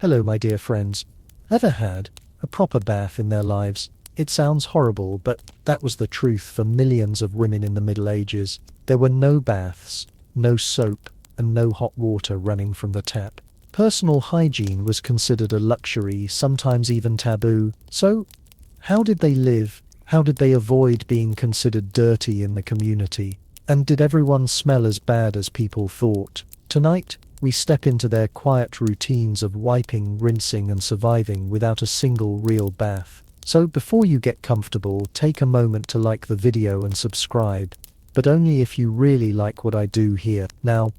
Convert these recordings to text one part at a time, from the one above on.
Hello, my dear friends. Ever had a proper bath in their lives? It sounds horrible, but that was the truth for millions of women in the Middle Ages. There were no baths, no soap, and no hot water running from the tap. Personal hygiene was considered a luxury, sometimes even taboo. So, how did they live? How did they avoid being considered dirty in the community? And did everyone smell as bad as people thought? Tonight, we step into their quiet routines of wiping, rinsing, and surviving without a single real bath. So before you get comfortable, take a moment to like the video and subscribe, but only if you really like what I do here. Now,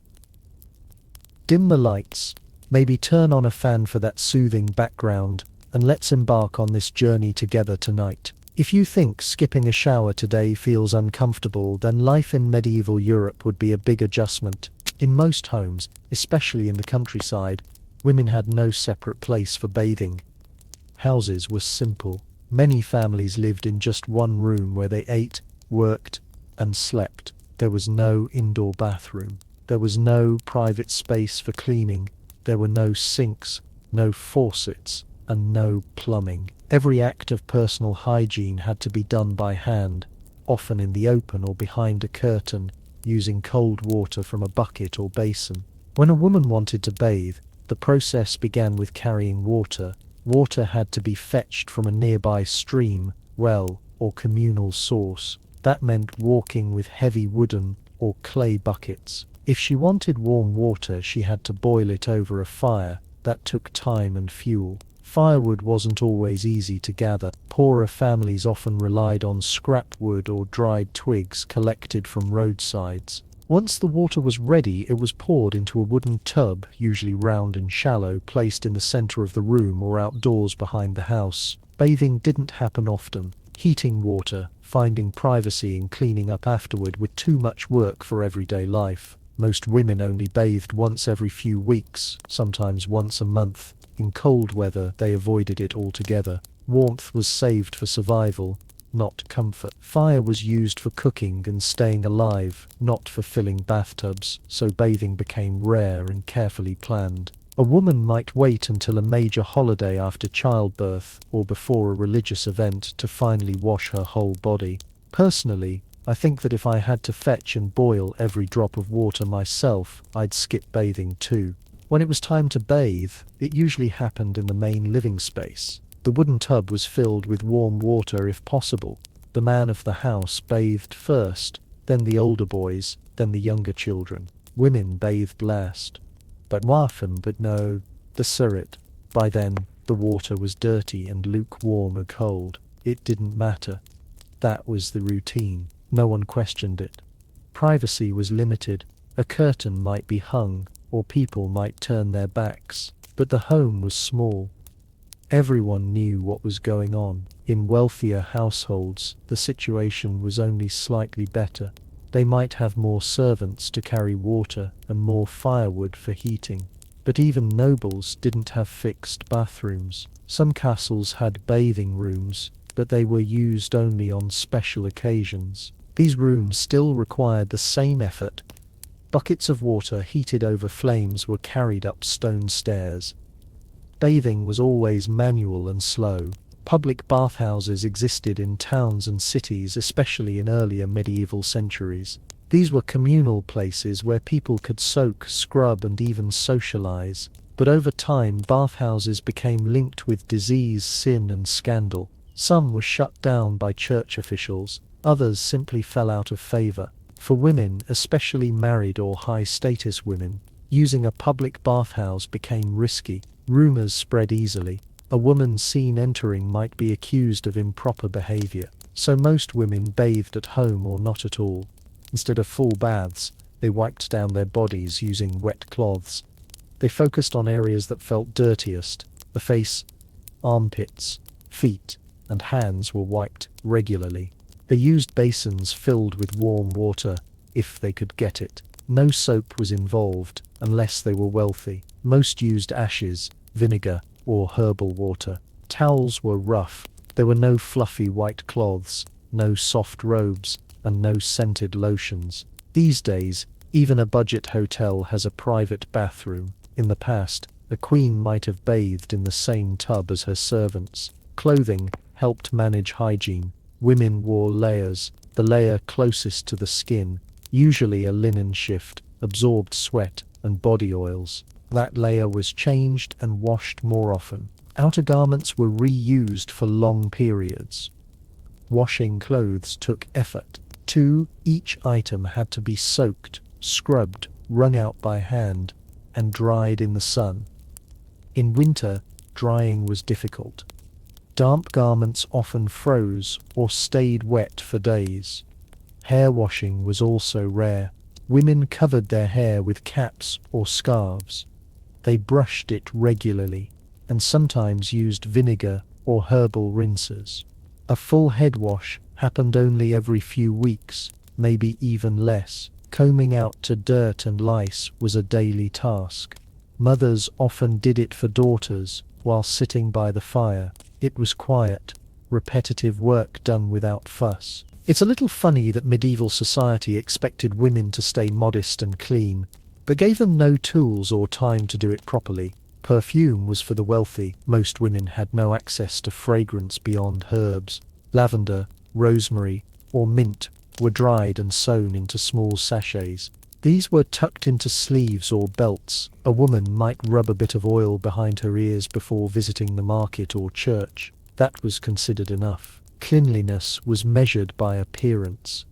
dim the lights, maybe turn on a fan for that soothing background, and let's embark on this journey together tonight. If you think skipping a shower today feels uncomfortable, then life in medieval Europe would be a big adjustment. In most homes, especially in the countryside, women had no separate place for bathing. Houses were simple. Many families lived in just one room where they ate, worked, and slept. There was no indoor bathroom. There was no private space for cleaning. There were no sinks, no faucets, and no plumbing. Every act of personal hygiene had to be done by hand, often in the open or behind a curtain, using cold water from a bucket or basin. When a woman wanted to bathe, the process began with carrying water. Water had to be fetched from a nearby stream, well, or communal source. That meant walking with heavy wooden or clay buckets. If she wanted warm water, she had to boil it over a fire. That took time and fuel. Firewood wasn't always easy to gather. Poorer families often relied on scrap wood or dried twigs collected from roadsides. Once the water was ready, it was poured into a wooden tub, usually round and shallow, placed in the center of the room or outdoors behind the house. Bathing didn't happen often. Heating water, finding privacy and cleaning up afterward were too much work for everyday life. Most women only bathed once every few weeks, sometimes once a month. In cold weather, they avoided it altogether. Warmth was saved for survival, not comfort. Fire was used for cooking and staying alive, not for filling bathtubs, so bathing became rare and carefully planned. A woman might wait until a major holiday after childbirth or before a religious event to finally wash her whole body. Personally, I think that if I had to fetch and boil every drop of water myself, I'd skip bathing too. When it was time to bathe, it usually happened in the main living space. The wooden tub was filled with warm water if possible. The man of the house bathed first, then the older boys, then the younger children. Women bathed last. But often, but no, the surrey. By then, the water was dirty and lukewarm or cold. It didn't matter. That was the routine. No one questioned it. Privacy was limited. A curtain might be hung, or people might turn their backs, but the home was small. Everyone knew what was going on. In wealthier households, the situation was only slightly better. They might have more servants to carry water and more firewood for heating. But even nobles didn't have fixed bathrooms. Some castles had bathing rooms, but they were used only on special occasions. These rooms still required the same effort. Buckets of water heated over flames were carried up stone stairs. Bathing was always manual and slow. Public bathhouses existed in towns and cities, especially in earlier medieval centuries. These were communal places where people could soak, scrub, and even socialize. But over time, bathhouses became linked with disease, sin, and scandal. Some were shut down by church officials. Others simply fell out of favor. For women, especially married or high-status women, using a public bathhouse became risky. Rumors spread easily. A woman seen entering might be accused of improper behavior. So most women bathed at home or not at all. Instead of full baths, they wiped down their bodies using wet cloths. They focused on areas that felt dirtiest. The face, armpits, feet, and hands were wiped regularly. They used basins filled with warm water, if they could get it. No soap was involved, unless they were wealthy. Most used ashes, vinegar, or herbal water. Towels were rough. There were no fluffy white cloths, no soft robes, and no scented lotions. These days, even a budget hotel has a private bathroom. In the past, A queen might have bathed in the same tub as her servants. Clothing helped manage hygiene. Women wore layers, the layer closest to the skin, usually a linen shift, absorbed sweat and body oils. That layer was changed and washed more often. Outer garments were reused for long periods. Washing clothes took effort. 2. Each item had to be soaked, scrubbed, wrung out by hand, and dried in the sun. In winter, drying was difficult. Damp garments often froze or stayed wet for days. Hair washing was also rare. Women covered their hair with caps or scarves. They brushed it regularly, and sometimes used vinegar or herbal rinsers. A full head wash happened only every few weeks, maybe even less. Combing out to dirt and lice was a daily task. Mothers often did it for daughters while sitting by the fire. It was quiet, repetitive work done without fuss. It's a little funny that medieval society expected women to stay modest and clean, but gave them no tools or time to do it properly. Perfume was for the wealthy. Most women had no access to fragrance beyond herbs. Lavender, rosemary, or mint were dried and sewn into small sachets. These were tucked into sleeves or belts. A woman might rub a bit of oil behind her ears before visiting the market or church. That was considered enough. Cleanliness was measured by appearance,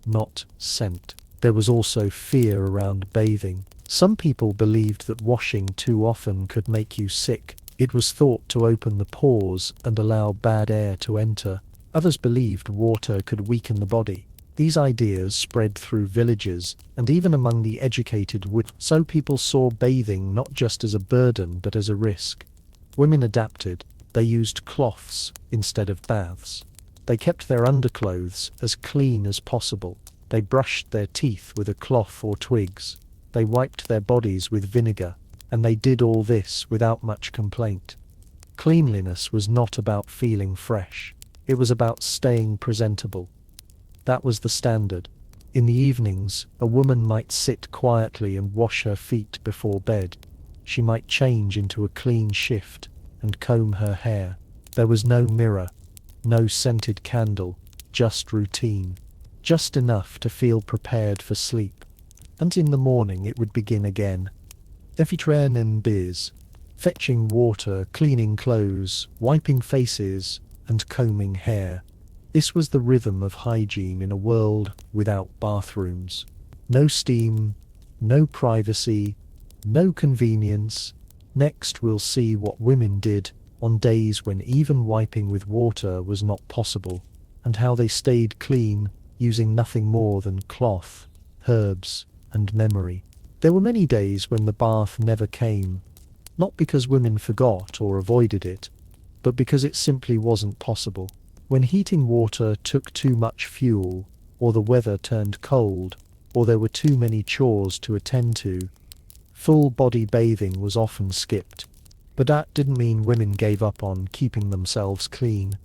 not scent. There was also fear around bathing. Some people believed that washing too often could make you sick. It was thought to open the pores and allow bad air to enter. Others believed water could weaken the body. These ideas spread through villages and even among the educated so people saw bathing not just as a burden but as a risk. Women adapted. They used cloths instead of baths. They kept their underclothes as clean as possible. They brushed their teeth with a cloth or twigs. They wiped their bodies with vinegar, and they did all this without much complaint. Cleanliness was not about feeling fresh. It was about staying presentable. That was the standard. In the evenings, a woman might sit quietly and wash her feet before bed. She might change into a clean shift and comb her hair. There was no mirror, no scented candle, just routine. Just enough to feel prepared for sleep. And in the morning it would begin again. Infrequent and biz. Fetching water, cleaning clothes, wiping faces, and combing hair. This was the rhythm of hygiene in a world without bathrooms. No steam, no privacy, no convenience. Next we'll see what women did on days when even wiping with water was not possible, and how they stayed clean using nothing more than cloth, herbs, and memory. There were many days when the bath never came, not because women forgot or avoided it, but because it simply wasn't possible. When heating water took too much fuel, or the weather turned cold, or there were too many chores to attend to, full body bathing was often skipped. But that didn't mean women gave up on keeping themselves clean.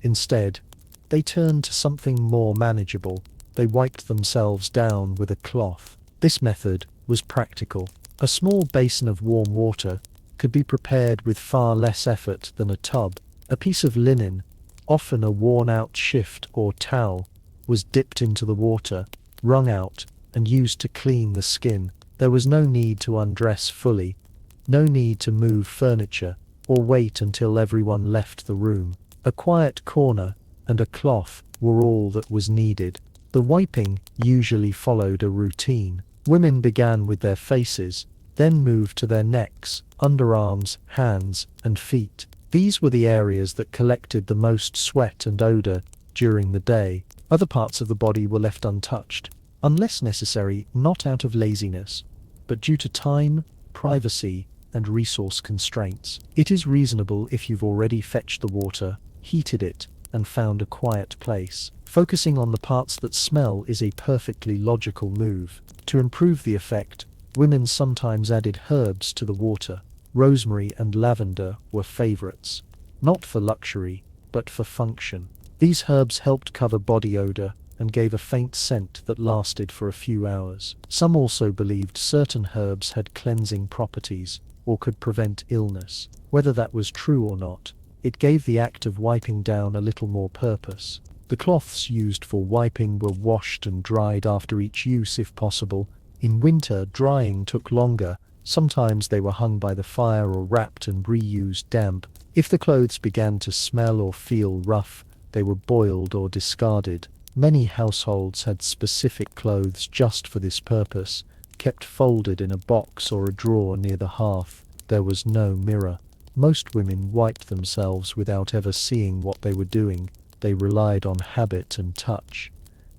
Instead, they turned to something more manageable. They wiped themselves down with a cloth. This method was practical. A small basin of warm water could be prepared with far less effort than a tub. A piece of linen, often a worn-out shift or towel, was dipped into the water, wrung out, and used to clean the skin. There was no need to undress fully, no need to move furniture, or wait until everyone left the room. A quiet corner and a cloth were all that was needed. The wiping usually followed a routine. Women began with their faces, then moved to their necks, underarms, hands, and feet. These were the areas that collected the most sweat and odor during the day. Other parts of the body were left untouched, unless necessary, not out of laziness, but due to time, privacy, and resource constraints. It is reasonable if you've already fetched the water, heated it, and found a quiet place. Focusing on the parts that smell is a perfectly logical move. To improve the effect, women sometimes added herbs to the water. Rosemary and lavender were favorites, not for luxury, but for function. These herbs helped cover body odor and gave a faint scent that lasted for a few hours. Some also believed certain herbs had cleansing properties, or could prevent illness. Whether that was true or not, it gave the act of wiping down a little more purpose. The cloths used for wiping were washed and dried after each use if possible. In winter, drying took longer. Sometimes they were hung by the fire or wrapped and reused damp. If the clothes began to smell or feel rough, they were boiled or discarded. Many households had specific clothes just for this purpose, kept folded in a box or a drawer near the hearth. There was no mirror. Most women wiped themselves without ever seeing what they were doing. They relied on habit and touch.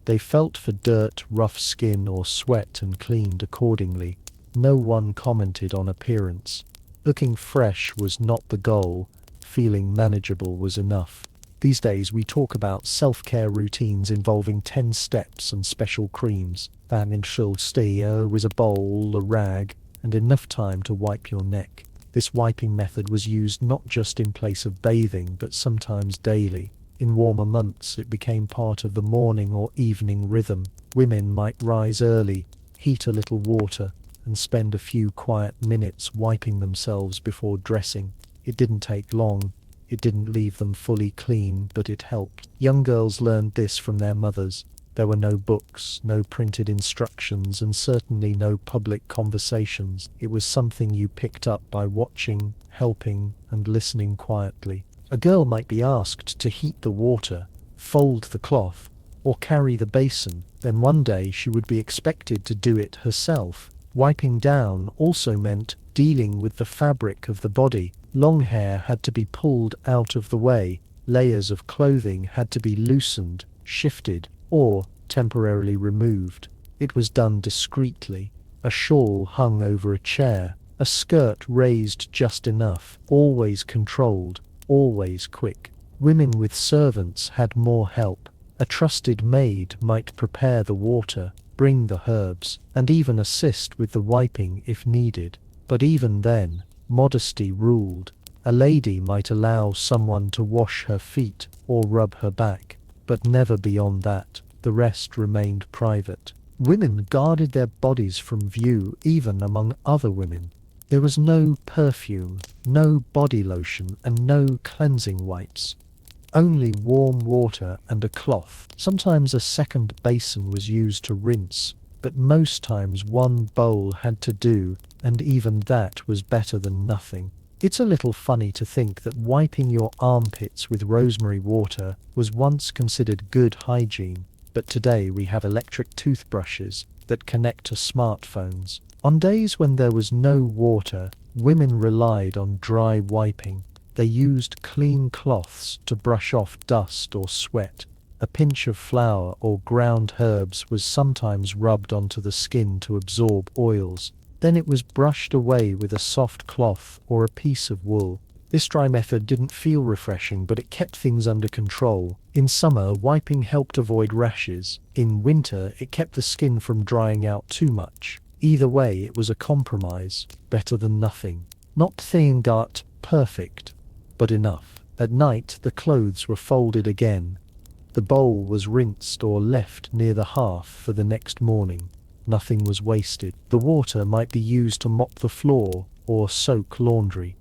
They felt for dirt, rough skin, or sweat and cleaned accordingly. No one commented on appearance. Looking fresh was not the goal. Feeling manageable was enough. These days we talk about self-care routines involving 10 steps and special creams. That ensures there was a bowl, a rag, and enough time to wipe your neck. This wiping method was used not just in place of bathing, but sometimes daily. In warmer months, it became part of the morning or evening rhythm. Women might rise early, heat a little water, and spend a few quiet minutes wiping themselves before dressing. It didn't take long. It didn't leave them fully clean, but it helped. Young girls learned this from their mothers. There were no books, no printed instructions, and certainly no public conversations. It was something you picked up by watching, helping, and listening quietly. A girl might be asked to heat the water, fold the cloth, or carry the basin. Then one day she would be expected to do it herself. Wiping down also meant dealing with the fabric of the body. Long hair had to be pulled out of the way. Layers of clothing had to be loosened, shifted, or temporarily removed. It was done discreetly. A shawl hung over a chair, a skirt raised just enough, always controlled, always quick. Women with servants had more help. A trusted maid might prepare the water, bring the herbs, and even assist with the wiping if needed. But even then, modesty ruled. A lady might allow someone to wash her feet or rub her back, but never beyond that. The rest remained private. Women guarded their bodies from view even among other women. There was no perfume, no body lotion, and no cleansing wipes. Only warm water and a cloth. Sometimes a second basin was used to rinse, but most times one bowl had to do, and even that was better than nothing. It's a little funny to think that wiping your armpits with rosemary water was once considered good hygiene, but today we have electric toothbrushes that connect to smartphones. On days when there was no water, women relied on dry wiping. They used clean cloths to brush off dust or sweat. A pinch of flour or ground herbs was sometimes rubbed onto the skin to absorb oils. Then it was brushed away with a soft cloth or a piece of wool. This dry method didn't feel refreshing, but it kept things under control. In summer, wiping helped avoid rashes. In winter, it kept the skin from drying out too much. Either way, it was a compromise. Better than nothing. Not saying that perfect, but enough. At night, the clothes were folded again. The bowl was rinsed or left near the hearth for the next morning. Nothing was wasted. The water might be used to mop the floor or soak laundry.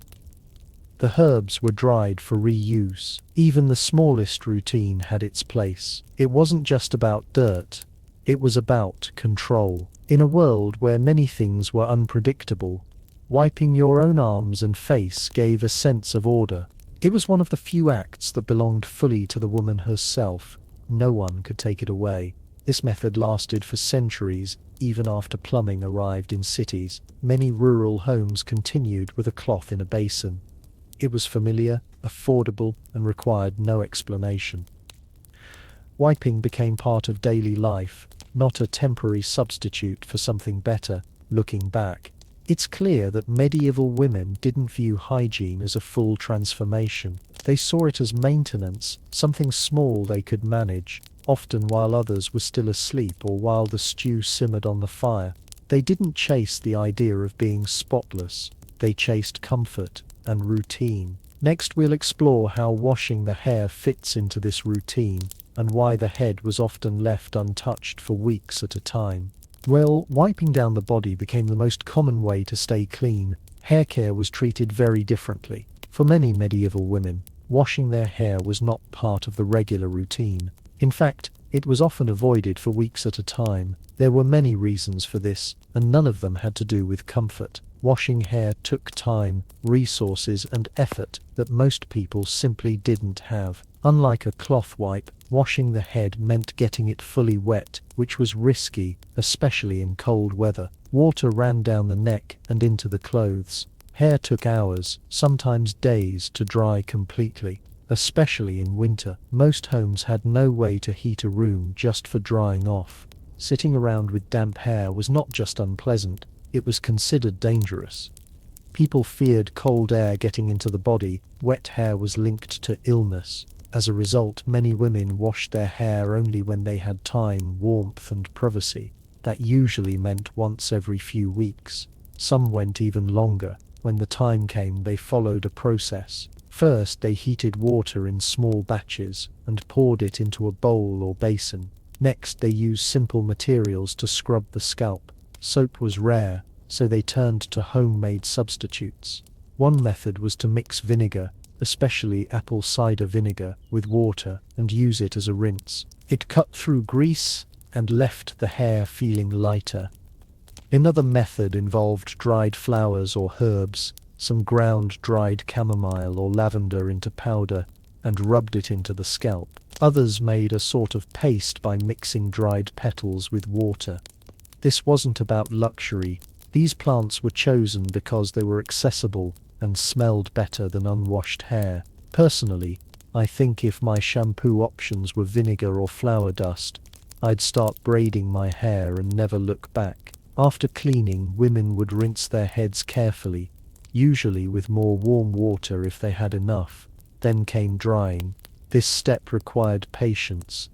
The herbs were dried for reuse. Even the smallest routine had its place. It wasn't just about dirt. It was about control. In a world where many things were unpredictable, wiping your own arms and face gave a sense of order. It was one of the few acts that belonged fully to the woman herself. No one could take it away. This method lasted for centuries, even after plumbing arrived in cities. Many rural homes continued with a cloth in a basin. It was familiar, affordable, and required no explanation. Wiping became part of daily life, not a temporary substitute for something better. Looking back, it's clear that medieval women didn't view hygiene as a full transformation. They saw it as maintenance, something small they could manage, often while others were still asleep or while the stew simmered on the fire. They didn't chase the idea of being spotless. They chased comfort and routine. Next, we'll explore how washing the hair fits into this routine, and why the head was often left untouched for weeks at a time. Well, wiping down the body became the most common way to stay clean. Hair care was treated very differently. For many medieval women, washing their hair was not part of the regular routine. In fact, it was often avoided for weeks at a time. There were many reasons for this, and none of them had to do with comfort. Washing hair took time, resources, and effort that most people simply didn't have. Unlike a cloth wipe, washing the head meant getting it fully wet, which was risky, especially in cold weather. Water ran down the neck and into the clothes. Hair took hours, sometimes days, to dry completely. Especially in winter, most homes had no way to heat a room just for drying off. Sitting around with damp hair was not just unpleasant, it was considered dangerous. People feared cold air getting into the body. Wet hair was linked to illness. As a result, many women washed their hair only when they had time, warmth, and privacy. That usually meant once every few weeks. Some went even longer. When the time came, they followed a process. First, they heated water in small batches and poured it into a bowl or basin. Next, they used simple materials to scrub the scalp. Soap was rare, so they turned to homemade substitutes. One method was to mix vinegar, especially apple cider vinegar, with water and use it as a rinse. It cut through grease and left the hair feeling lighter. Another method involved dried flowers or herbs, some ground dried chamomile or lavender into powder, and rubbed it into the scalp. Others made a sort of paste by mixing dried petals with water. This wasn't about luxury. These plants were chosen because they were accessible and smelled better than unwashed hair. Personally, I think if my shampoo options were vinegar or flower dust, I'd start braiding my hair and never look back. After cleaning, women would rinse their heads carefully, usually with more warm water if they had enough. Then came drying. This step required patience.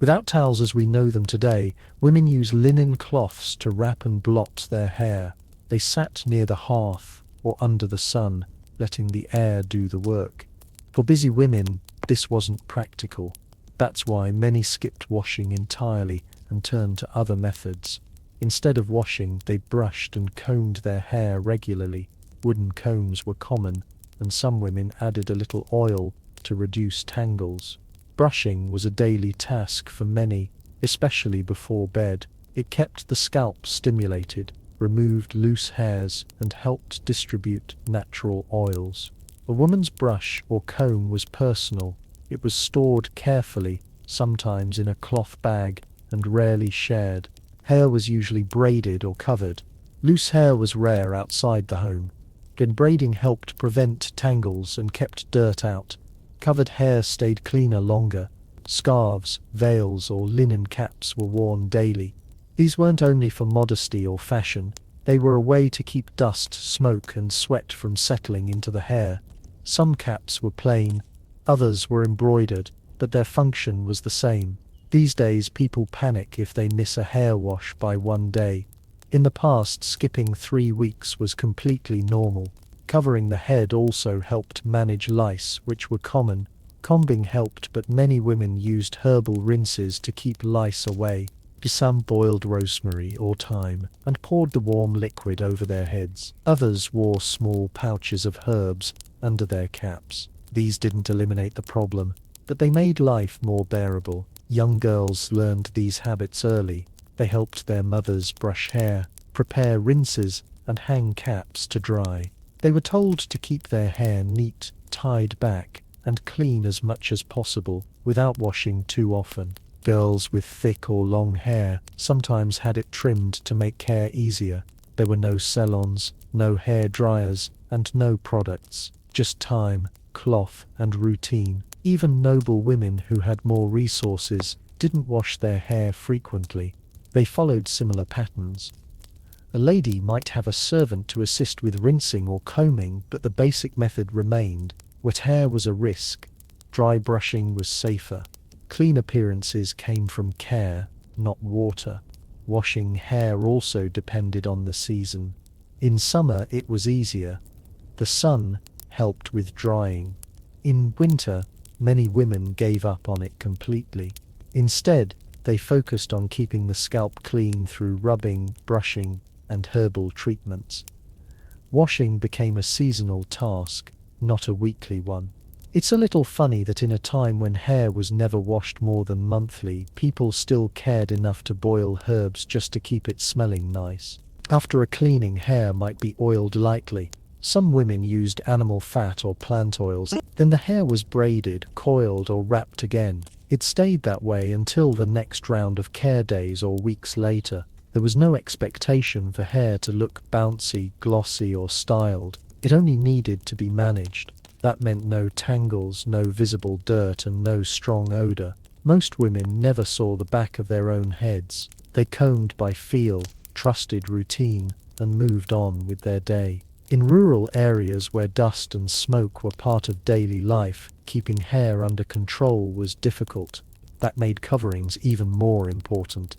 Without towels as we know them today, women used linen cloths to wrap and blot their hair. They sat near the hearth or under the sun, letting the air do the work. For busy women, this wasn't practical. That's why many skipped washing entirely and turned to other methods. Instead of washing, they brushed and combed their hair regularly. Wooden combs were common, and some women added a little oil to reduce tangles. Brushing was a daily task for many, especially before bed. It kept the scalp stimulated, removed loose hairs, and helped distribute natural oils. A woman's brush or comb was personal. It was stored carefully, sometimes in a cloth bag, and rarely shared. Hair was usually braided or covered. Loose hair was rare outside the home. Then braiding helped prevent tangles and kept dirt out. Covered hair stayed cleaner longer. Scarves, veils, or linen caps were worn daily. These weren't only for modesty or fashion. They were a way to keep dust, smoke, and sweat from settling into the hair. Some caps were plain, others were embroidered, but their function was the same. These days people panic if they miss a hair wash by one day. In the past, skipping 3 weeks was completely normal. Covering the head also helped manage lice, which were common. Combing helped, but many women used herbal rinses to keep lice away. Some boiled rosemary or thyme and poured the warm liquid over their heads. Others wore small pouches of herbs under their caps. These didn't eliminate the problem, but they made life more bearable. Young girls learned these habits early. They helped their mothers brush hair, prepare rinses, and hang caps to dry. They were told to keep their hair neat, tied back, and clean as much as possible, without washing too often. Girls with thick or long hair sometimes had it trimmed to make care easier. There were no salons, no hair dryers, and no products. Just time, cloth, and routine. Even noble women who had more resources didn't wash their hair frequently. They followed similar patterns. A lady might have a servant to assist with rinsing or combing, but the basic method remained. Wet hair was a risk. Dry brushing was safer. Clean appearances came from care, not water. Washing hair also depended on the season. In summer it was easier. The sun helped with drying. In winter, many women gave up on it completely. Instead, they focused on keeping the scalp clean through rubbing, brushing, and herbal treatments. Washing became a seasonal task, not a weekly one. It's a little funny that in a time when hair was never washed more than monthly, people still cared enough to boil herbs just to keep it smelling nice. After a cleaning, hair might be oiled lightly. Some women used animal fat or plant oils. Then the hair was braided, coiled, or wrapped again. It stayed that way until the next round of care days or weeks later. There was no expectation for hair to look bouncy, glossy, or styled. It only needed to be managed. That meant no tangles, no visible dirt, and no strong odor. Most women never saw the back of their own heads. They combed by feel, trusted routine, and moved on with their day. In rural areas where dust and smoke were part of daily life, keeping hair under control was difficult. That made coverings even more important.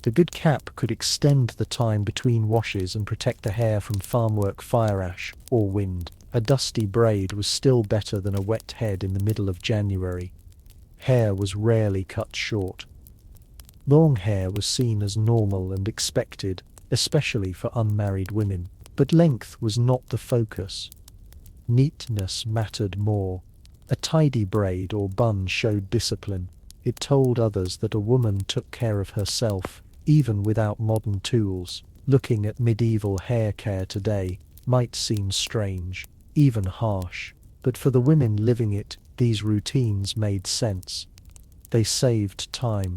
A good cap could extend the time between washes and protect the hair from farm work, fire ash, or wind. A dusty braid was still better than a wet head in the middle of January. Hair was rarely cut short. Long hair was seen as normal and expected, especially for unmarried women. But length was not the focus. Neatness mattered more. A tidy braid or bun showed discipline. It told others that a woman took care of herself, even without modern tools. Looking at medieval hair care today might seem strange, even harsh, but for the women living it, these routines made sense. They saved time.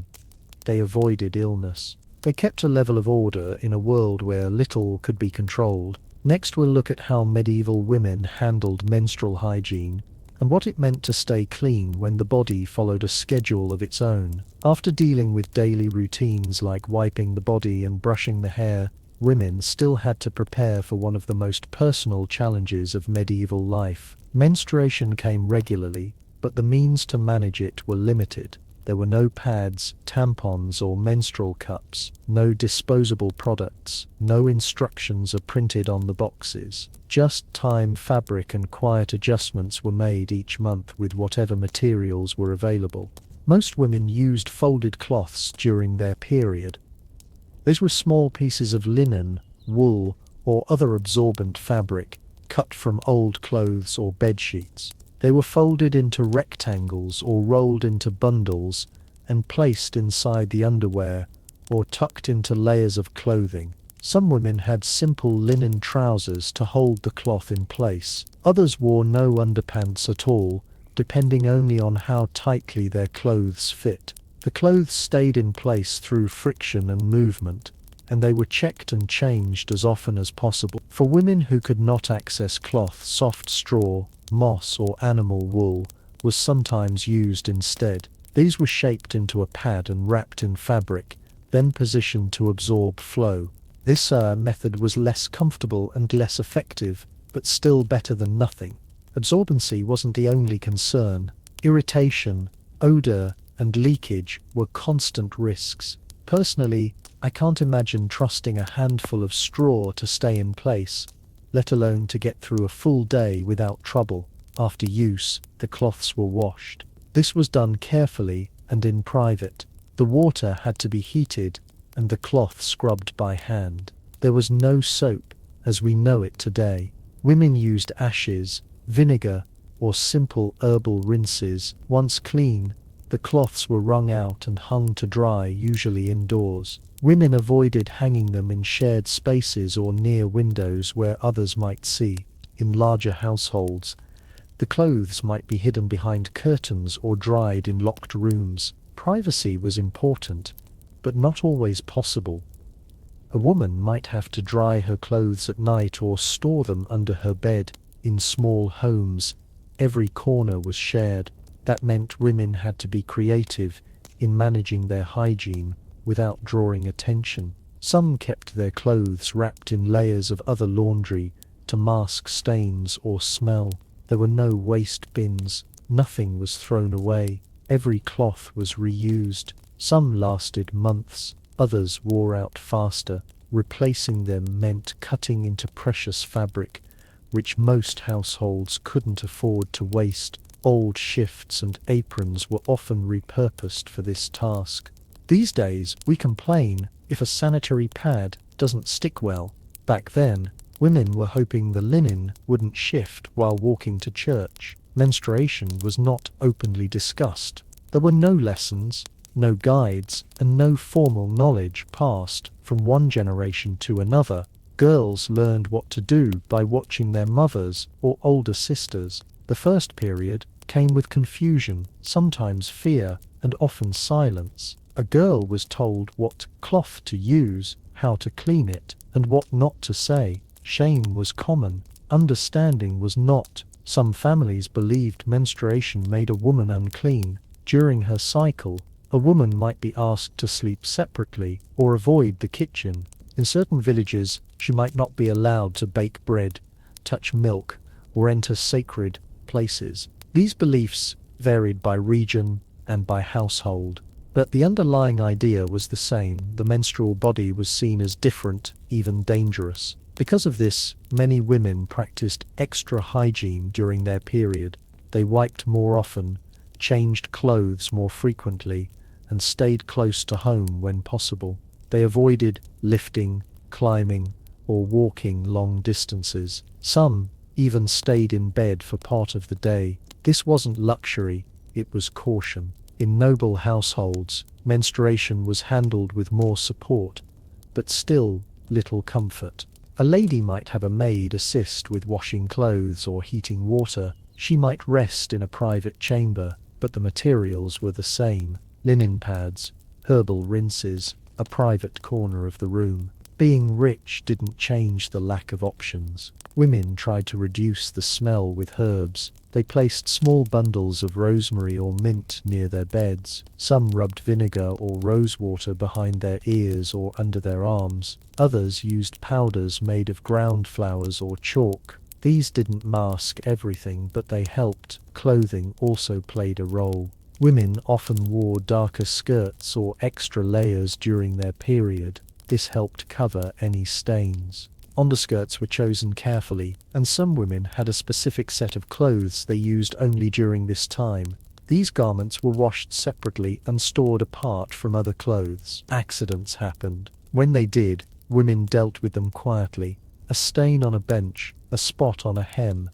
They avoided illness. They kept a level of order in a world where little could be controlled. Next we'll look at how medieval women handled menstrual hygiene, and what it meant to stay clean when the body followed a schedule of its own. After dealing with daily routines like wiping the body and brushing the hair, women still had to prepare for one of the most personal challenges of medieval life. Menstruation came regularly, but the means to manage it were limited. There were no pads, tampons, or menstrual cups, no disposable products, no instructions are printed on the boxes. Just time, fabric, and quiet adjustments were made each month with whatever materials were available. Most women used folded cloths during their period. These were small pieces of linen, wool, or other absorbent fabric, cut from old clothes or bed sheets. They were folded into rectangles or rolled into bundles and placed inside the underwear or tucked into layers of clothing. Some women had simple linen trousers to hold the cloth in place. Others wore no underpants at all, depending only on how tightly their clothes fit. The clothes stayed in place through friction and movement, and they were checked and changed as often as possible. For women who could not access cloth, soft straw, moss, or animal wool was sometimes used instead. These were shaped into a pad and wrapped in fabric, then positioned to absorb flow. This method was less comfortable and less effective, but still better than nothing. Absorbency wasn't the only concern. Irritation, odor, and leakage were constant risks. Personally, I can't imagine trusting a handful of straw to stay in place, let alone to get through a full day without trouble. After use, the cloths were washed. This was done carefully and in private. The water had to be heated and the cloth scrubbed by hand. There was no soap as we know it today. Women used ashes, vinegar, or simple herbal rinses. Once clean, the cloths were wrung out and hung to dry, usually indoors. Women avoided hanging them in shared spaces or near windows where others might see. In larger households, the clothes might be hidden behind curtains or dried in locked rooms. Privacy was important, but not always possible. A woman might have to dry her clothes at night or store them under her bed. In small homes, every corner was shared. That meant women had to be creative in managing their hygiene without drawing attention. Some kept their clothes wrapped in layers of other laundry to mask stains or smell. There were no waste bins. Nothing was thrown away. Every cloth was reused. Some lasted months. Others wore out faster. Replacing them meant cutting into precious fabric, which most households couldn't afford to waste. Old shifts and aprons were often repurposed for this task. These days, we complain if a sanitary pad doesn't stick well. Back then, Women were hoping the linen wouldn't shift while walking to church. Menstruation was not openly discussed. There were no lessons, no guides, and no formal knowledge passed from one generation to another. Girls learned what to do by watching their mothers or older sisters. The first period came with confusion, sometimes fear, and often silence. A girl was told what cloth to use, how to clean it, and what not to say. Shame was common. Understanding was not. Some families believed menstruation made a woman unclean. During her cycle, a woman might be asked to sleep separately or avoid the kitchen. In certain villages, she might not be allowed to bake bread, touch milk, or enter sacred places. These beliefs varied by region and by household, but the underlying idea was the same. The menstrual body was seen as different, even dangerous. Because of this, many women practiced extra hygiene during their period. They wiped more often, changed clothes more frequently, and stayed close to home when possible. They avoided lifting, climbing, or walking long distances. Some even stayed in bed for part of the day. This wasn't luxury, it was caution. In noble households, menstruation was handled with more support, but still little comfort. A lady might have a maid assist with washing clothes or heating water. She might rest in a private chamber, but the materials were the same: linen pads, herbal rinses, a private corner of the room. Being rich didn't change the lack of options. Women tried to reduce the smell with herbs. They placed small bundles of rosemary or mint near their beds. Some rubbed vinegar or rosewater behind their ears or under their arms. Others used powders made of ground flowers or chalk. These didn't mask everything, but they helped. Clothing also played a role. Women often wore darker skirts or extra layers during their period. This helped cover any stains. Underskirts were chosen carefully, and some women had a specific set of clothes they used only during this time. These garments were washed separately and stored apart from other clothes. Accidents happened. When they did, women dealt with them quietly. A stain on a bench, a spot on a hem.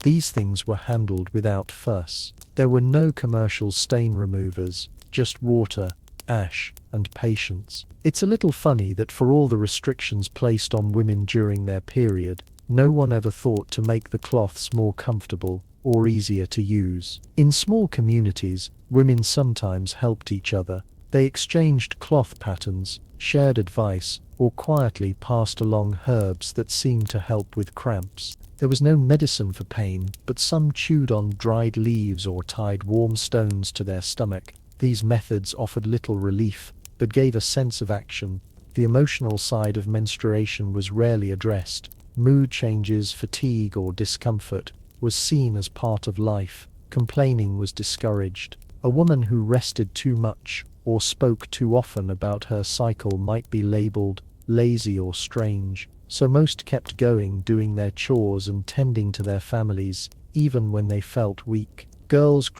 These things were handled without fuss. There were no commercial stain removers, just water, ash, and patience. It's a little funny that for all the restrictions placed on women during their period, no one ever thought to make the cloths more comfortable or easier to use. In small communities, women sometimes helped each other. They exchanged cloth patterns, shared advice, or quietly passed along herbs that seemed to help with cramps. There was no medicine for pain, but some chewed on dried leaves or tied warm stones to their stomach. These methods offered little relief, but gave a sense of action. The emotional side of menstruation was rarely addressed. Mood changes, fatigue, or discomfort was seen as part of life. Complaining was discouraged. A woman who rested too much or spoke too often about her cycle might be labeled lazy or strange, so most kept going, doing their chores and tending to their families, even when they felt weak. Girls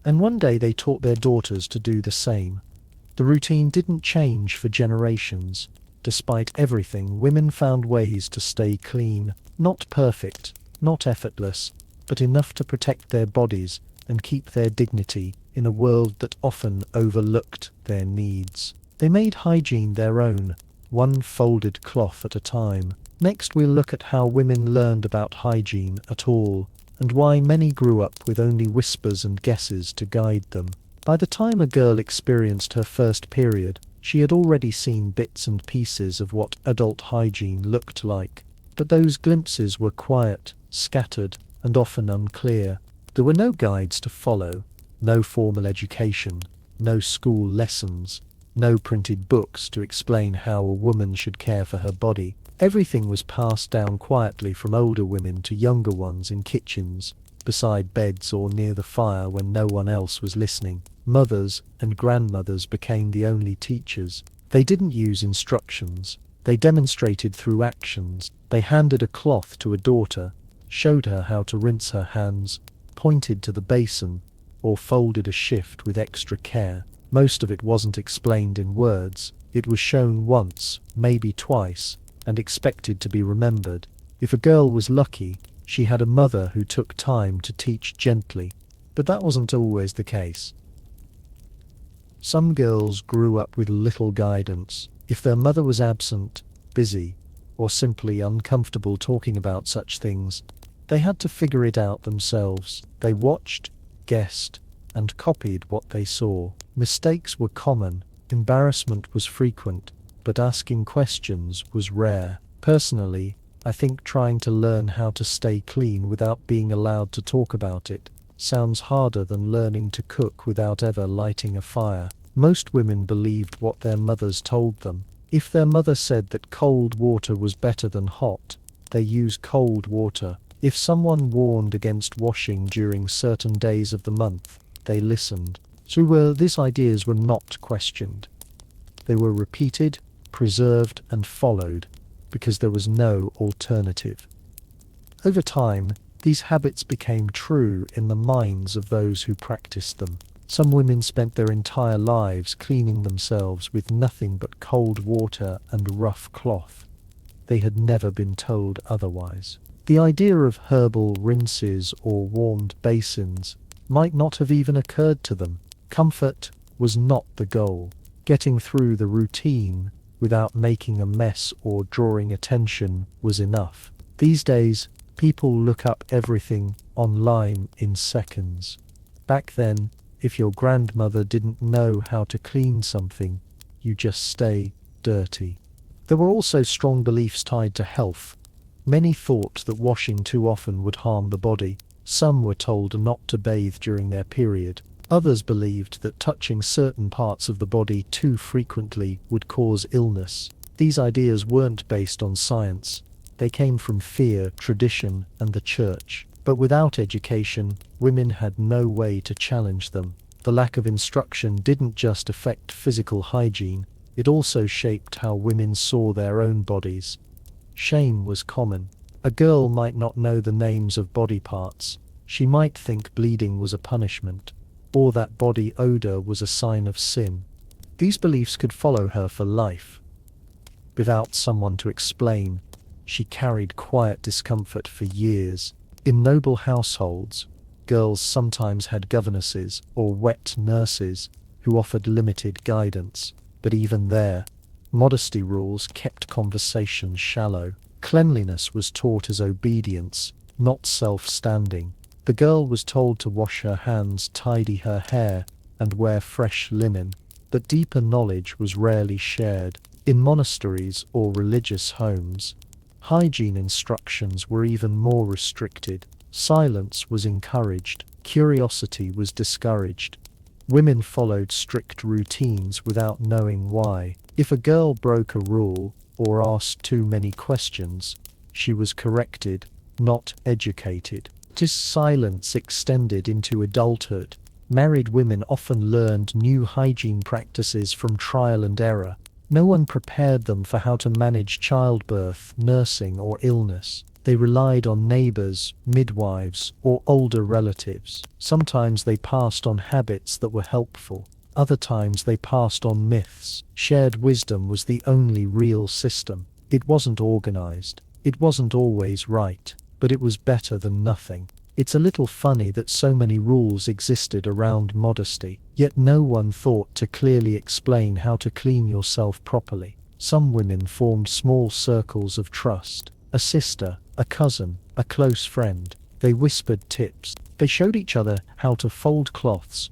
and one day they taught their daughters to do the same. The routine didn't change for generations. Despite everything, women found ways to stay clean, not perfect, not effortless, but enough to protect their bodies and keep their dignity in a world that often overlooked their needs. They made hygiene their own, one folded cloth at a time. Next we'll look at how women learned about hygiene at all, and why many grew up with only whispers and guesses to guide them. By the time a girl experienced her first period, she had already seen bits and pieces of what adult hygiene looked like. But those glimpses were quiet, scattered, and often unclear. There were no guides to follow, no formal education, no school lessons, no printed books to explain how a woman should care for her body. Everything was passed down quietly from older women to younger ones in kitchens, beside beds or near the fire when no one else was listening. Mothers and grandmothers became the only teachers. They didn't use instructions. They demonstrated through actions. They handed a cloth to a daughter, showed her how to rinse her hands, pointed to the basin, or folded a shift with extra care. Most of it wasn't explained in words. It was shown once, maybe twice, and expected to be remembered. If a girl was lucky, she had a mother who took time to teach gently, but that wasn't always the case. Some girls grew up with little guidance. If their mother was absent, busy, or simply uncomfortable talking about such things, they had to figure it out themselves. They watched, guessed, and copied what they saw. Mistakes were common, embarrassment was frequent, but asking questions was rare. Personally, I think trying to learn how to stay clean without being allowed to talk about it sounds harder than learning to cook without ever lighting a fire. Most women believed what their mothers told them. If their mother said that cold water was better than hot, they used cold water. If someone warned against washing during certain days of the month, they listened. So these ideas were not questioned. They were repeated, preserved, and followed, because there was no alternative. Over time, these habits became true in the minds of those who practiced them. Some women spent their entire lives cleaning themselves with nothing but cold water and rough cloth. They had never been told otherwise. The idea of herbal rinses or warmed basins might not have even occurred to them. Comfort was not the goal. Getting through the routine without making a mess or drawing attention was enough. These days, people look up everything online in seconds. Back then, if your grandmother didn't know how to clean something, you just stay dirty. There were also strong beliefs tied to health. Many thought that washing too often would harm the body. Some were told not to bathe during their period. Others believed that touching certain parts of the body too frequently would cause illness. These ideas weren't based on science. They came from fear, tradition, and the church. But without education, women had no way to challenge them. The lack of instruction didn't just affect physical hygiene, it also shaped how women saw their own bodies. Shame was common. A girl might not know the names of body parts. She might think bleeding was a punishment, or that body odor was a sign of sin. These beliefs could follow her for life. Without someone to explain, she carried quiet discomfort for years. In noble households, girls sometimes had governesses or wet nurses who offered limited guidance, but even there, modesty rules kept conversation shallow. Cleanliness was taught as obedience, not self-standing. The girl was told to wash her hands, tidy her hair, and wear fresh linen, but deeper knowledge was rarely shared. In monasteries or religious homes, hygiene instructions were even more restricted. Silence was encouraged. Curiosity was discouraged. Women followed strict routines without knowing why. If a girl broke a rule or asked too many questions, she was corrected, not educated. This silence extended into adulthood. Married women often learned new hygiene practices from trial and error. No one prepared them for how to manage childbirth, nursing, or illness. They relied on neighbors, midwives, or older relatives. Sometimes they passed on habits that were helpful. Other times they passed on myths. Shared wisdom was the only real system. It wasn't organized. It wasn't always right, but it was better than nothing. It's a little funny that so many rules existed around modesty, yet no one thought to clearly explain how to clean yourself properly. Some women formed small circles of trust. A sister, a cousin, a close friend. They whispered tips. They showed each other how to fold cloths,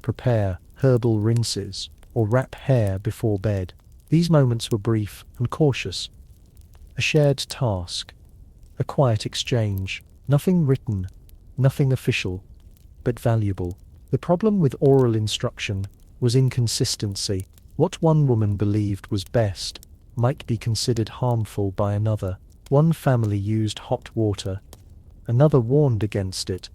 prepare herbal rinses, or wrap hair before bed. These moments were brief and cautious. A shared task, a quiet exchange, nothing written, nothing official, but valuable. The problem with oral instruction was inconsistency. What one woman believed was best might be considered harmful by another. One family used hot water, another warned against it.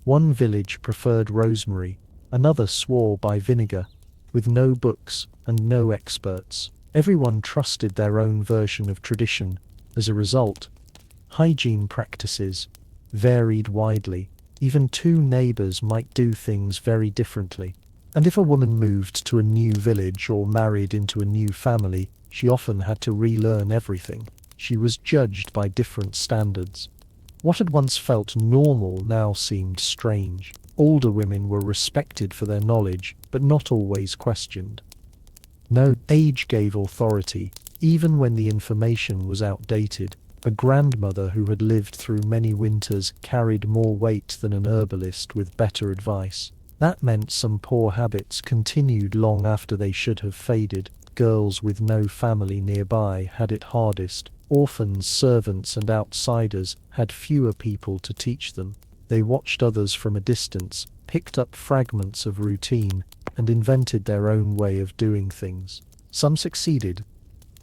One village preferred rosemary, another swore by vinegar, with no books and no experts. Everyone trusted their own version of tradition. As a result, hygiene practices varied widely. Even two neighbors might do things very differently. And if a woman moved to a new village or married into a new family, she often had to relearn everything. She was judged by different standards. What had once felt normal now seemed strange. Older women were respected for their knowledge, but not always questioned. No, age gave authority, even when the information was outdated. A grandmother who had lived through many winters carried more weight than an herbalist with better advice. That meant some poor habits continued long after they should have faded. Girls with no family nearby had it hardest. Orphans, servants, and outsiders had fewer people to teach them. They watched others from a distance, picked up fragments of routine, and invented their own way of doing things. Some succeeded.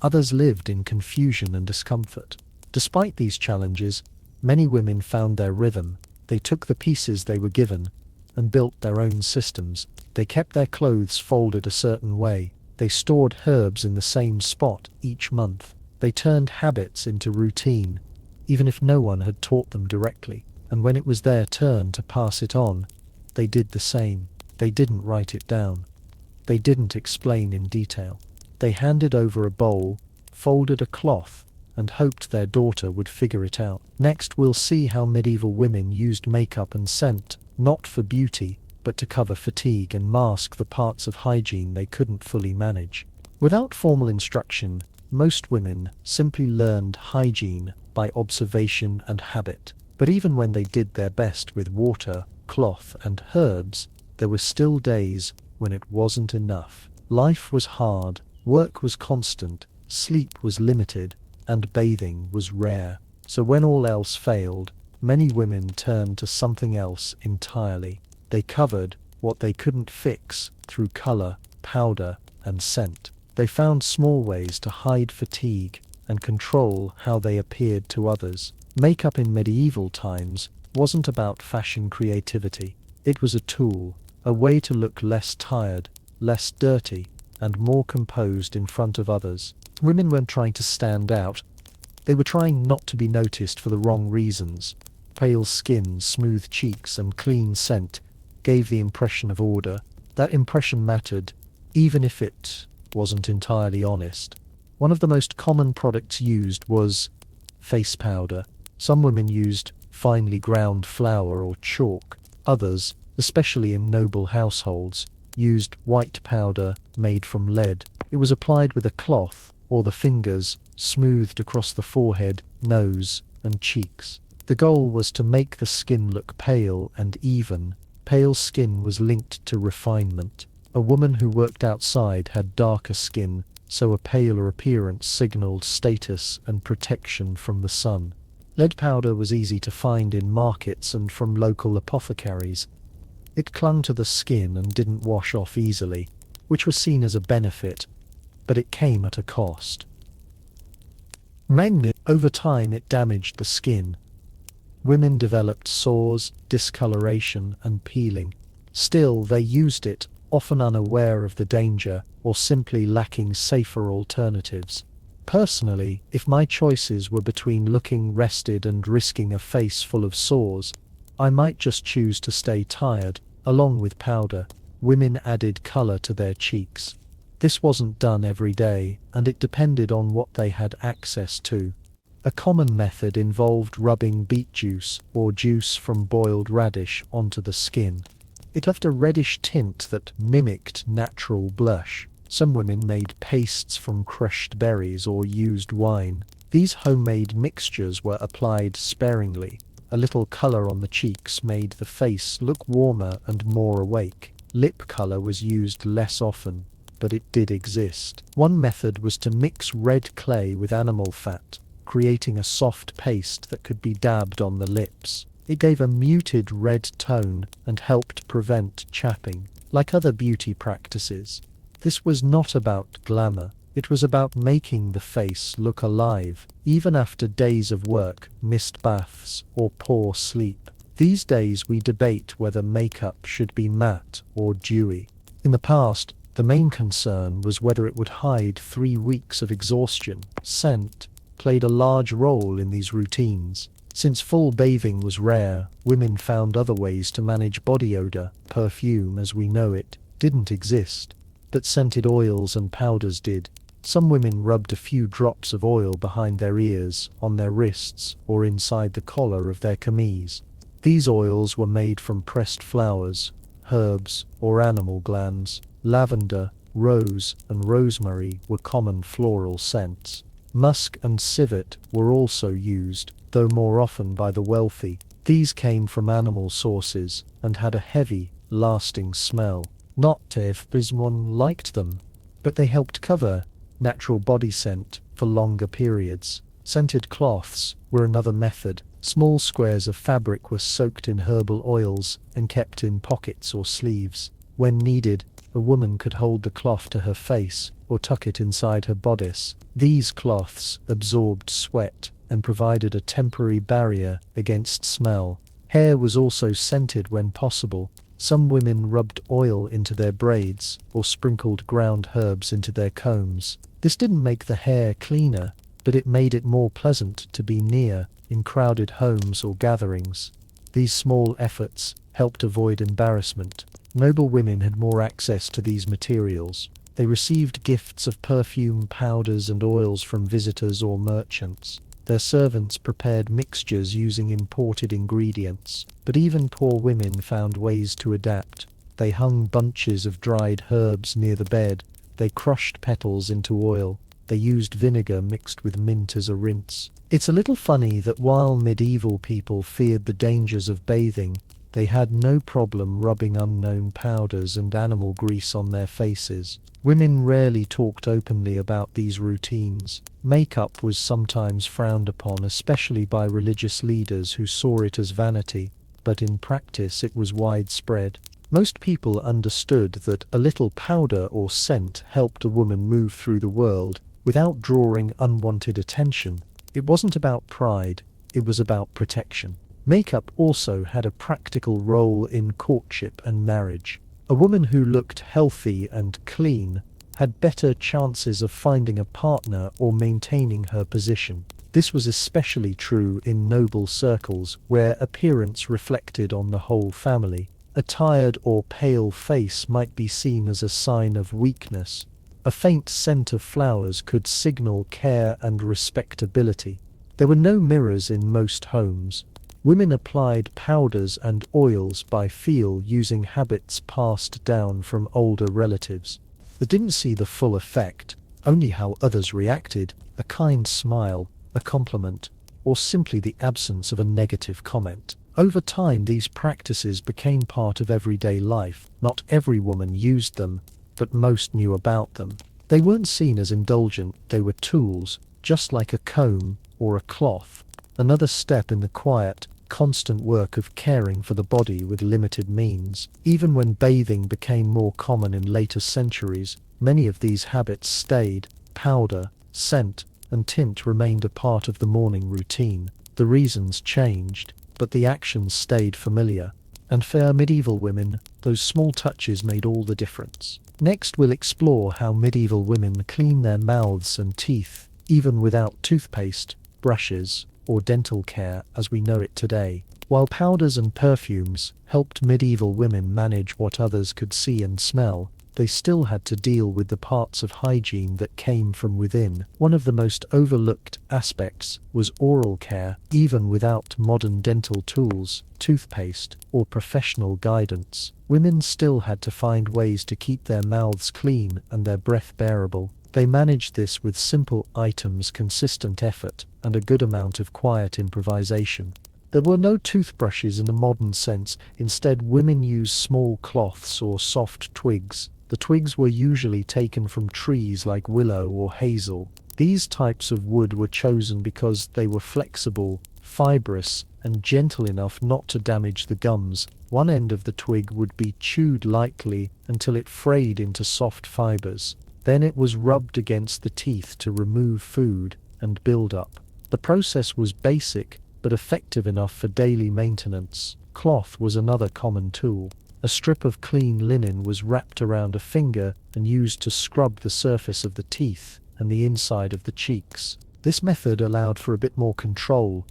Others lived in confusion and discomfort. Despite these challenges, many women found their rhythm. They took the pieces they were given and built their own systems. They kept their clothes folded a certain way. They stored herbs in the same spot each month. They turned habits into routine, even if no one had taught them directly. And when it was their turn to pass it on, they did the same. They didn't write it down. They didn't explain in detail. They handed over a bowl, folded a cloth, and hoped their daughter would figure it out. Next, we'll see how medieval women used makeup and scent, not for beauty, but to cover fatigue and mask the parts of hygiene they couldn't fully manage. Without formal instruction, most women simply learned hygiene by observation and habit. But even when they did their best with water, cloth, and herbs, there were still days when it wasn't enough. Life was hard, work was constant, sleep was limited, and bathing was rare. So when all else failed, many women turned to something else entirely. They covered what they couldn't fix through color, powder, and scent. They found small ways to hide fatigue and control how they appeared to others. Makeup in medieval times wasn't about fashion creativity. It was a tool, a way to look less tired, less dirty, and more composed in front of others. Women weren't trying to stand out. They were trying not to be noticed for the wrong reasons. Pale skin, smooth cheeks, and clean scent gave the impression of order. That impression mattered, even if it wasn't entirely honest. One of the most common products used was face powder. Some women used finely ground flour or chalk. Others, especially in noble households, used white powder made from lead. It was applied with a cloth or the fingers, smoothed across the forehead, nose, and cheeks. The goal was to make the skin look pale and even. Pale skin was linked to refinement. A woman who worked outside had darker skin, so a paler appearance signaled status and protection from the sun. Lead powder was easy to find in markets and from local apothecaries. It clung to the skin and didn't wash off easily, which was seen as a benefit, but it came at a cost. Over time it damaged the skin. Women developed sores, discoloration, and peeling. Still, they used it, often unaware of the danger or simply lacking safer alternatives. Personally, if my choices were between looking rested and risking a face full of sores, I might just choose to stay tired. Along with powder, women added color to their cheeks. This wasn't done every day, and it depended on what they had access to. A common method involved rubbing beet juice or juice from boiled radish onto the skin. It left a reddish tint that mimicked natural blush. Some women made pastes from crushed berries or used wine. These homemade mixtures were applied sparingly. A little color on the cheeks made the face look warmer and more awake. Lip color was used less often, but it did exist. One method was to mix red clay with animal fat, creating a soft paste that could be dabbed on the lips. It gave a muted red tone and helped prevent chapping. Like other beauty practices, this was not about glamour. It was about making the face look alive, even after days of work, missed baths, or poor sleep. These days we debate whether makeup should be matte or dewy. In the past, the main concern was whether it would hide 3 weeks of exhaustion. Scent played a large role in these routines. Since full bathing was rare, women found other ways to manage body odor. Perfume, as we know it, didn't exist, but scented oils and powders did. Some women rubbed a few drops of oil behind their ears, on their wrists, or inside the collar of their camise. These oils were made from pressed flowers, herbs, or animal glands. Lavender, rose, and rosemary were common floral scents. Musk and civet were also used, though more often by the wealthy. These came from animal sources, and had a heavy, lasting smell. Not everyone liked them, but they helped cover natural body scent for longer periods. Scented cloths were another method. Small squares of fabric were soaked in herbal oils and kept in pockets or sleeves. When needed, a woman could hold the cloth to her face or tuck it inside her bodice. These cloths absorbed sweat and provided a temporary barrier against smell. Hair was also scented when possible. Some women rubbed oil into their braids or sprinkled ground herbs into their combs. This didn't make the hair cleaner, but it made it more pleasant to be near in crowded homes or gatherings. These small efforts helped avoid embarrassment. Noble women had more access to these materials. They received gifts of perfume, powders, and oils from visitors or merchants. Their servants prepared mixtures using imported ingredients, but even poor women found ways to adapt. They hung bunches of dried herbs near the bed. They crushed petals into oil. They used vinegar mixed with mint as a rinse. It's a little funny that while medieval people feared the dangers of bathing, they had no problem rubbing unknown powders and animal grease on their faces. Women rarely talked openly about these routines. Makeup was sometimes frowned upon, especially by religious leaders who saw it as vanity, but in practice it was widespread. Most people understood that a little powder or scent helped a woman move through the world without drawing unwanted attention. It wasn't about pride, it was about protection. Makeup also had a practical role in courtship and marriage. A woman who looked healthy and clean had better chances of finding a partner or maintaining her position. This was especially true in noble circles where appearance reflected on the whole family. A tired or pale face might be seen as a sign of weakness. A faint scent of flowers could signal care and respectability. There were no mirrors in most homes. Women applied powders and oils by feel using habits passed down from older relatives. They didn't see the full effect, only how others reacted, a kind smile, a compliment, or simply the absence of a negative comment. Over time, these practices became part of everyday life. Not every woman used them, but most knew about them. They weren't seen as indulgent, they were tools, just like a comb or a cloth. Another step in the quiet, constant work of caring for the body with limited means. Even when bathing became more common in later centuries, many of these habits stayed. Powder, scent, and tint remained a part of the morning routine. The reasons changed, but the actions stayed familiar. And for medieval women, those small touches made all the difference. Next, we'll explore how medieval women clean their mouths and teeth, even without toothpaste, brushes, or dental care as we know it today. While powders and perfumes helped medieval women manage what others could see and smell, they still had to deal with the parts of hygiene that came from within. One of the most overlooked aspects was oral care. Even without modern dental tools, toothpaste, or professional guidance, women still had to find ways to keep their mouths clean and their breath bearable. They managed this with simple items, consistent effort, and a good amount of quiet improvisation. There were no toothbrushes in the modern sense. Instead, women used small cloths or soft twigs. The twigs were usually taken from trees like willow or hazel. These types of wood were chosen because they were flexible, fibrous, and gentle enough not to damage the gums. One end of the twig would be chewed lightly until it frayed into soft fibers. Then it was rubbed against the teeth to remove food and build up. The process was basic, but effective enough for daily maintenance. Cloth was another common tool. A strip of clean linen was wrapped around a finger and used to scrub the surface of the teeth and the inside of the cheeks. This method allowed for a bit more control,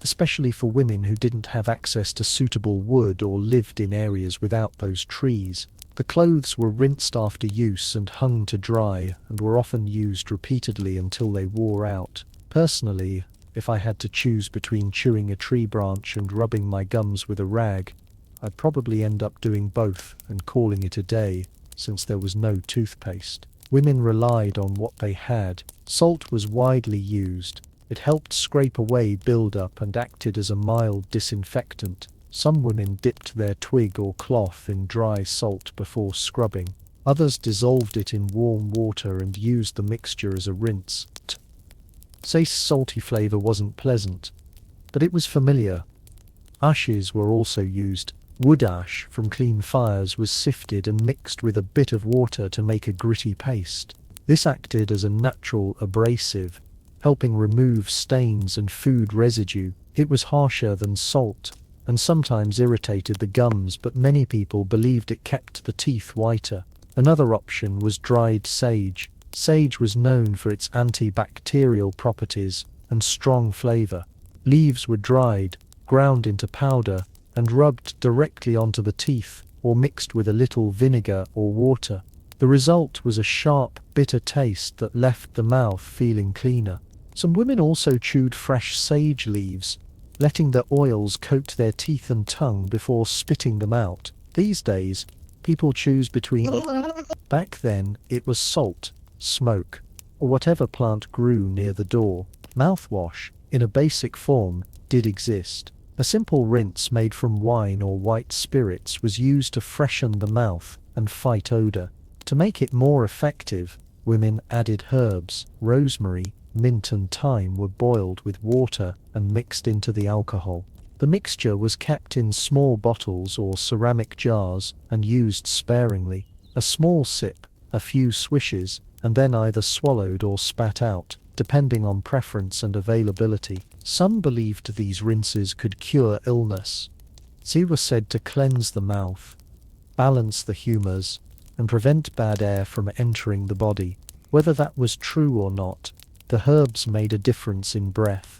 especially for women who didn't have access to suitable wood or lived in areas without those trees. The clothes were rinsed after use and hung to dry, and were often used repeatedly until they wore out. Personally, if I had to choose between chewing a tree branch and rubbing my gums with a rag, I'd probably end up doing both and calling it a day, since there was no toothpaste. Women relied on what they had. Salt was widely used. It helped scrape away build-up and acted as a mild disinfectant. Some women dipped their twig or cloth in dry salt before scrubbing. Others dissolved it in warm water and used the mixture as a rinse. Say's salty flavor wasn't pleasant, but it was familiar. Ashes were also used. Wood ash from clean fires was sifted and mixed with a bit of water to make a gritty paste. This acted as a natural abrasive, helping remove stains and food residue. It was harsher than salt, and sometimes irritated the gums, but many people believed it kept the teeth whiter. Another option was dried sage. Sage was known for its antibacterial properties and strong flavor. Leaves were dried, ground into powder, and rubbed directly onto the teeth, or mixed with a little vinegar or water. The result was a sharp, bitter taste that left the mouth feeling cleaner. Some women also chewed fresh sage leaves, letting the oils coat their teeth and tongue before spitting them out. These days, people choose between... Back then, it was salt, smoke, or whatever plant grew near the door. Mouthwash, in a basic form, did exist. A simple rinse made from wine or white spirits was used to freshen the mouth and fight odor. To make it more effective, women added herbs. Rosemary, mint and thyme were boiled with water and mixed into the alcohol. The mixture was kept in small bottles or ceramic jars and used sparingly. A small sip, a few swishes, and then either swallowed or spat out, depending on preference and availability. Some believed these rinses could cure illness. They were said to cleanse the mouth, balance the humors, and prevent bad air from entering the body. Whether that was true or not, the herbs made a difference in breath,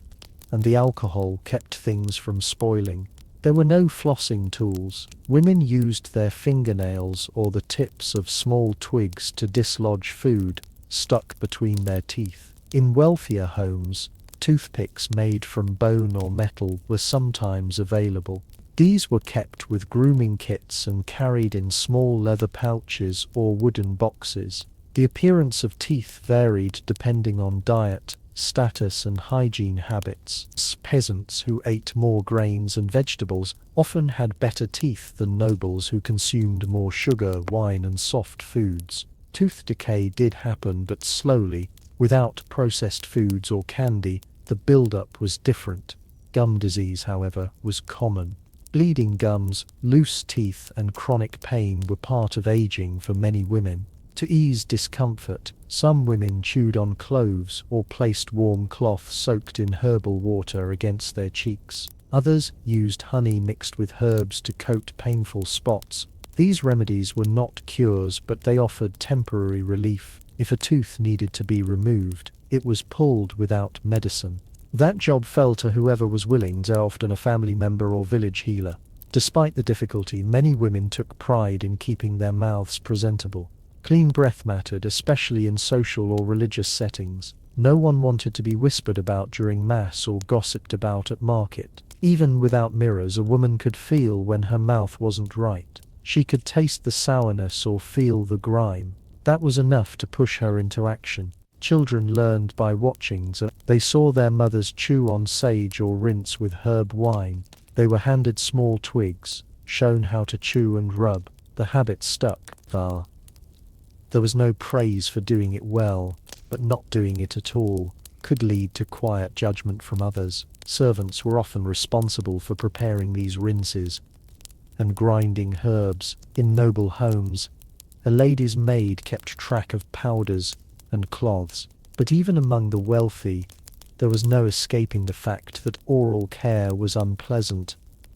and the alcohol kept things from spoiling. There were no flossing tools. Women used their fingernails or the tips of small twigs to dislodge food stuck between their teeth. In wealthier homes, toothpicks made from bone or metal were sometimes available. These were kept with grooming kits and carried in small leather pouches or wooden boxes. The appearance of teeth varied depending on diet, status and hygiene habits. Peasants who ate more grains and vegetables often had better teeth than nobles who consumed more sugar, wine and soft foods. Tooth decay did happen, but slowly. Without processed foods or candy, the build-up was different. Gum disease, however, was common. Bleeding gums, loose teeth and chronic pain were part of aging for many women. To ease discomfort, some women chewed on cloves or placed warm cloth soaked in herbal water against their cheeks. Others used honey mixed with herbs to coat painful spots. These remedies were not cures, but they offered temporary relief. If a tooth needed to be removed, it was pulled without medicine. That job fell to whoever was willing, often a family member or village healer. Despite the difficulty, many women took pride in keeping their mouths presentable. Clean breath mattered, especially in social or religious settings. No one wanted to be whispered about during mass or gossiped about at market. Even without mirrors, a woman could feel when her mouth wasn't right. She could taste the sourness or feel the grime. That was enough to push her into action. Children learned by watching. They saw their mothers chew on sage or rinse with herb wine. They were handed small twigs, shown how to chew and rub. The habit stuck. There was no praise for doing it well, but not doing it at all could lead to quiet judgment from others. Servants were often responsible for preparing these rinses and grinding herbs. In noble homes, a lady's maid kept track of powders and cloths. But even among the wealthy, there was no escaping the fact that oral care was unpleasant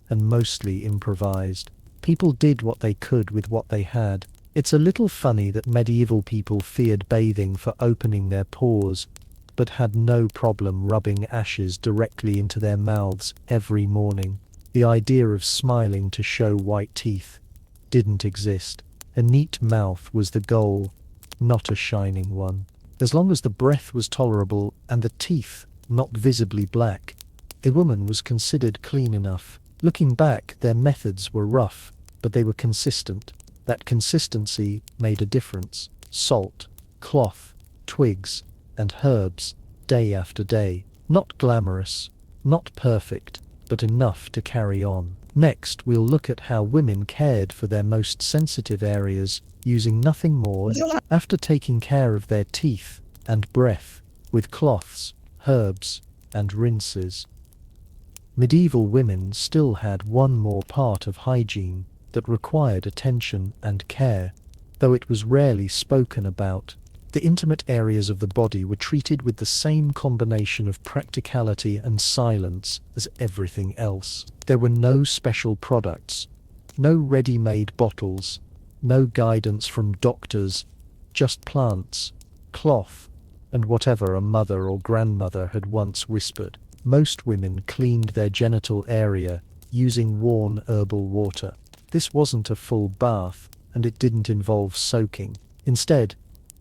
and mostly improvised. People did what they could with what they had. It's a little funny that medieval people feared bathing for opening their pores, but had no problem rubbing ashes directly into their mouths every morning. The idea of smiling to show white teeth didn't exist. A neat mouth was the goal, not a shining one. As long as the breath was tolerable and the teeth not visibly black, a woman was considered clean enough. Looking back, their methods were rough, but they were consistent. That consistency made a difference. Salt, cloth, twigs, and herbs, day after day. Not glamorous, not perfect, but enough to carry on. Next, we'll look at how women cared for their most sensitive areas, using nothing more after taking care of their teeth and breath with cloths, herbs, and rinses. Medieval women still had one more part of hygiene that required attention and care, though it was rarely spoken about. The intimate areas of the body were treated with the same combination of practicality and silence as everything else. There were no special products, no ready-made bottles, no guidance from doctors, just plants, cloth, and whatever a mother or grandmother had once whispered. Most women cleaned their genital area using warm herbal water. This wasn't a full bath, and it didn't involve soaking. Instead,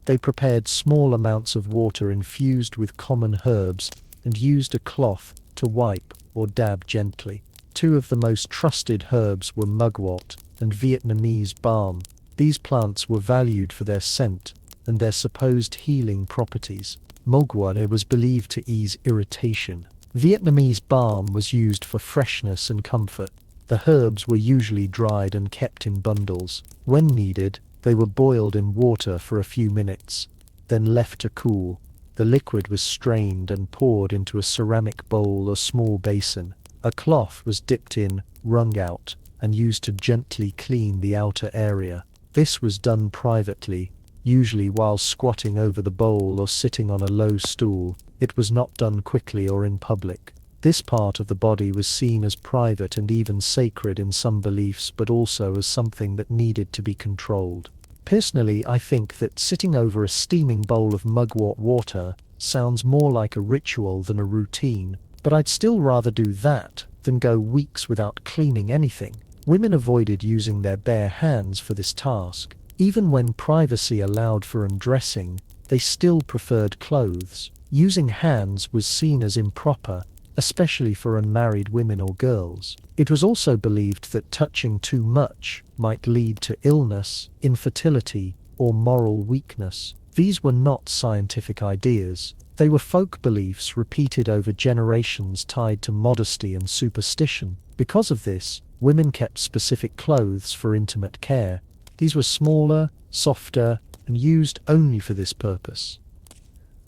they prepared small amounts of water infused with common herbs and used a cloth to wipe or dab gently. Two of the most trusted herbs were mugwort and Vietnamese balm. These plants were valued for their scent and their supposed healing properties. Mugwort was believed to ease irritation. Vietnamese balm was used for freshness and comfort. The herbs were usually dried and kept in bundles. When needed, they were boiled in water for a few minutes, then left to cool. The liquid was strained and poured into a ceramic bowl or small basin. A cloth was dipped in, wrung out, and used to gently clean the outer area. This was done privately, usually while squatting over the bowl or sitting on a low stool. It was not done quickly or in public. This part of the body was seen as private and even sacred in some beliefs, but also as something that needed to be controlled. Personally, I think that sitting over a steaming bowl of mugwort water sounds more like a ritual than a routine, but I'd still rather do that than go weeks without cleaning anything. Women avoided using their bare hands for this task. Even when privacy allowed for undressing, they still preferred clothes. Using hands was seen as improper, especially for unmarried women or girls. It was also believed that touching too much might lead to illness, infertility, or moral weakness. These were not scientific ideas. They were folk beliefs repeated over generations tied to modesty and superstition. Because of this, women kept specific clothes for intimate care. These were smaller, softer, and used only for this purpose.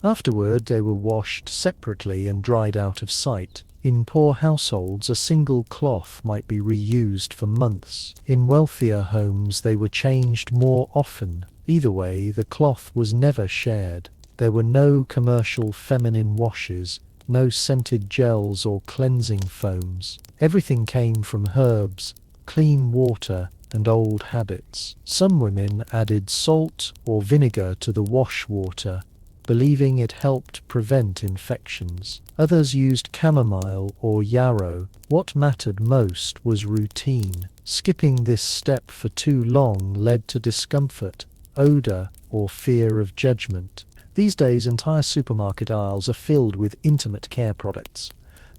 Afterward, they were washed separately and dried out of sight. In poor households, a single cloth might be reused for months. In wealthier homes, they were changed more often. Either way, the cloth was never shared. There were no commercial feminine washes, no scented gels or cleansing foams. Everything came from herbs, clean water, and old habits. Some women added salt or vinegar to the wash water, believing it helped prevent infections. Others used chamomile or yarrow. What mattered most was routine. Skipping this step for too long led to discomfort, odor, or fear of judgment. These days, entire supermarket aisles are filled with intimate care products.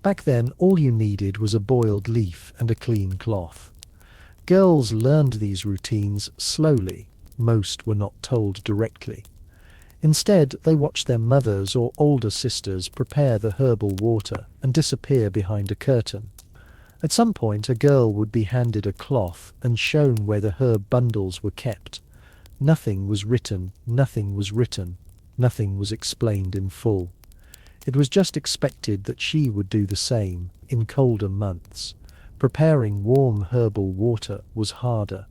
Back then, all you needed was a boiled leaf and a clean cloth. Girls learned these routines slowly. Most were not told directly. Instead, they watched their mothers or older sisters prepare the herbal water and disappear behind a curtain. At some point, a girl would be handed a cloth and shown where the herb bundles were kept. Nothing was written, nothing was written, nothing was explained in full. It was just expected that she would do the same in colder months. Preparing warm herbal water was harder.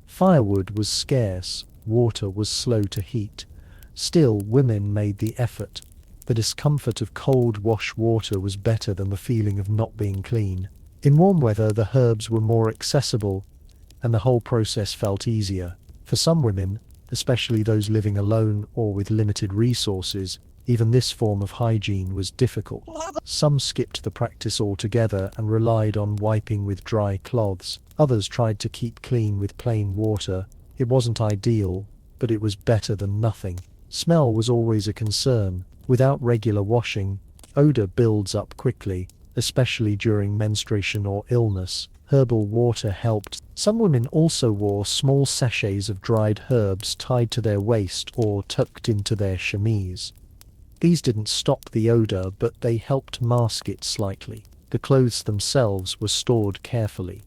Firewood was scarce, water was slow to heat. Still, women made the effort. The discomfort of cold wash water was better than the feeling of not being clean. In warm weather, the herbs were more accessible, and the whole process felt easier. For some women, especially those living alone or with limited resources, even this form of hygiene was difficult. Some skipped the practice altogether and relied on wiping with dry cloths. Others tried to keep clean with plain water, It wasn't ideal, but it was better than nothing. Smell was always a concern. Without regular washing, odor builds up quickly, especially during menstruation or illness. Herbal water helped. Some women also wore small sachets of dried herbs tied to their waist or tucked into their chemise. These didn't stop the odor, but they helped mask it slightly. The clothes themselves were stored carefully.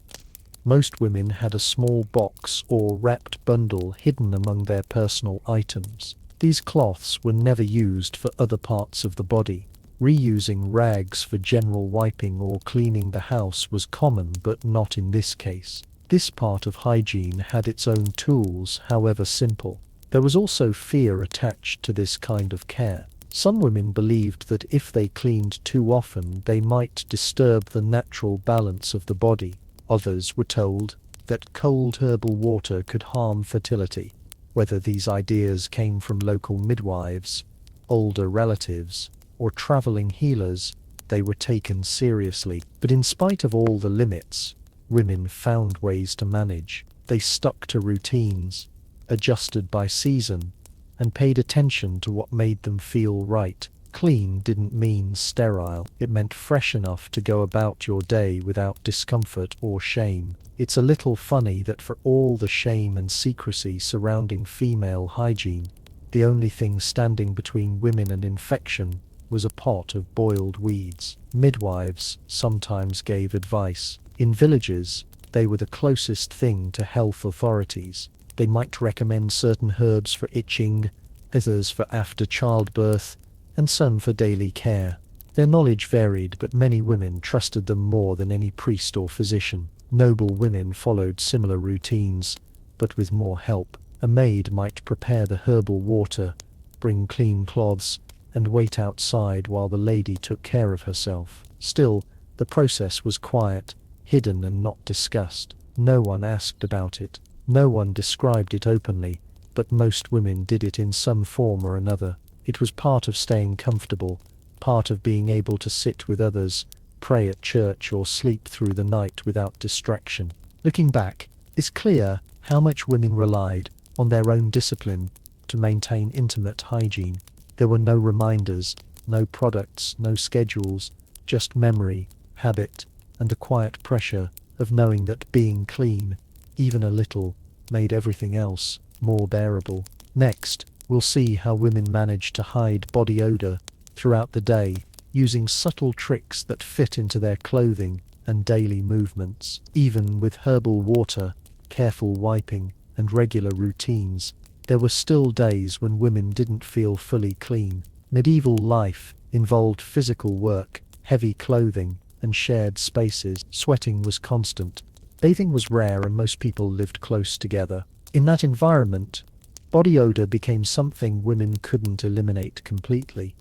Most women had a small box or wrapped bundle hidden among their personal items. These cloths were never used for other parts of the body. Reusing rags for general wiping or cleaning the house was common, but not in this case. This part of hygiene had its own tools, however simple. There was also fear attached to this kind of care. Some women believed that if they cleaned too often, they might disturb the natural balance of the body. Others were told that cold herbal water could harm fertility. Whether these ideas came from local midwives, older relatives, or traveling healers, they were taken seriously. But in spite of all the limits, women found ways to manage. They stuck to routines, adjusted by season, and paid attention to what made them feel right. Clean didn't mean sterile. It meant fresh enough to go about your day without discomfort or shame. It's a little funny that for all the shame and secrecy surrounding female hygiene, the only thing standing between women and infection was a pot of boiled weeds. Midwives sometimes gave advice. In villages, they were the closest thing to health authorities. They might recommend certain herbs for itching, others for after childbirth, and some for daily care. Their knowledge varied, but many women trusted them more than any priest or physician. Noble women followed similar routines, but with more help. A maid might prepare the herbal water, bring clean cloths, and wait outside while the lady took care of herself. Still, the process was quiet, hidden and not discussed. No one asked about it. No one described it openly, but most women did it in some form or another. It was part of staying comfortable, part of being able to sit with others, pray at church or sleep through the night without distraction. Looking back, it's clear how much women relied on their own discipline to maintain intimate hygiene. There were no reminders, no products, no schedules, just memory, habit, and a quiet pressure of knowing that being clean, even a little, made everything else more bearable. Next, we'll see how women managed to hide body odor throughout the day, using subtle tricks that fit into their clothing and daily movements. Even with herbal water, careful wiping, and regular routines, there were still days when women didn't feel fully clean. Medieval life involved physical work, heavy clothing, and shared spaces. Sweating was constant. Bathing was rare and most people lived close together. In that environment, body odor became something women couldn't eliminate completely,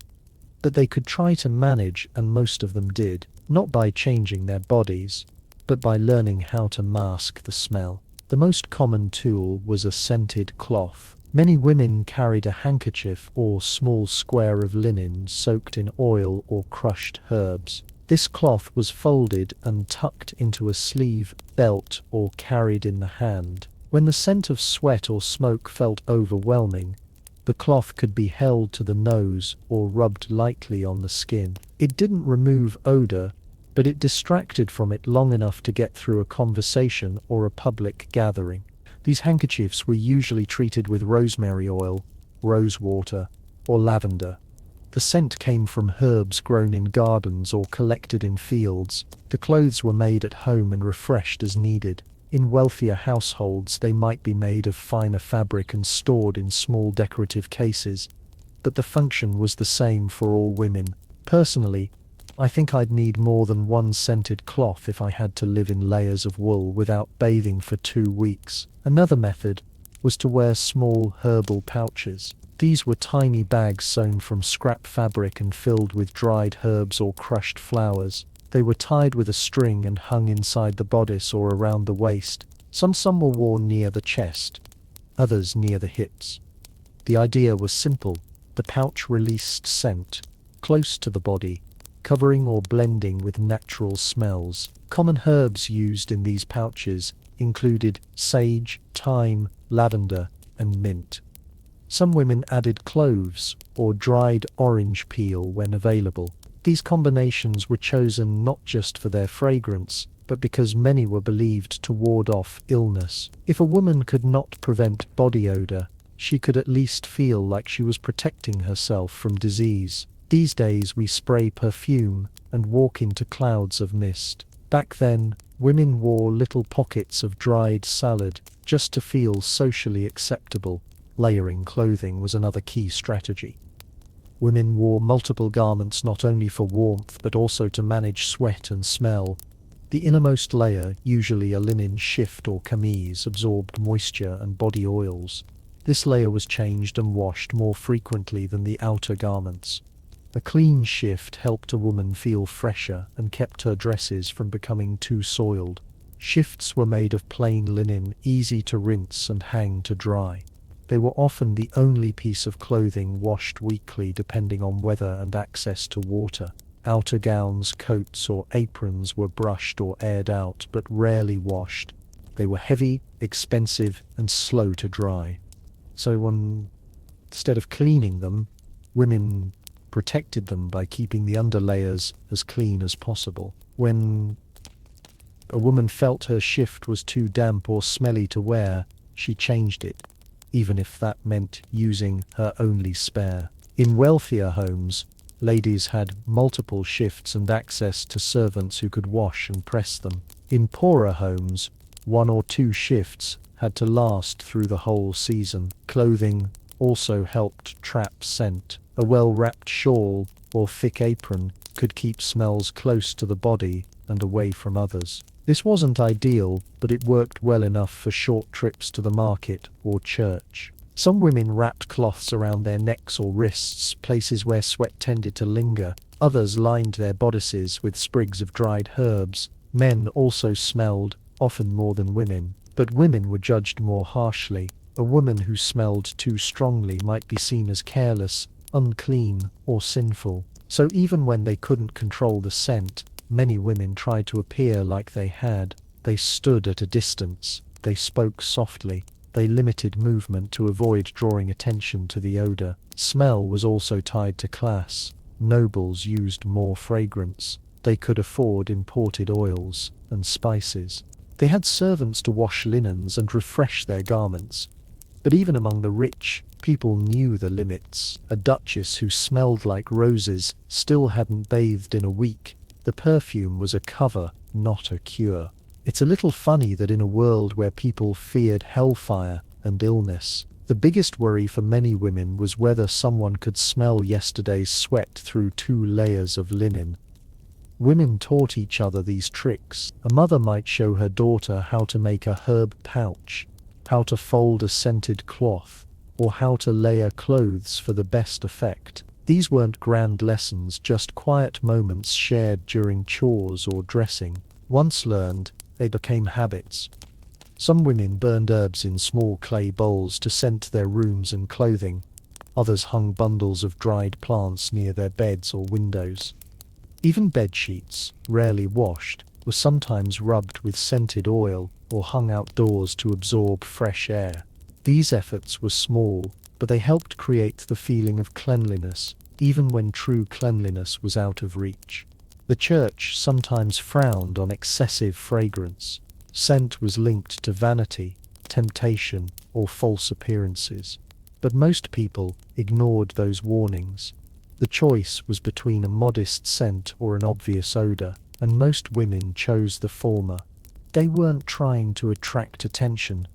but they could try to manage, and most of them did, not by changing their bodies, but by learning how to mask the smell. The most common tool was a scented cloth. Many women carried a handkerchief or small square of linen soaked in oil or crushed herbs. This cloth was folded and tucked into a sleeve, belt, or carried in the hand. When the scent of sweat or smoke felt overwhelming, the cloth could be held to the nose or rubbed lightly on the skin. It didn't remove odor, but it distracted from it long enough to get through a conversation or a public gathering. These handkerchiefs were usually treated with rosemary oil, rose water, or lavender. The scent came from herbs grown in gardens or collected in fields. The clothes were made at home and refreshed as needed. In wealthier households, they might be made of finer fabric and stored in small decorative cases, but the function was the same for all women. Personally, I think I'd need more than one scented cloth if I had to live in layers of wool without bathing for 2 weeks. Another method was to wear small herbal pouches. These were tiny bags sewn from scrap fabric and filled with dried herbs or crushed flowers. They were tied with a string and hung inside the bodice or around the waist. Some were worn near the chest, others near the hips. The idea was simple. The pouch released scent close to the body, covering or blending with natural smells. Common herbs used in these pouches included sage, thyme, lavender, and mint. Some women added cloves or dried orange peel when available. These combinations were chosen not just for their fragrance, but because many were believed to ward off illness. If a woman could not prevent body odor, she could at least feel like she was protecting herself from disease. These days we spray perfume and walk into clouds of mist. Back then, women wore little pockets of dried salad just to feel socially acceptable. Layering clothing was another key strategy. Women wore multiple garments not only for warmth but also to manage sweat and smell. The innermost layer, usually a linen shift or camise, absorbed moisture and body oils. This layer was changed and washed more frequently than the outer garments. A clean shift helped a woman feel fresher and kept her dresses from becoming too soiled. Shifts were made of plain linen, easy to rinse and hang to dry. They were often the only piece of clothing washed weekly depending on weather and access to water. Outer gowns, coats or aprons were brushed or aired out, but rarely washed. They were heavy, expensive and slow to dry. So instead of cleaning them, women protected them by keeping the underlayers as clean as possible. When a woman felt her shift was too damp or smelly to wear, she changed it, even if that meant using her only spare. In wealthier homes, ladies had multiple shifts and access to servants who could wash and press them. In poorer homes, 1 or 2 shifts had to last through the whole season. Clothing also helped trap scent. A well-wrapped shawl or thick apron could keep smells close to the body and away from others. This wasn't ideal, but it worked well enough for short trips to the market or church. Some women wrapped cloths around their necks or wrists, places where sweat tended to linger. Others lined their bodices with sprigs of dried herbs. Men also smelled, often more than women, but women were judged more harshly. A woman who smelled too strongly might be seen as careless, unclean, or sinful. So even when they couldn't control the scent, many women tried to appear like they had. They stood at a distance. They spoke softly. They limited movement to avoid drawing attention to the odor. Smell was also tied to class. Nobles used more fragrance. They could afford imported oils and spices. They had servants to wash linens and refresh their garments. But even among the rich, people knew the limits. A duchess who smelled like roses still hadn't bathed in a week. The perfume was a cover, not a cure. It's a little funny that in a world where people feared hellfire and illness, the biggest worry for many women was whether someone could smell yesterday's sweat through 2 layers of linen. Women taught each other these tricks. A mother might show her daughter how to make a herb pouch, how to fold a scented cloth, or how to layer clothes for the best effect. These weren't grand lessons, just quiet moments shared during chores or dressing. Once learned, they became habits. Some women burned herbs in small clay bowls to scent their rooms and clothing. Others hung bundles of dried plants near their beds or windows. Even bed sheets, rarely washed, were sometimes rubbed with scented oil or hung outdoors to absorb fresh air. These efforts were small, but they helped create the feeling of cleanliness, even when true cleanliness was out of reach. The church sometimes frowned on excessive fragrance. Scent was linked to vanity, temptation, or false appearances. But most people ignored those warnings. The choice was between a modest scent or an obvious odor, and most women chose the former. They weren't trying to attract attention.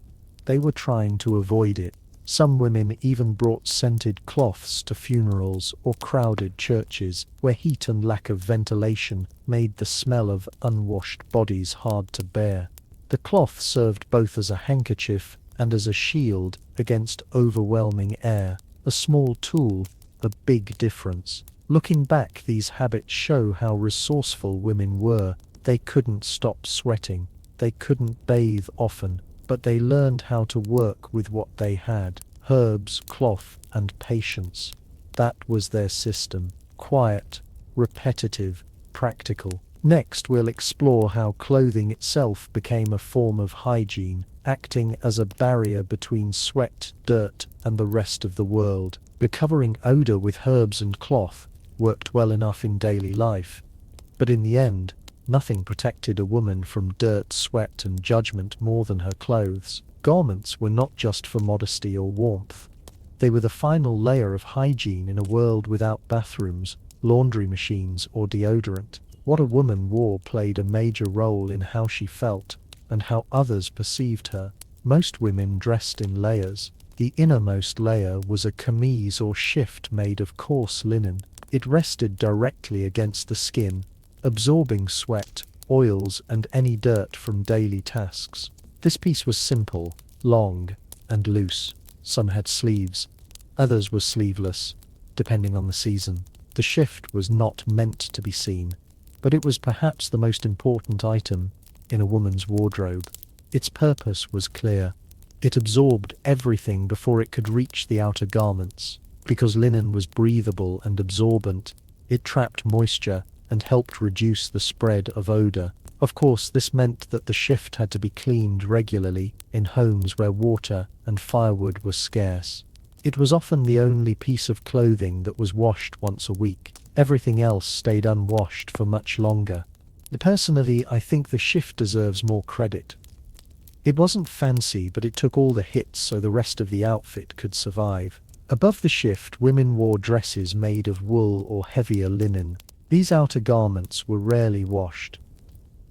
They were trying to avoid it. Some women even brought scented cloths to funerals or crowded churches where heat and lack of ventilation made the smell of unwashed bodies hard to bear. The cloth served both as a handkerchief and as a shield against overwhelming air. A small tool, a big difference. Looking back, these habits show how resourceful women were. They couldn't stop sweating. They couldn't bathe often, but they learned how to work with what they had: herbs, cloth, and patience. That was their system. Quiet, repetitive, practical. Next, we'll explore how clothing itself became a form of hygiene, acting as a barrier between sweat, dirt, and the rest of the world. Recovering odor with herbs and cloth worked well enough in daily life, but in the end, nothing protected a woman from dirt, sweat, and judgment more than her clothes. Garments were not just for modesty or warmth. They were the final layer of hygiene in a world without bathrooms, laundry machines, or deodorant. What a woman wore played a major role in how she felt and how others perceived her. Most women dressed in layers. The innermost layer was a camise or shift made of coarse linen. It rested directly against the skin, absorbing sweat, oils, and any dirt from daily tasks. This piece was simple, long, and loose. Some had sleeves, others were sleeveless, depending on the season. The shift was not meant to be seen, but it was perhaps the most important item in a woman's wardrobe. Its purpose was clear. It absorbed everything before it could reach the outer garments. Because linen was breathable and absorbent, it trapped moisture and helped reduce the spread of odor. Of course, this meant that the shift had to be cleaned regularly in homes where water and firewood were scarce. It was often the only piece of clothing that was washed once a week. Everything else stayed unwashed for much longer. Personally, I think the shift deserves more credit. It wasn't fancy, but it took all the hits so the rest of the outfit could survive. Above the shift, women wore dresses made of wool or heavier linen. These outer garments were rarely washed.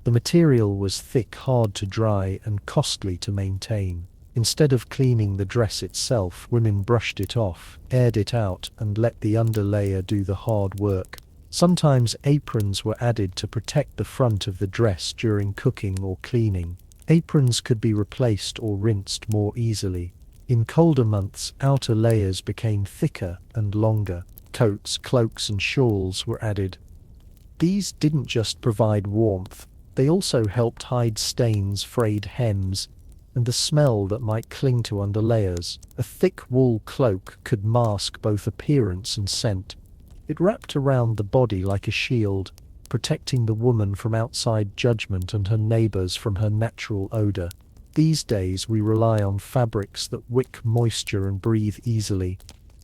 The material was thick, hard to dry, and costly to maintain. Instead of cleaning the dress itself, women brushed it off, aired it out, and let the underlayer do the hard work. Sometimes aprons were added to protect the front of the dress during cooking or cleaning. Aprons could be replaced or rinsed more easily. In colder months, outer layers became thicker and longer. Coats, cloaks, and shawls were added. These didn't just provide warmth, they also helped hide stains, frayed hems, and the smell that might cling to underlayers. A thick wool cloak could mask both appearance and scent. It wrapped around the body like a shield, protecting the woman from outside judgment and her neighbors from her natural odor. These days we rely on fabrics that wick moisture and breathe easily.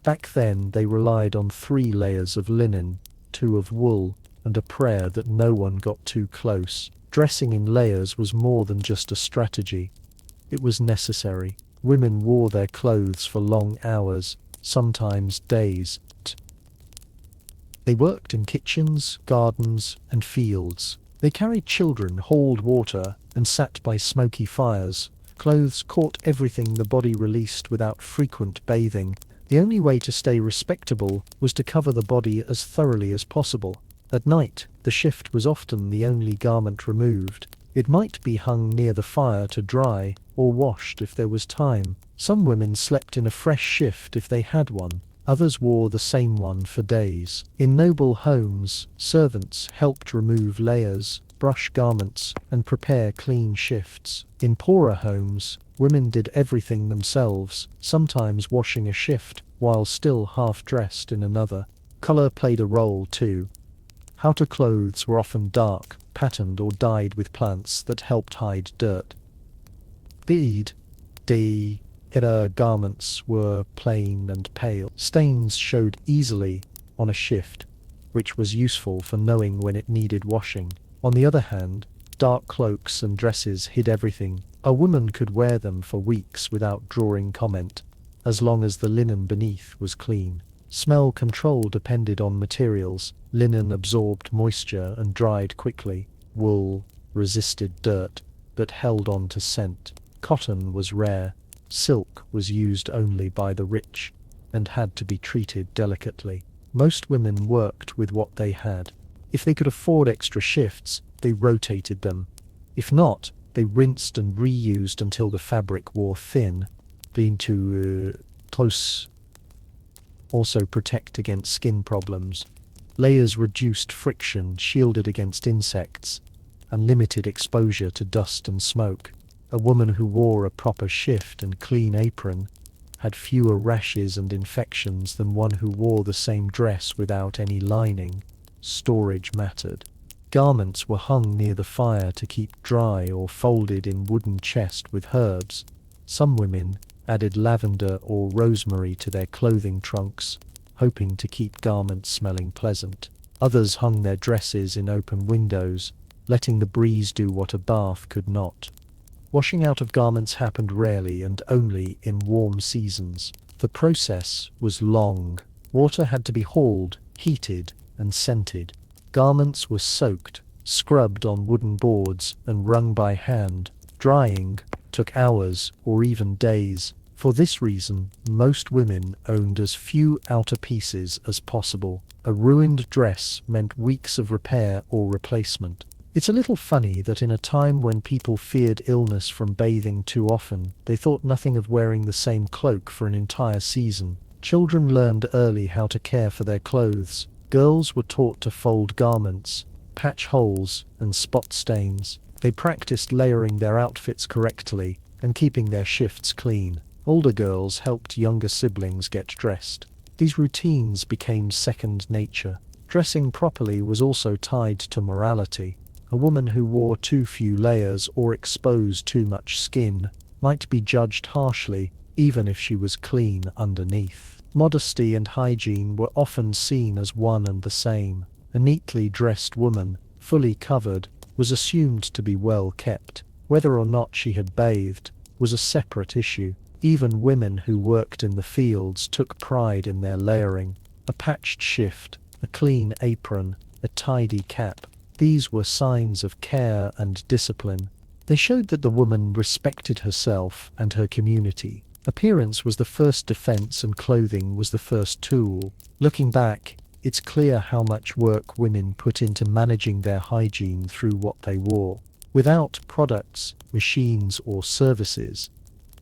Back then they relied on 3 layers of linen, 2 of wool, and a prayer that no one got too close. Dressing in layers was more than just a strategy. It was necessary. Women wore their clothes for long hours, sometimes days. They worked in kitchens, gardens, and fields. They carried children, hauled water, and sat by smoky fires. Clothes caught everything the body released without frequent bathing. The only way to stay respectable was to cover the body as thoroughly as possible. At night, the shift was often the only garment removed. It might be hung near the fire to dry, or washed if there was time. Some women slept in a fresh shift if they had one. Others wore the same one for days. In noble homes, servants helped remove layers, brush garments, and prepare clean shifts. In poorer homes, women did everything themselves, sometimes washing a shift while still half-dressed in another. Color played a role too. Outer clothes were often dark, patterned or dyed with plants that helped hide dirt. The inner garments were plain and pale. Stains showed easily on a shift, which was useful for knowing when it needed washing. On the other hand, dark cloaks and dresses hid everything. A woman could wear them for weeks without drawing comment, as long as the linen beneath was clean. Smell control depended on materials. Linen absorbed moisture and dried quickly. Wool resisted dirt, but held on to scent. Cotton was rare. Silk was used only by the rich, and had to be treated delicately. Most women worked with what they had. If they could afford extra shifts, they rotated them. If not, they rinsed and reused until the fabric wore thin, being too close. Also protect against skin problems. Layers reduced friction, shielded against insects, and limited exposure to dust and smoke. A woman who wore a proper shift and clean apron had fewer rashes and infections than one who wore the same dress without any lining. Storage mattered. Garments were hung near the fire to keep dry or folded in wooden chest with herbs. Some women added lavender or rosemary to their clothing trunks, hoping to keep garments smelling pleasant. Others hung their dresses in open windows, letting the breeze do what a bath could not. Washing out of garments happened rarely and only in warm seasons. The process was long. Water had to be hauled, heated, and scented. Garments were soaked, scrubbed on wooden boards, and wrung by hand. Drying took hours or even days. For this reason, most women owned as few outer pieces as possible. A ruined dress meant weeks of repair or replacement. It's a little funny that in a time when people feared illness from bathing too often, they thought nothing of wearing the same cloak for an entire season. Children learned early how to care for their clothes. Girls were taught to fold garments, patch holes, and spot stains. They practiced layering their outfits correctly and keeping their shifts clean. Older girls helped younger siblings get dressed. These routines became second nature. Dressing properly was also tied to morality. A woman who wore too few layers or exposed too much skin might be judged harshly, even if she was clean underneath. Modesty and hygiene were often seen as one and the same. A neatly dressed woman, fully covered, was assumed to be well kept. Whether or not she had bathed was a separate issue. Even women who worked in the fields took pride in their layering. A patched shift, a clean apron, a tidy cap. These were signs of care and discipline. They showed that the woman respected herself and her community. Appearance was the first defense and clothing was the first tool. Looking back, it's clear how much work women put into managing their hygiene through what they wore. Without products, machines, or services,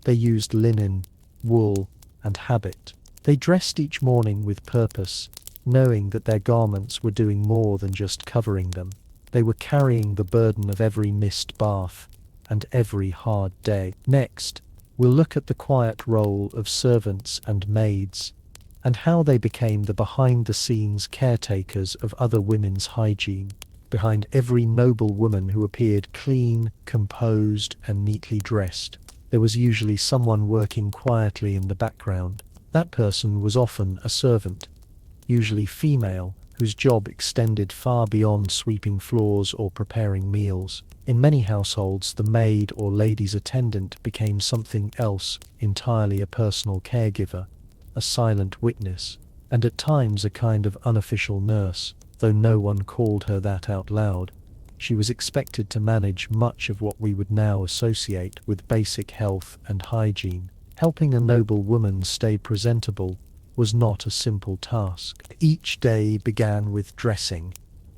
they used linen, wool, and habit. They dressed each morning with purpose, knowing that their garments were doing more than just covering them. They were carrying the burden of every missed bath and every hard day. Next, we'll look at the quiet role of servants and maids, and how they became the behind-the-scenes caretakers of other women's hygiene. Behind every noble woman who appeared clean, composed, and neatly dressed, there was usually someone working quietly in the background. That person was often a servant, usually female, whose job extended far beyond sweeping floors or preparing meals. In many households, the maid or lady's attendant became something else entirely: a personal caregiver, a silent witness, and at times a kind of unofficial nurse. Though no one called her that out loud, she was expected to manage much of what we would now associate with basic health and hygiene. Helping a noble woman stay presentable was not a simple task. Each day began with dressing,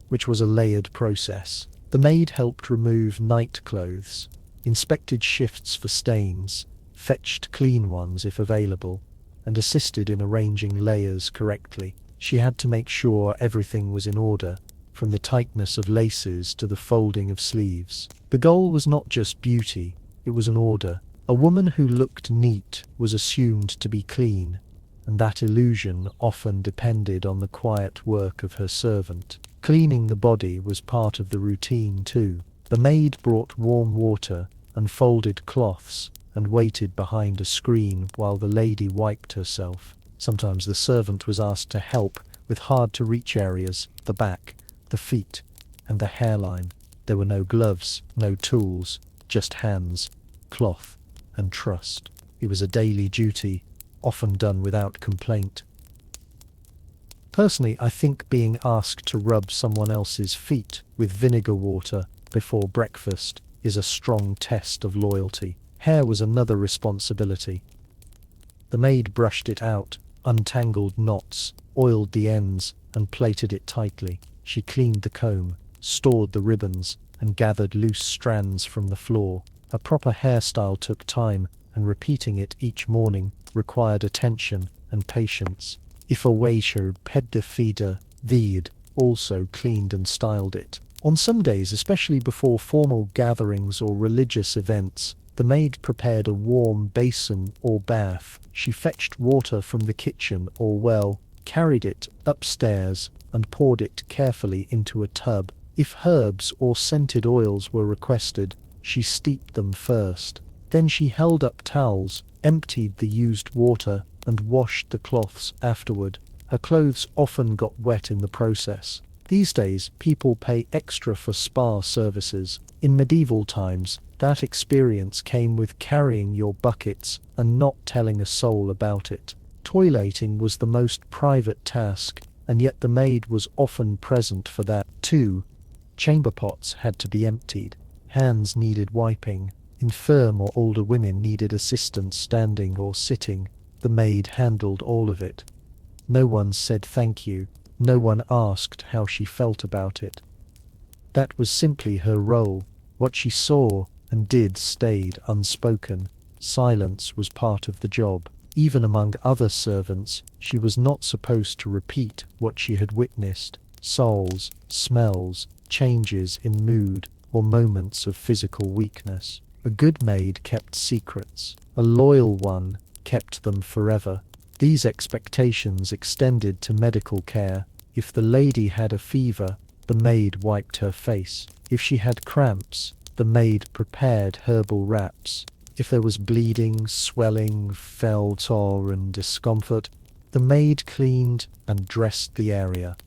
which was a layered process. The maid helped remove night clothes, inspected shifts for stains, fetched clean ones if available, and assisted in arranging layers correctly. She had to make sure everything was in order, from the tightness of laces to the folding of sleeves. The goal was not just beauty, it was an order. A woman who looked neat was assumed to be clean, and that illusion often depended on the quiet work of her servant. Cleaning the body was part of the routine too. The maid brought warm water and folded cloths and waited behind a screen while the lady wiped herself. Sometimes the servant was asked to help with hard-to-reach areas, the back, the feet, and the hairline. There were no gloves, no tools, just hands, cloth, and trust. It was a daily duty, often done without complaint. Personally, I think being asked to rub someone else's feet with vinegar water before breakfast is a strong test of loyalty. Hair was another responsibility. The maid brushed it out, untangled knots, oiled the ends, and plaited it tightly. She cleaned the comb, stored the ribbons, and gathered loose strands from the floor. A proper hairstyle took time, and repeating it each morning required attention and patience. If a waiter pedde feeder vid also cleaned and styled it. On some days, especially before formal gatherings or religious events, the maid prepared a warm basin or bath. She fetched water from the kitchen or well, carried it upstairs, and poured it carefully into a tub. If herbs or scented oils were requested, she steeped them first. Then she held up towels, emptied the used water, and washed the cloths afterward. Her clothes often got wet in the process. These days, people pay extra for spa services. In medieval times, that experience came with carrying your buckets and not telling a soul about it. Toileting was the most private task, and yet the maid was often present for that too. Chamber pots had to be emptied. Hands needed wiping. Infirm or older women needed assistance standing or sitting. The maid handled all of it. No one said thank you. No one asked how she felt about it. That was simply her role. What she saw and did stayed unspoken. Silence was part of the job. Even among other servants, she was not supposed to repeat what she had witnessed. Souls, smells, changes in mood, or moments of physical weakness. A good maid kept secrets. A loyal one kept them forever. These expectations extended to medical care. If the lady had a fever, the maid wiped her face. If she had cramps, the maid prepared herbal wraps. If there was bleeding, swelling, fell-sore and discomfort, the maid cleaned and dressed the area.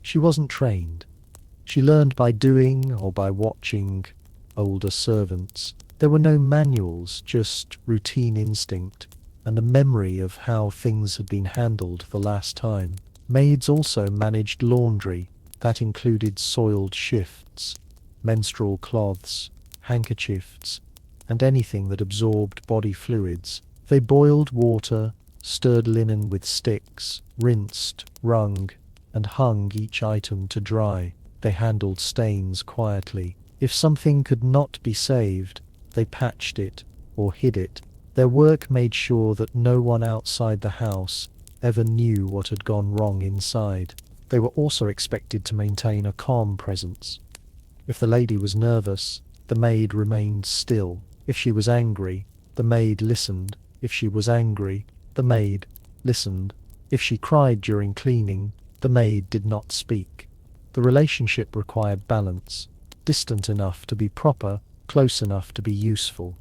She wasn't trained. She learned by doing or by watching older servants. There were no manuals, just routine instinct and a memory of how things had been handled the last time. Maids also managed laundry. That included soiled shifts, menstrual cloths, handkerchiefs, and anything that absorbed body fluids. They boiled water, stirred linen with sticks, rinsed, wrung, and hung each item to dry. They handled stains quietly. If something could not be saved, they patched it or hid it. Their work made sure that no one outside the house ever knew what had gone wrong inside. They were also expected to maintain a calm presence. If the lady was nervous, the maid remained still. If she was angry, the maid listened. If she was angry, the maid listened. If she cried during cleaning, the maid did not speak. The relationship required balance, distant enough to be proper, close enough to be useful.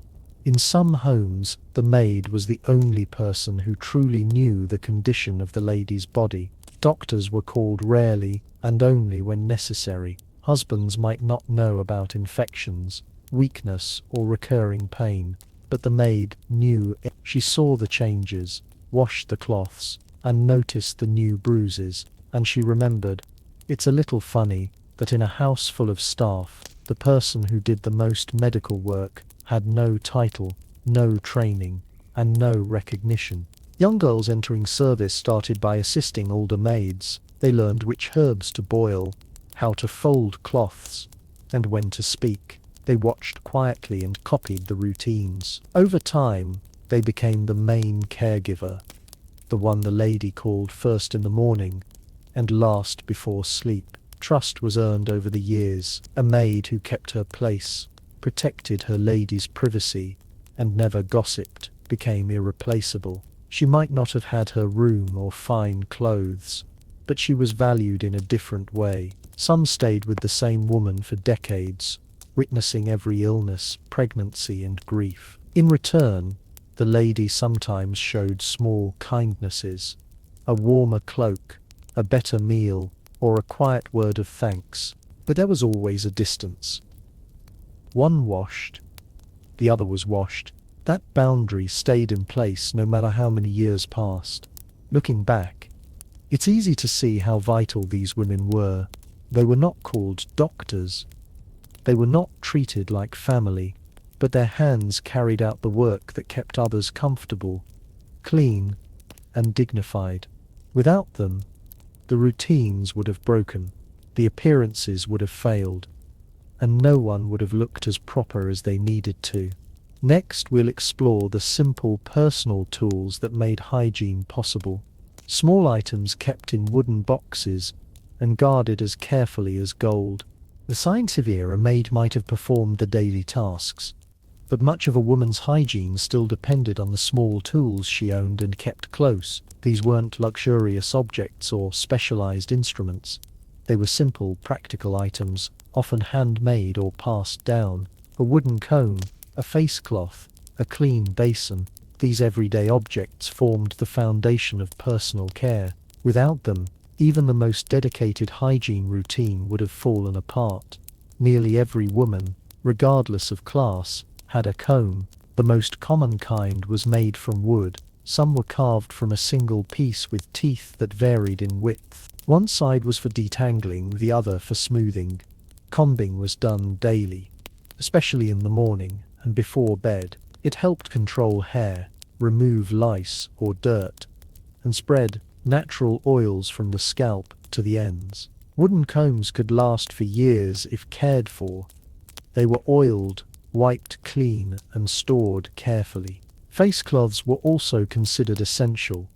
In some homes, the maid was the only person who truly knew the condition of the lady's body. Doctors were called rarely and only when necessary. Husbands might not know about infections, weakness, or recurring pain, but the maid knew. She saw the changes, washed the cloths, and noticed the new bruises, and she remembered. It's a little funny that in a house full of staff, the person who did the most medical work had no title, no training, and no recognition. Young girls entering service started by assisting older maids. They learned which herbs to boil, how to fold cloths, and when to speak. They watched quietly and copied the routines. Over time, they became the main caregiver, the one the lady called first in the morning and last before sleep. Trust was earned over the years. A maid who kept her place, protected her lady's privacy, and never gossiped, became irreplaceable. She might not have had her room or fine clothes, but she was valued in a different way. Some stayed with the same woman for decades, witnessing every illness, pregnancy, and grief. In return, the lady sometimes showed small kindnesses, a warmer cloak, a better meal, or a quiet word of thanks, but there was always a distance. One washed, the other was washed. That boundary stayed in place no matter how many years passed. Looking back, it's easy to see how vital these women were. They were not called doctors. They were not treated like family, but their hands carried out the work that kept others comfortable, clean, and dignified. Without them, the routines would have broken, the appearances would have failed, and no one would have looked as proper as they needed to. Next, we'll explore the simple personal tools that made hygiene possible. Small items kept in wooden boxes and guarded as carefully as gold. The scientific era, a maid might have performed the daily tasks, but much of a woman's hygiene still depended on the small tools she owned and kept close. These weren't luxurious objects or specialized instruments. They were simple, practical items, often handmade or passed down, a wooden comb, a face cloth, a clean basin. These everyday objects formed the foundation of personal care. Without them, even the most dedicated hygiene routine would have fallen apart. Nearly every woman, regardless of class, had a comb. The most common kind was made from wood. Some were carved from a single piece with teeth that varied in width. One side was for detangling, the other for smoothing. Combing was done daily, especially in the morning and before bed. It helped control hair, remove lice or dirt, and spread natural oils from the scalp to the ends. Wooden combs could last for years if cared for. They were oiled, wiped clean, and stored carefully. Face cloths were also considered essential.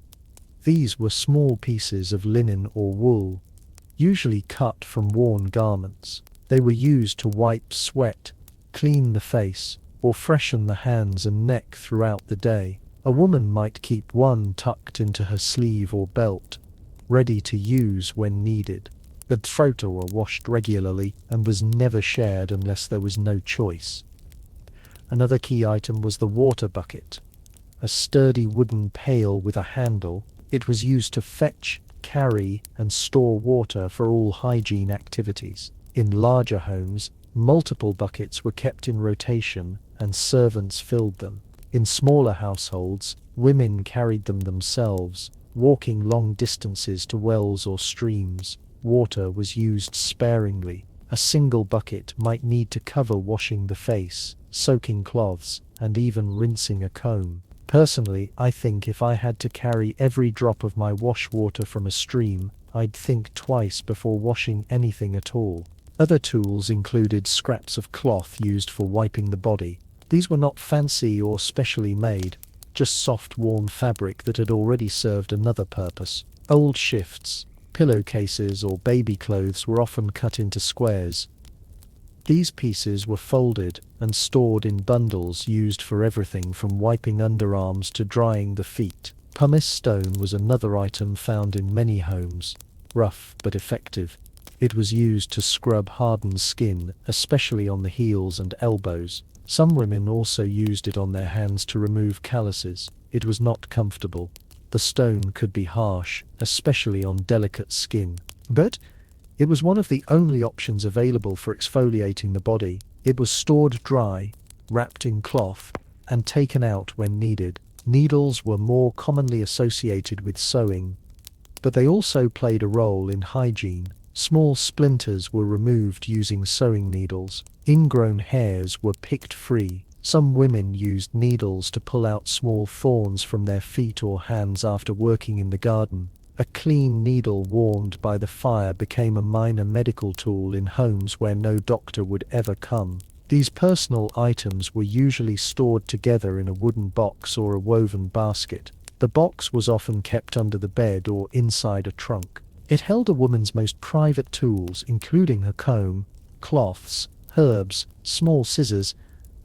These were small pieces of linen or wool, usually cut from worn garments. They were used to wipe sweat, clean the face, or freshen the hands and neck throughout the day. A woman might keep one tucked into her sleeve or belt, ready to use when needed. The throat were washed regularly and was never shared unless there was no choice. Another key item was the water bucket, a sturdy wooden pail with a handle. It was used to fetch, carry, and store water for all hygiene activities. In larger homes, multiple buckets were kept in rotation and servants filled them. In smaller households, women carried them themselves, walking long distances to wells or streams. Water was used sparingly. A single bucket might need to cover washing the face, soaking cloths, and even rinsing a comb. Personally, I think if I had to carry every drop of my wash water from a stream, I'd think twice before washing anything at all. Other tools included scraps of cloth used for wiping the body. These were not fancy or specially made, just soft warm fabric that had already served another purpose. Old shifts, pillowcases, or baby clothes were often cut into squares. These pieces were folded and stored in bundles used for everything from wiping underarms to drying the feet. Pumice stone was another item found in many homes, rough but effective. It was used to scrub hardened skin, especially on the heels and elbows. Some women also used it on their hands to remove calluses. It was not comfortable. The stone could be harsh, especially on delicate skin. But it was one of the only options available for exfoliating the body. It was stored dry, wrapped in cloth, and taken out when needed. Needles were more commonly associated with sewing, but they also played a role in hygiene. Small splinters were removed using sewing needles. Ingrown hairs were picked free. Some women used needles to pull out small thorns from their feet or hands after working in the garden. A clean needle warmed by the fire became a minor medical tool in homes where no doctor would ever come. These personal items were usually stored together in a wooden box or a woven basket. The box was often kept under the bed or inside a trunk. It held a woman's most private tools, including her comb, cloths, herbs, small scissors,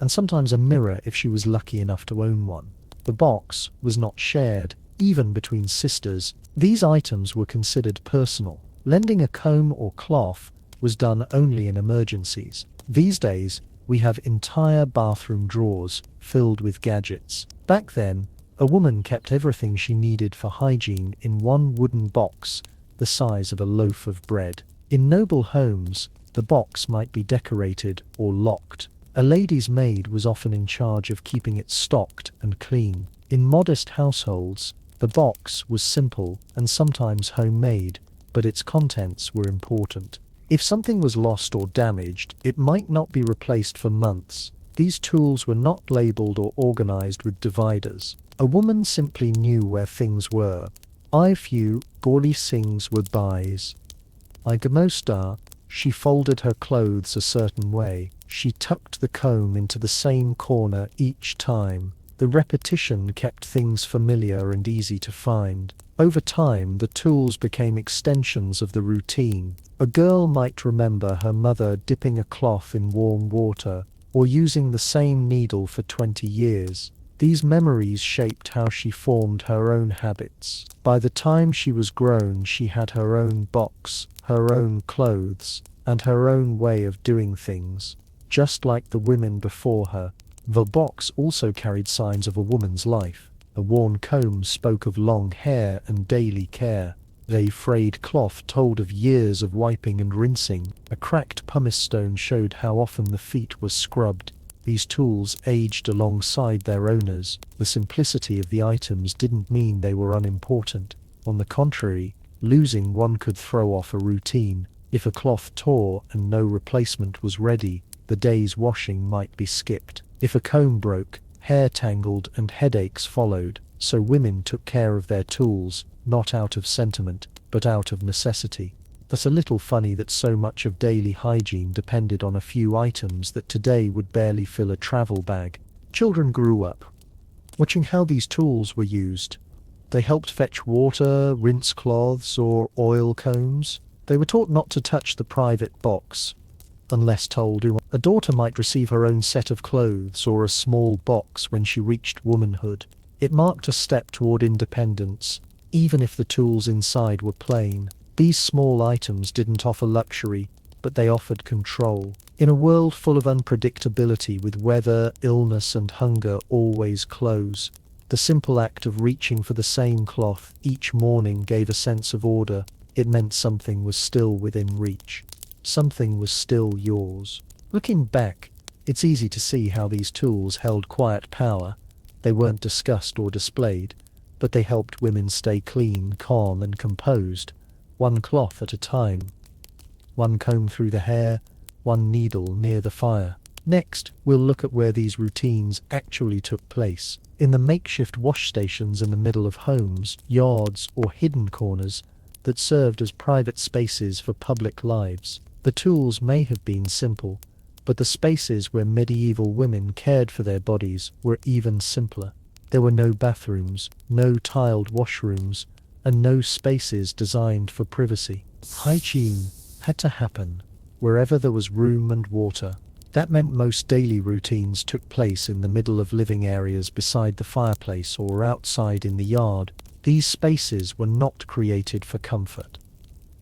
and sometimes a mirror if she was lucky enough to own one. The box was not shared, even between sisters. These items were considered personal. Lending a comb or cloth was done only in emergencies. These days, we have entire bathroom drawers filled with gadgets. Back then, a woman kept everything she needed for hygiene in one wooden box, the size of a loaf of bread. In noble homes, the box might be decorated or locked. A lady's maid was often in charge of keeping it stocked and clean. In modest households, the box was simple and sometimes homemade, but its contents were important. If something was lost or damaged, it might not be replaced for months. These tools were not labeled or organized with dividers. A woman simply knew where things were. I few Gauri Singhs were buys. I Gamosta, she folded her clothes a certain way. She tucked the comb into the same corner each time. The repetition kept things familiar and easy to find. Over time, the tools became extensions of the routine. A girl might remember her mother dipping a cloth in warm water, or using the same needle for 20 years. These memories shaped how she formed her own habits. By the time she was grown, she had her own box, her own clothes, and her own way of doing things. Just like the women before her, the box also carried signs of a woman's life. A worn comb spoke of long hair and daily care. A frayed cloth told of years of wiping and rinsing. A cracked pumice stone showed how often the feet were scrubbed. These tools aged alongside their owners. The simplicity of the items didn't mean they were unimportant. On the contrary, losing one could throw off a routine. If a cloth tore and no replacement was ready, the day's washing might be skipped. If a comb broke, hair tangled and headaches followed. So women took care of their tools, not out of sentiment, but out of necessity. That's a little funny that so much of daily hygiene depended on a few items that today would barely fill a travel bag. Children grew up watching how these tools were used. They helped fetch water, rinse cloths, or oil combs. They were taught not to touch the private box, unless told to. A daughter might receive her own set of clothes or a small box when she reached womanhood. It marked a step toward independence, even if the tools inside were plain. These small items didn't offer luxury, but they offered control. In a world full of unpredictability, with weather, illness, and hunger always close, the simple act of reaching for the same cloth each morning gave a sense of order. It meant something was still within reach. Something was still yours. Looking back, it's easy to see how these tools held quiet power. They weren't discussed or displayed, but they helped women stay clean, calm, and composed, one cloth at a time. One comb through the hair, one needle near the fire. Next, we'll look at where these routines actually took place. In the makeshift wash stations in the middle of homes, yards, or hidden corners that served as private spaces for public lives. The tools may have been simple, but the spaces where medieval women cared for their bodies were even simpler. There were no bathrooms, no tiled washrooms, and no spaces designed for privacy. Hygiene had to happen wherever there was room and water. That meant most daily routines took place in the middle of living areas beside the fireplace or outside in the yard. These spaces were not created for comfort.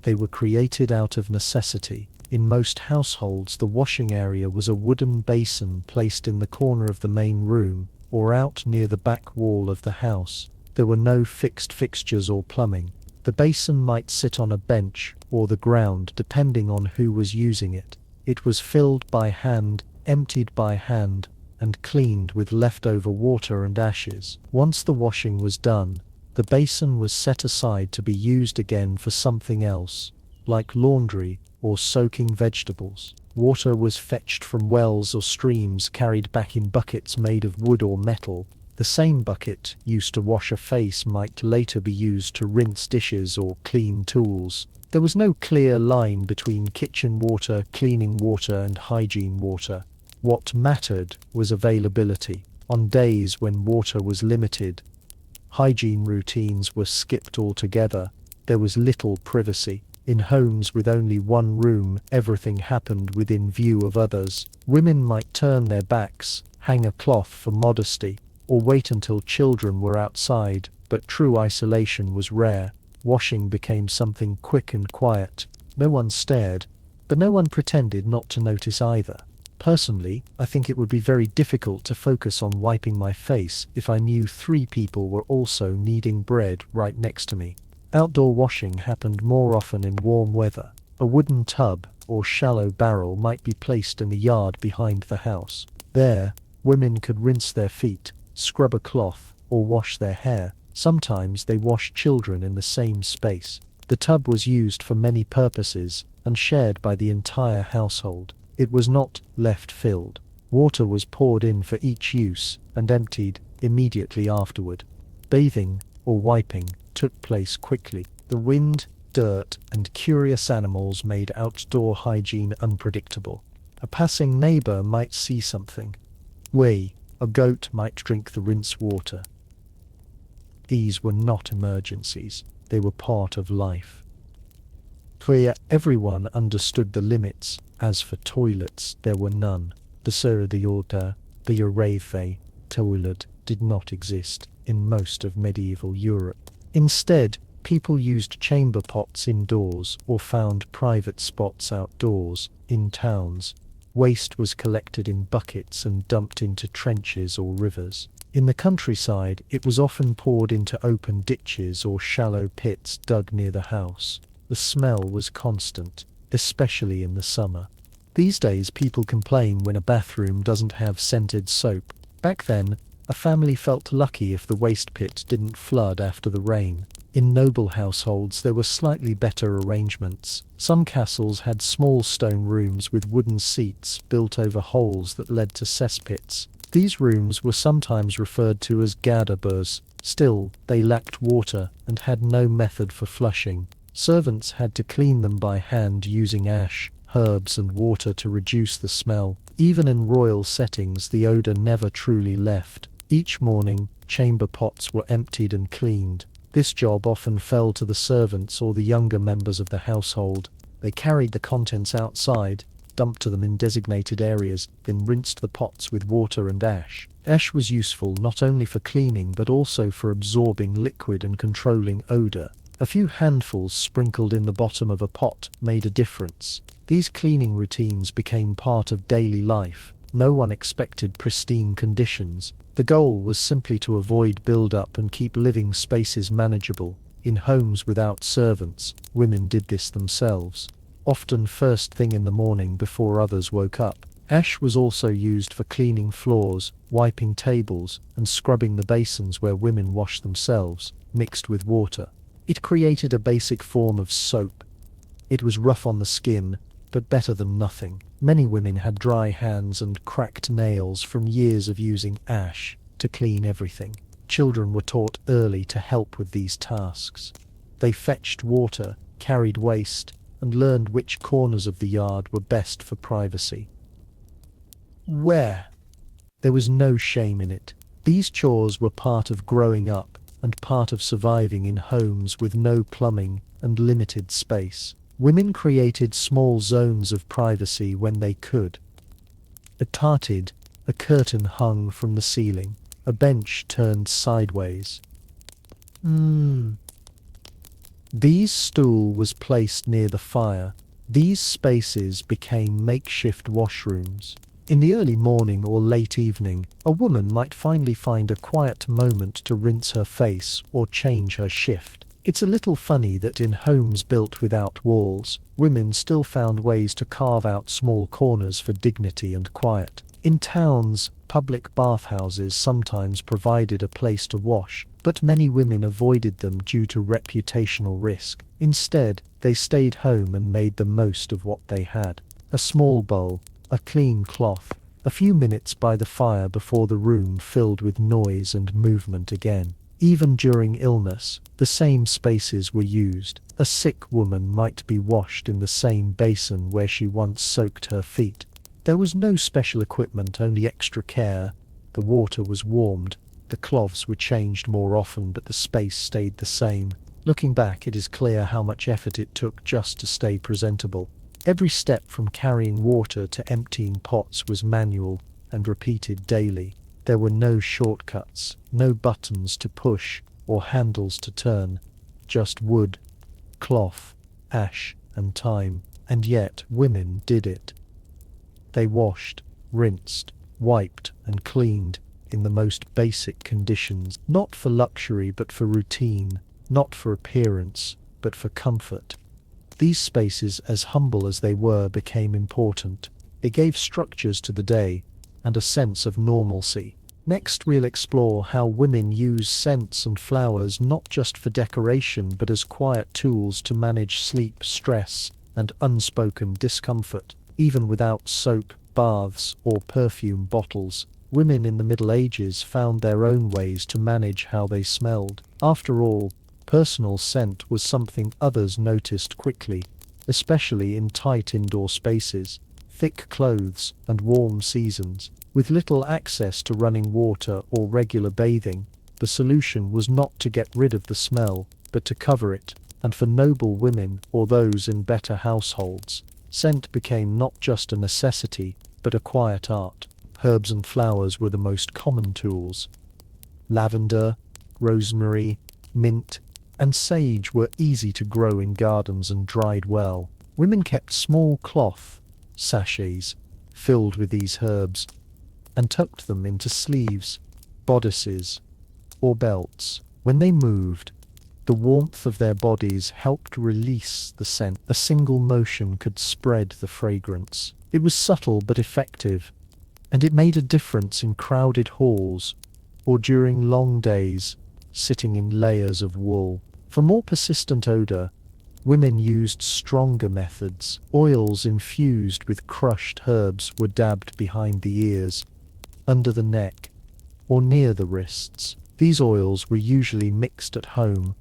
They were created out of necessity. In most households, the washing area was a wooden basin placed in the corner of the main room or out near the back wall of the house. There were no fixed fixtures or plumbing. The basin might sit on a bench or the ground depending on who was using it. It was filled by hand, emptied by hand, and cleaned with leftover water and ashes. Once the washing was done, the basin was set aside to be used again for something else, like laundry or soaking vegetables. Water was fetched from wells or streams carried back in buckets made of wood or metal. The same bucket used to wash a face might later be used to rinse dishes or clean tools. There was no clear line between kitchen water, cleaning water, and hygiene water. What mattered was availability. On days when water was limited, hygiene routines were skipped altogether. There was little privacy. In homes with only one room, everything happened within view of others. Women might turn their backs, hang a cloth for modesty, or wait until children were outside, but true isolation was rare. Washing became something quick and quiet. No one stared, but no one pretended not to notice either. Personally, I think it would be very difficult to focus on wiping my face if I knew 3 people were also kneading bread right next to me. Outdoor washing happened more often in warm weather. A wooden tub or shallow barrel might be placed in the yard behind the house. There, women could rinse their feet, scrub a cloth, or wash their hair. Sometimes they washed children in the same space. The tub was used for many purposes and shared by the entire household. It was not left filled. Water was poured in for each use and emptied immediately afterward. Bathing or wiping took place quickly. The wind, dirt, and curious animals made outdoor hygiene unpredictable. A passing neighbor might see something. A goat might drink the rinse water. These were not emergencies. They were part of life. Everyone understood the limits. As for toilets, there were none. The Arave toilet did not exist in most of medieval Europe. Instead, People used chamber pots indoors or found private spots outdoors, in towns. Waste was collected in buckets and dumped into trenches or rivers. In the countryside, it was often poured into open ditches or shallow pits dug near the house. The smell was constant, especially in the summer. These days people complain when a bathroom doesn't have scented soap. Back then, a family felt lucky if the waste pit didn't flood after the rain. In noble households there were slightly better arrangements. Some castles had small stone rooms with wooden seats built over holes that led to cesspits. These rooms were sometimes referred to as gardeburs. Still, they lacked water and had no method for flushing. Servants had to clean them by hand using ash, herbs and water to reduce the smell. Even in royal settings the odor never truly left. Each morning, chamber pots were emptied and cleaned. This job often fell to the servants or the younger members of the household. They carried the contents outside, dumped them in designated areas, then rinsed the pots with water and ash. Ash was useful not only for cleaning but also for absorbing liquid and controlling odor. A few handfuls sprinkled in the bottom of a pot made a difference. These cleaning routines became part of daily life. No one expected pristine conditions. The goal was simply to avoid build-up and keep living spaces manageable. In homes without servants, women did this themselves, often first thing in the morning before others woke up. Ash was also used for cleaning floors, wiping tables, and scrubbing the basins where women washed themselves, mixed with water. It created a basic form of soap. It was rough on the skin, but better than nothing. Many women had dry hands and cracked nails from years of using ash to clean everything. Children were taught early to help with these tasks. They fetched water, carried waste, and learned which corners of the yard were best for privacy. There was no shame in it. These chores were part of growing up and part of surviving in homes with no plumbing and limited space. Women created small zones of privacy when they could. A tarted, a curtain hung from the ceiling, a bench turned sideways. These stool was placed near the fire. These spaces became makeshift washrooms. In the early morning or late evening, a woman might finally find a quiet moment to rinse her face or change her shift. It's a little funny that in homes built without walls, women still found ways to carve out small corners for dignity and quiet. In towns, public bathhouses sometimes provided a place to wash, but many women avoided them due to reputational risk. Instead, they stayed home and made the most of what they had. A small bowl, a clean cloth, a few minutes by the fire before the room filled with noise and movement again. Even during illness, the same spaces were used. A sick woman might be washed in the same basin where she once soaked her feet. There was no special equipment, only extra care. The water was warmed, the cloths were changed more often, but the space stayed the same. Looking back, it is clear how much effort it took just to stay presentable. Every step from carrying water to emptying pots was manual and repeated daily. There were no shortcuts, no buttons to push or handles to turn, just wood, cloth, ash, and time. And yet women did it. They washed, rinsed, wiped, and cleaned in the most basic conditions, not for luxury but for routine, not for appearance but for comfort. These spaces, as humble as they were, became important. They gave structures to the day and a sense of normalcy. Next, we'll explore how women use scents and flowers not just for decoration but as quiet tools to manage sleep, stress, and unspoken discomfort. Even without soap, baths, or perfume bottles, women in the Middle Ages found their own ways to manage how they smelled. After all, personal scent was something others noticed quickly, especially in tight indoor spaces, thick clothes, and warm seasons. With little access to running water or regular bathing, the solution was not to get rid of the smell, but to cover it. And for noble women or those in better households, scent became not just a necessity, but a quiet art. Herbs and flowers were the most common tools. Lavender, rosemary, mint, and sage were easy to grow in gardens and dried well. Women kept small cloth sachets filled with these herbs and tucked them into sleeves, bodices, or belts. When they moved, the warmth of their bodies helped release the scent. A single motion could spread the fragrance. It was subtle but effective, and it made a difference in crowded halls or during long days sitting in layers of wool. For more persistent odor, women used stronger methods. Oils infused with crushed herbs were dabbed behind the ears, under the neck, or near the wrists. These oils were usually mixed at home,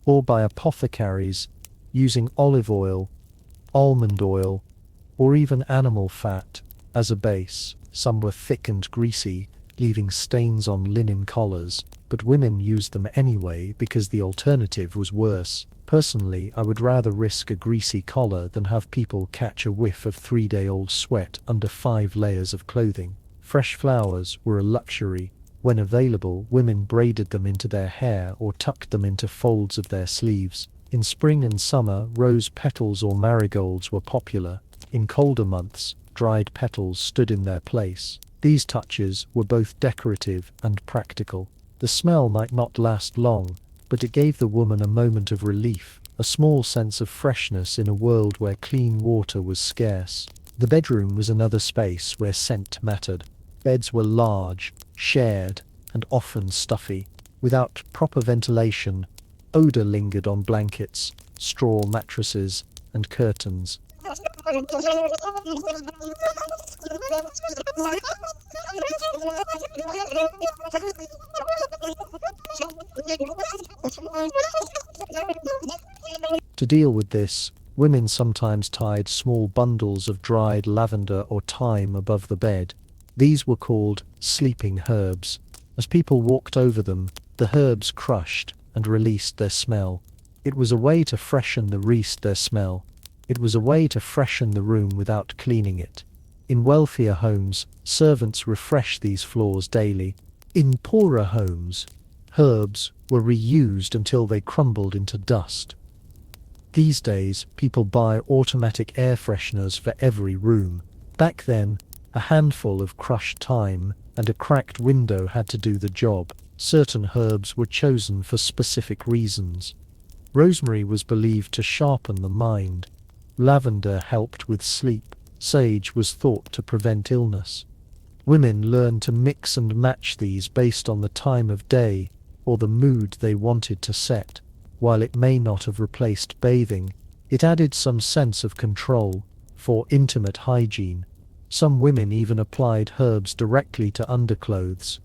or by apothecaries, using olive oil, almond oil, or even animal fat as a base. Some were thick and greasy, leaving stains on linen collars, but women used them anyway because the alternative was worse. Personally, I would rather risk a greasy collar than have people catch a whiff of 3-day-old sweat under 5 layers of clothing. Fresh flowers were a luxury. When available, women braided them into their hair or tucked them into folds of their sleeves. In spring and summer, rose petals or marigolds were popular. In colder months, dried petals stood in their place. These touches were both decorative and practical. The smell might not last long, but it gave the woman a moment of relief, a small sense of freshness in a world where clean water was scarce. The bedroom was another space where scent mattered. Beds were large, shared, and often stuffy. Without proper ventilation, odor lingered on blankets, straw mattresses, and curtains. To deal with this, women sometimes tied small bundles of dried lavender or thyme above the bed. These were called sleeping herbs. As people walked over them, the herbs crushed and released their smell. It was a way to freshen the room without cleaning it. In wealthier homes, servants refreshed these floors daily. In poorer homes, herbs were reused until they crumbled into dust. These days, people buy automatic air fresheners for every room. Back then, a handful of crushed thyme and a cracked window had to do the job. Certain herbs were chosen for specific reasons. Rosemary was believed to sharpen the mind. Lavender helped with sleep. Sage was thought to prevent illness. Women learned to mix and match these based on the time of day or the mood they wanted to set. While it may not have replaced bathing, it added some sense of control. For intimate hygiene, some women even applied herbs directly to underclothes.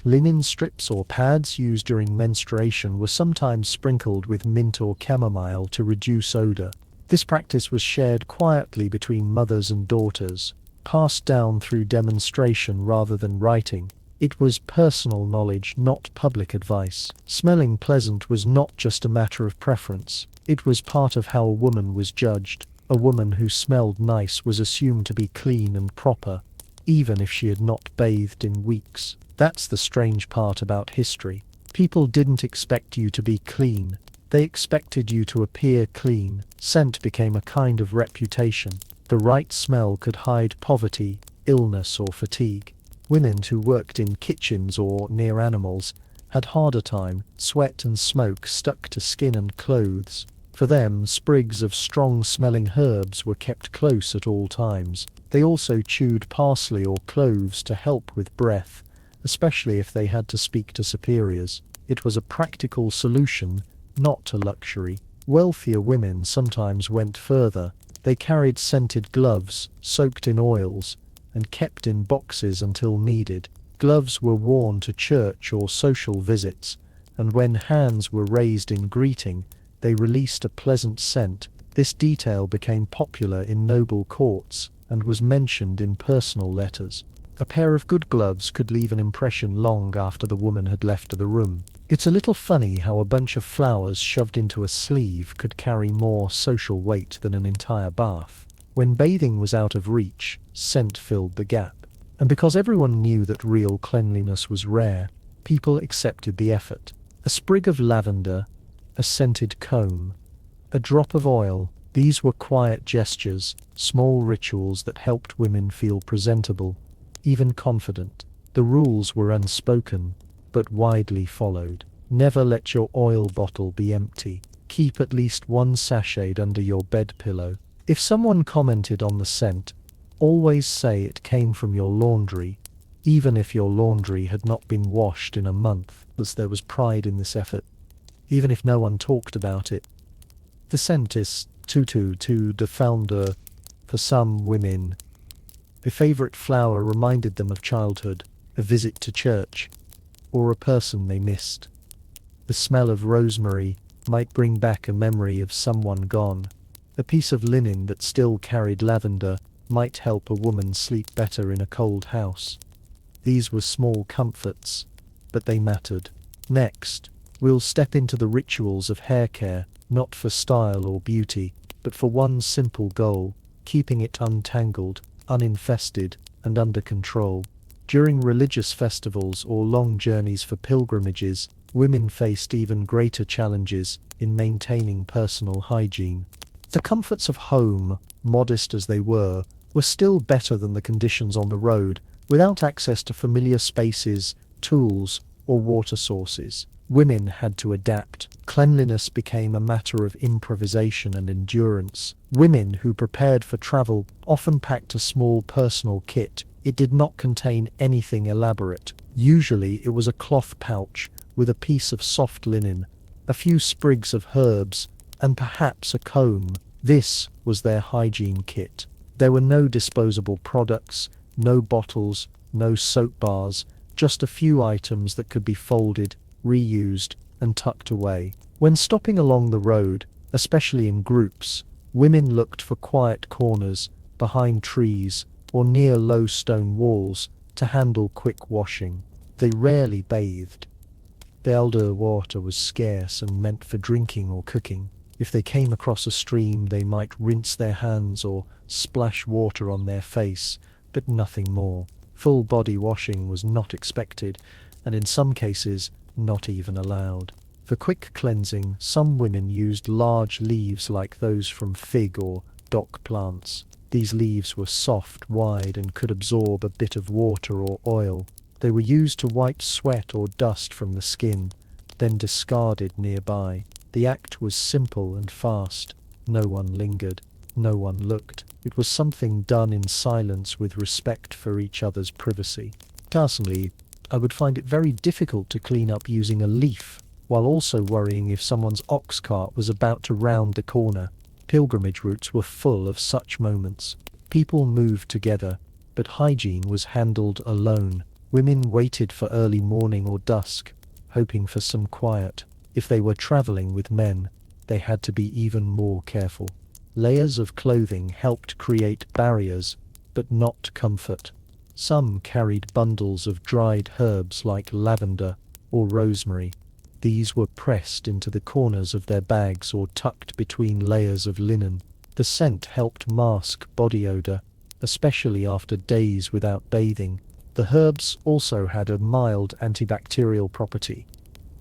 Linen strips or pads used during menstruation were sometimes sprinkled with mint or chamomile to reduce odor. This practice was shared quietly between mothers and daughters, passed down through demonstration rather than writing. It was personal knowledge, not public advice. Smelling pleasant was not just a matter of preference. It was part of how a woman was judged. A woman who smelled nice was assumed to be clean and proper, even if she had not bathed in weeks. That's the strange part about history. People didn't expect you to be clean. They expected you to appear clean. Scent became a kind of reputation. The right smell could hide poverty, illness, or fatigue. Women who worked in kitchens or near animals had harder time. Sweat and smoke stuck to skin and clothes. For them, sprigs of strong-smelling herbs were kept close at all times. They also chewed parsley or cloves to help with breath, especially if they had to speak to superiors. It was a practical solution, not a luxury. Wealthier women sometimes went further. They carried scented gloves, soaked in oils, and kept in boxes until needed. Gloves were worn to church or social visits, and when hands were raised in greeting, they released a pleasant scent. This detail became popular in noble courts and was mentioned in personal letters. A pair of good gloves could leave an impression long after the woman had left the room. It's a little funny how a bunch of flowers shoved into a sleeve could carry more social weight than an entire bath. When bathing was out of reach, scent filled the gap. And because everyone knew that real cleanliness was rare, people accepted the effort. A sprig of lavender, a scented comb, a drop of oil. These were quiet gestures, small rituals that helped women feel presentable, even confident. The rules were unspoken, but widely followed. Never let your oil bottle be empty. Keep at least one sachet under your bed pillow. If someone commented on the scent, always say it came from your laundry, even if your laundry had not been washed in a month, as there was pride in this effort, even if no one talked about it. The scent is to the founder. For some women, a favorite flower reminded them of childhood, a visit to church, or a person they missed. The smell of rosemary might bring back a memory of someone gone. A piece of linen that still carried lavender might help a woman sleep better in a cold house. These were small comforts, but they mattered. Next, we'll step into the rituals of hair care, not for style or beauty, but for one simple goal: keeping it untangled, uninfested, and under control. During religious festivals or long journeys for pilgrimages, women faced even greater challenges in maintaining personal hygiene. The comforts of home, modest as they were still better than the conditions on the road, without access to familiar spaces, tools, or water sources. Women had to adapt. Cleanliness became a matter of improvisation and endurance. Women who prepared for travel often packed a small personal kit. It did not contain anything elaborate. Usually it was a cloth pouch with a piece of soft linen, a few sprigs of herbs, and perhaps a comb. This was their hygiene kit. There were no disposable products, no bottles, no soap bars, just a few items that could be folded, reused, and tucked away. When stopping along the road, especially in groups, women looked for quiet corners, behind trees, or near low stone walls to handle quick washing. They rarely bathed. The elder water was scarce and meant for drinking or cooking. If they came across a stream, they might rinse their hands or splash water on their face, but nothing more. Full body washing was not expected, and in some cases, not even allowed. For quick cleansing, some women used large leaves like those from fig or dock plants. These leaves were soft, wide, and could absorb a bit of water or oil. They were used to wipe sweat or dust from the skin, then discarded nearby. The act was simple and fast. No one lingered. No one looked. It was something done in silence with respect for each other's privacy. Personally, I would find it very difficult to clean up using a leaf, while also worrying if someone's ox cart was about to round the corner. Pilgrimage routes were full of such moments. People moved together, but hygiene was handled alone. Women waited for early morning or dusk, hoping for some quiet. If they were traveling with men, they had to be even more careful. Layers of clothing helped create barriers, but not comfort. Some carried bundles of dried herbs like lavender or rosemary. These were pressed into the corners of their bags or tucked between layers of linen. The scent helped mask body odor, especially after days without bathing. The herbs also had a mild antibacterial property.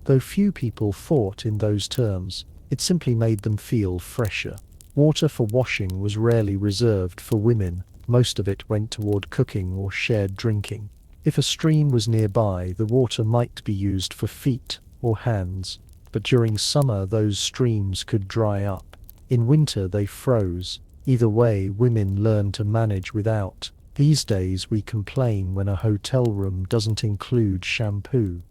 Though few people thought in those terms, it simply made them feel fresher. Water for washing was rarely reserved for women. Most of it went toward cooking or shared drinking. If a stream was nearby, the water might be used for feet or hands, but during summer those streams could dry up. In winter they froze. Either way, women learned to manage without. These days we complain when a hotel room doesn't include shampoo.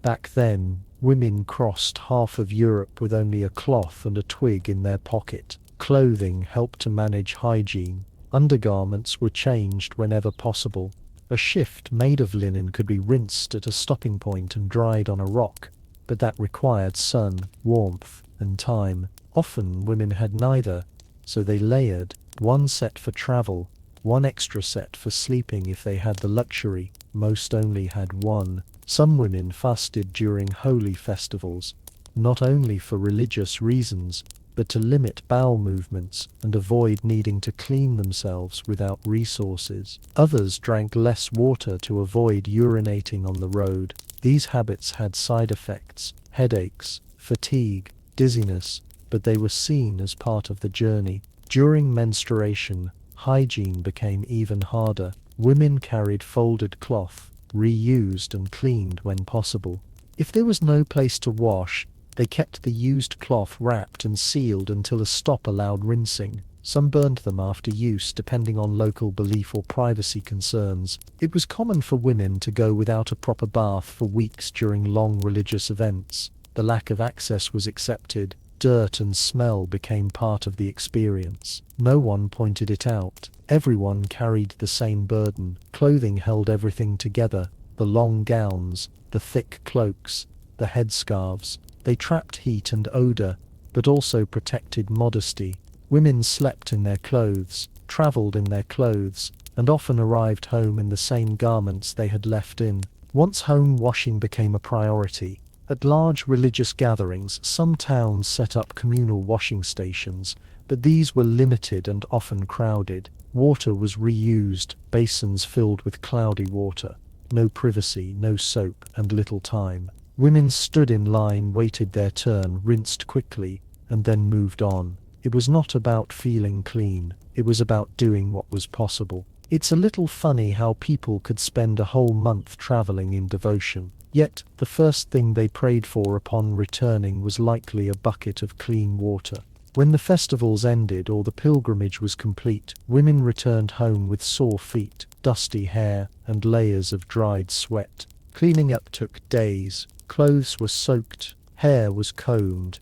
Back then, women crossed half of Europe with only a cloth and a twig in their pocket. Clothing helped to manage hygiene. Undergarments were changed whenever possible. A shift made of linen could be rinsed at a stopping point and dried on a rock, but that required sun, warmth, and time. Often women had neither, so they layered, one set for travel, one extra set for sleeping if they had the luxury. Most only had one. Some women fasted during holy festivals, not only for religious reasons, but to limit bowel movements and avoid needing to clean themselves without resources. Others drank less water to avoid urinating on the road. These habits had side effects: headaches, fatigue, dizziness, but they were seen as part of the journey. During menstruation, hygiene became even harder. Women carried folded cloth, reused and cleaned when possible. If there was no place to wash, they kept the used cloth wrapped and sealed until a stop allowed rinsing. Some burned them after use depending on local belief or privacy concerns. It was common for women to go without a proper bath for weeks during long religious events. The lack of access was accepted. Dirt and smell became part of the experience. No one pointed it out. Everyone carried the same burden. Clothing held everything together. The long gowns, the thick cloaks, the headscarves. They trapped heat and odor, but also protected modesty. Women slept in their clothes, traveled in their clothes, and often arrived home in the same garments they had left in. Once home washing became a priority, at large religious gatherings, some towns set up communal washing stations, but these were limited and often crowded. Water was reused, basins filled with cloudy water. No privacy, no soap, and little time. Women stood in line, waited their turn, rinsed quickly, and then moved on. It was not about feeling clean, it was about doing what was possible. It's a little funny how people could spend a whole month traveling in devotion, yet the first thing they prayed for upon returning was likely a bucket of clean water. When the festivals ended or the pilgrimage was complete, women returned home with sore feet, dusty hair, and layers of dried sweat. Cleaning up took days. Clothes were soaked, hair was combed,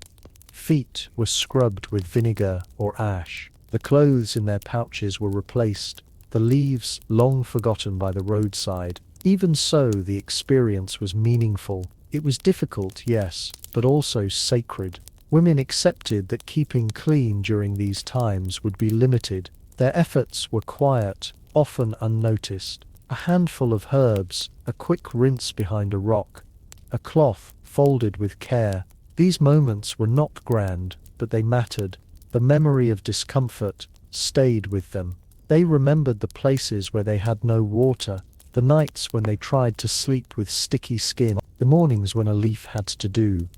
feet were scrubbed with vinegar or ash. The clothes in their pouches were replaced, the leaves long forgotten by the roadside. Even so, the experience was meaningful. It was difficult, yes, but also sacred. Women accepted that keeping clean during these times would be limited. Their efforts were quiet, often unnoticed. A handful of herbs, a quick rinse behind a rock, a cloth folded with care. These moments were not grand, but they mattered. The memory of discomfort stayed with them. They remembered the places where they had no water, the nights when they tried to sleep with sticky skin, the mornings when a leaf had to do.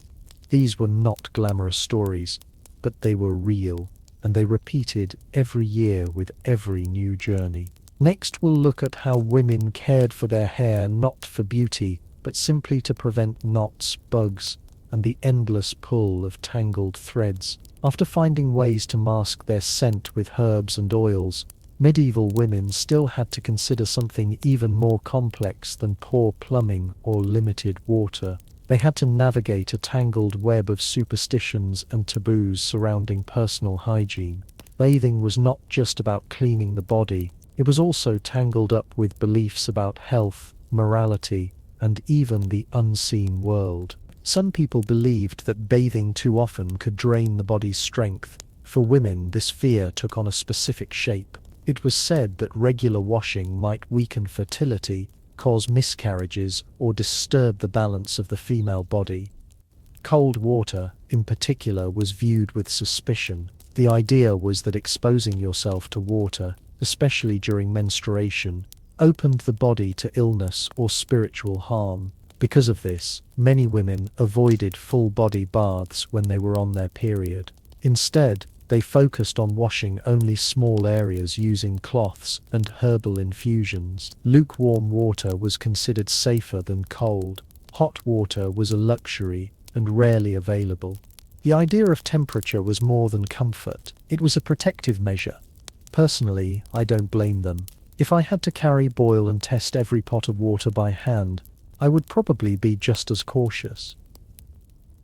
These were not glamorous stories, but they were real, and they repeated every year with every new journey. Next we'll look at how women cared for their hair, not for beauty, but simply to prevent knots, bugs, and the endless pull of tangled threads. After finding ways to mask their scent with herbs and oils, medieval women still had to consider something even more complex than poor plumbing or limited water. They had to navigate a tangled web of superstitions and taboos surrounding personal hygiene. Bathing was not just about cleaning the body, it was also tangled up with beliefs about health, morality, and even the unseen world. Some people believed that bathing too often could drain the body's strength. For women, this fear took on a specific shape. It was said that regular washing might weaken fertility, cause miscarriages, or disturb the balance of the female body. Cold water, in particular, was viewed with suspicion. The idea was that exposing yourself to water, especially during menstruation, opened the body to illness or spiritual harm. Because of this, many women avoided full-body baths when they were on their period. Instead, they focused on washing only small areas using cloths and herbal infusions. Lukewarm water was considered safer than cold. Hot water was a luxury and rarely available. The idea of temperature was more than comfort. It was a protective measure. Personally, I don't blame them. If I had to carry, boil and test every pot of water by hand, I would probably be just as cautious.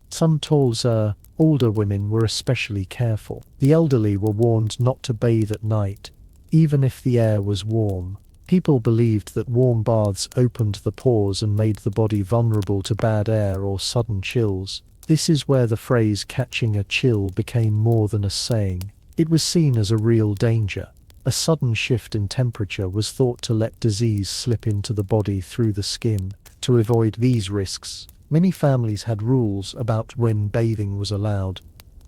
Some taller, older women were especially careful. The elderly were warned not to bathe at night, even if the air was warm. People believed that warm baths opened the pores and made the body vulnerable to bad air or sudden chills. This is where the phrase catching a chill became more than a saying. It was seen as a real danger. A sudden shift in temperature was thought to let disease slip into the body through the skin. To avoid these risks, many families had rules about when bathing was allowed.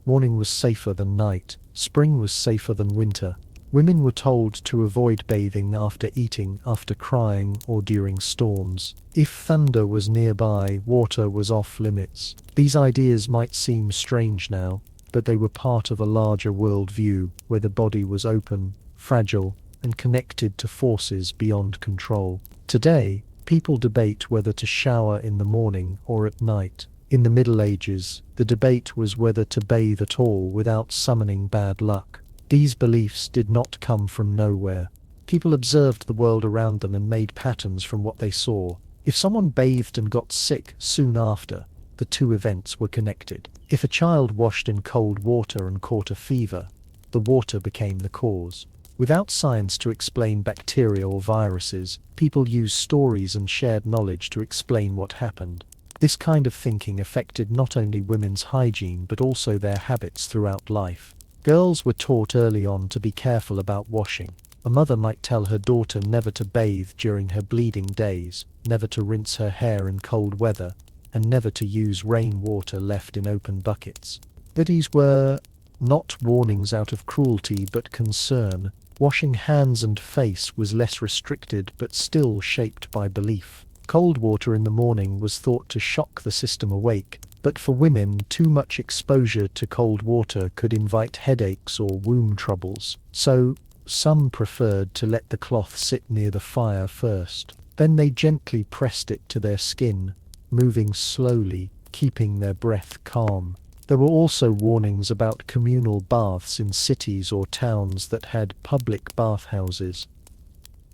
Morning was safer than night. Spring was safer than winter. Women were told to avoid bathing after eating, after crying, or during storms. If thunder was nearby, water was off limits. These ideas might seem strange now, but they were part of a larger worldview where the body was open, fragile, and connected to forces beyond control. Today, people debate whether to shower in the morning or at night. In the Middle Ages, the debate was whether to bathe at all without summoning bad luck. These beliefs did not come from nowhere. People observed the world around them and made patterns from what they saw. If someone bathed and got sick soon after, the two events were connected. If a child washed in cold water and caught a fever, the water became the cause. Without science to explain bacteria or viruses, people used stories and shared knowledge to explain what happened. This kind of thinking affected not only women's hygiene but also their habits throughout life. Girls were taught early on to be careful about washing. A mother might tell her daughter never to bathe during her bleeding days, never to rinse her hair in cold weather, and never to use rainwater left in open buckets. But these were not warnings out of cruelty but concern. Washing hands and face was less restricted but still shaped by belief. Cold water in the morning was thought to shock the system awake, but for women, too much exposure to cold water could invite headaches or womb troubles. So, some preferred to let the cloth sit near the fire first. Then they gently pressed it to their skin, moving slowly, keeping their breath calm. There were also warnings about communal baths in cities or towns that had public bathhouses.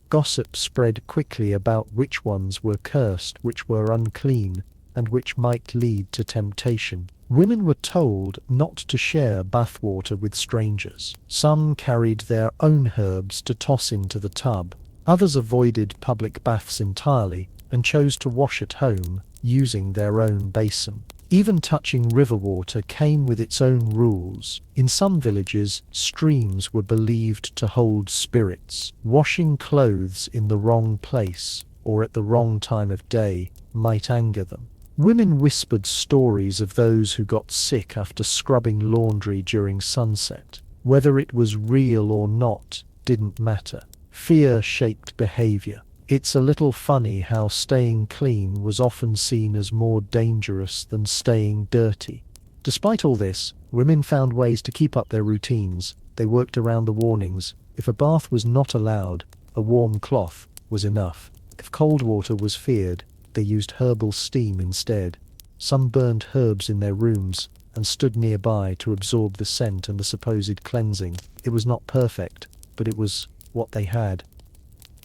Gossip spread quickly about which ones were cursed, which were unclean, and which might lead to temptation. Women were told not to share bathwater with strangers. Some carried their own herbs to toss into the tub. Others avoided public baths entirely and chose to wash at home, using their own basin. Even touching river water came with its own rules. In some villages, streams were believed to hold spirits. Washing clothes in the wrong place or at the wrong time of day might anger them. Women whispered stories of those who got sick after scrubbing laundry during sunset. Whether it was real or not didn't matter. Fear shaped behavior. It's a little funny how staying clean was often seen as more dangerous than staying dirty. Despite all this, women found ways to keep up their routines. They worked around the warnings. If a bath was not allowed, a warm cloth was enough. If cold water was feared, they used herbal steam instead. Some burned herbs in their rooms and stood nearby to absorb the scent and the supposed cleansing. It was not perfect, but it was what they had.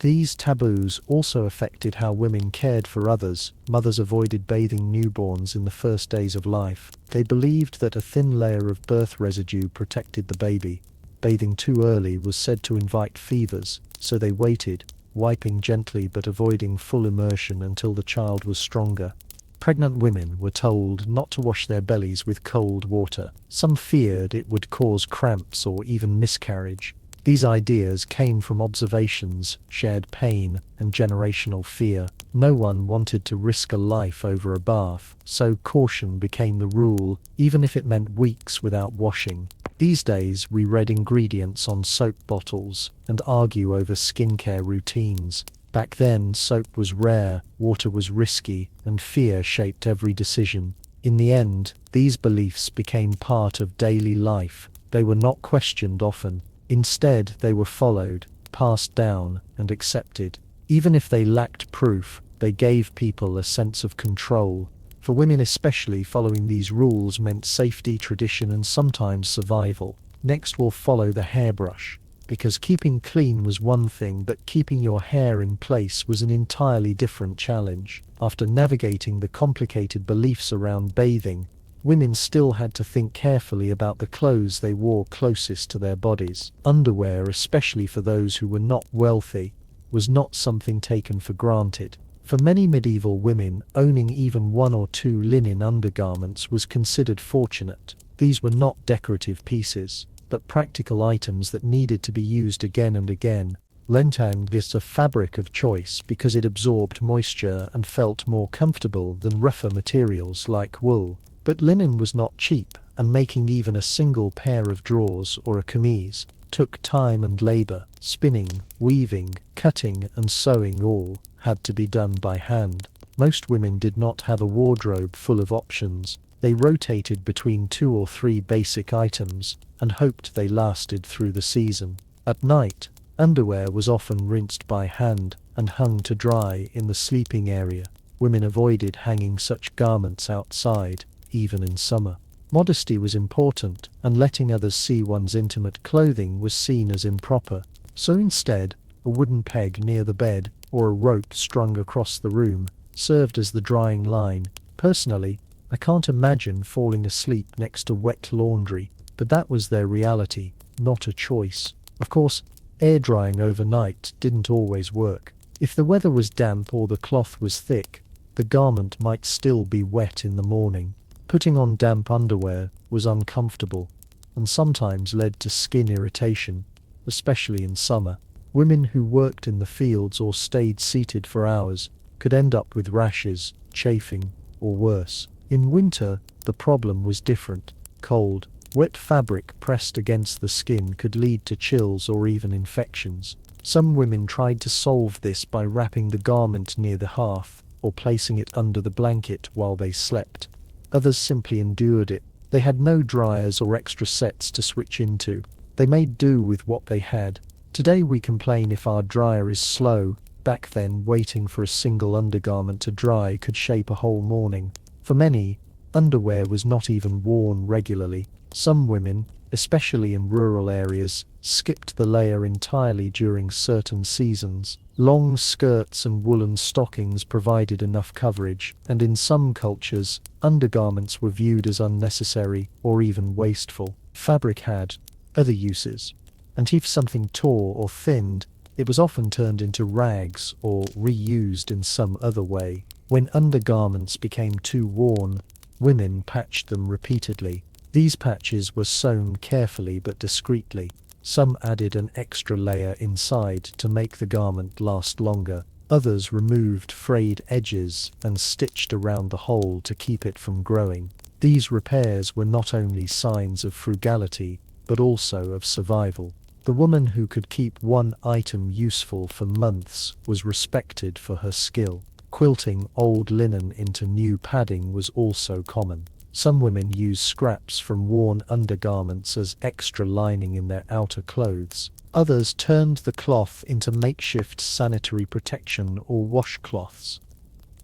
These taboos also affected how women cared for others. Mothers avoided bathing newborns in the first days of life. They believed that a thin layer of birth residue protected the baby. Bathing too early was said to invite fevers, so they waited, wiping gently but avoiding full immersion until the child was stronger. Pregnant women were told not to wash their bellies with cold water. Some feared it would cause cramps or even miscarriage. These ideas came from observations, shared pain, and generational fear. No one wanted to risk a life over a bath, so caution became the rule, even if it meant weeks without washing. These days, we read ingredients on soap bottles and argue over skincare routines. Back then, soap was rare, water was risky, and fear shaped every decision. In the end, these beliefs became part of daily life. They were not questioned often. Instead, they were followed, passed down, and accepted. Even if they lacked proof, they gave people a sense of control. For women especially, following these rules meant safety, tradition, and sometimes survival. Next we'll follow the hairbrush. Because keeping clean was one thing, but keeping your hair in place was an entirely different challenge. After navigating the complicated beliefs around bathing, women still had to think carefully about the clothes they wore closest to their bodies. Underwear, especially for those who were not wealthy, was not something taken for granted. For many medieval women, owning even one or two linen undergarments was considered fortunate. These were not decorative pieces, but practical items that needed to be used again and again. Linen was a fabric of choice because it absorbed moisture and felt more comfortable than rougher materials like wool. But linen was not cheap, and making even a single pair of drawers or a chemise took time and labor. Spinning, weaving, cutting, and sewing all had to be done by hand. Most women did not have a wardrobe full of options. They rotated between 2 or 3 basic items and hoped they lasted through the season. At night, underwear was often rinsed by hand and hung to dry in the sleeping area. Women avoided hanging such garments outside, even in summer. Modesty was important, and letting others see one's intimate clothing was seen as improper. So instead, a wooden peg near the bed or a rope strung across the room served as the drying line. Personally, I can't imagine falling asleep next to wet laundry, but that was their reality, not a choice. Of course, air drying overnight didn't always work. If the weather was damp or the cloth was thick, the garment might still be wet in the morning. Putting on damp underwear was uncomfortable and sometimes led to skin irritation, especially in summer. Women who worked in the fields or stayed seated for hours could end up with rashes, chafing, or worse. In winter, the problem was different. Cold, wet fabric pressed against the skin could lead to chills or even infections. Some women tried to solve this by wrapping the garment near the hearth or placing it under the blanket while they slept. Others simply endured it. They had no dryers or extra sets to switch into. They made do with what they had. Today we complain if our dryer is slow. Back then, waiting for a single undergarment to dry could shape a whole morning. For many, underwear was not even worn regularly. Some women, especially in rural areas, skipped the layer entirely during certain seasons. Long skirts and woolen stockings provided enough coverage, and in some cultures, undergarments were viewed as unnecessary or even wasteful. Fabric had other uses, and if something tore or thinned, it was often turned into rags or reused in some other way. When undergarments became too worn, women patched them repeatedly. These patches were sewn carefully but discreetly. Some added an extra layer inside to make the garment last longer. Others removed frayed edges and stitched around the hole to keep it from growing. These repairs were not only signs of frugality, but also of survival. The woman who could keep one item useful for months was respected for her skill. Quilting old linen into new padding was also common. Some women used scraps from worn undergarments as extra lining in their outer clothes. Others turned the cloth into makeshift sanitary protection or washcloths.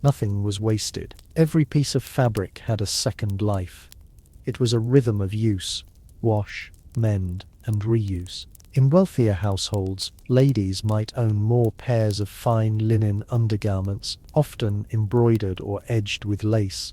Nothing was wasted. Every piece of fabric had a second life. It was a rhythm of use, wash, mend, and reuse. In wealthier households, ladies might own more pairs of fine linen undergarments, often embroidered or edged with lace.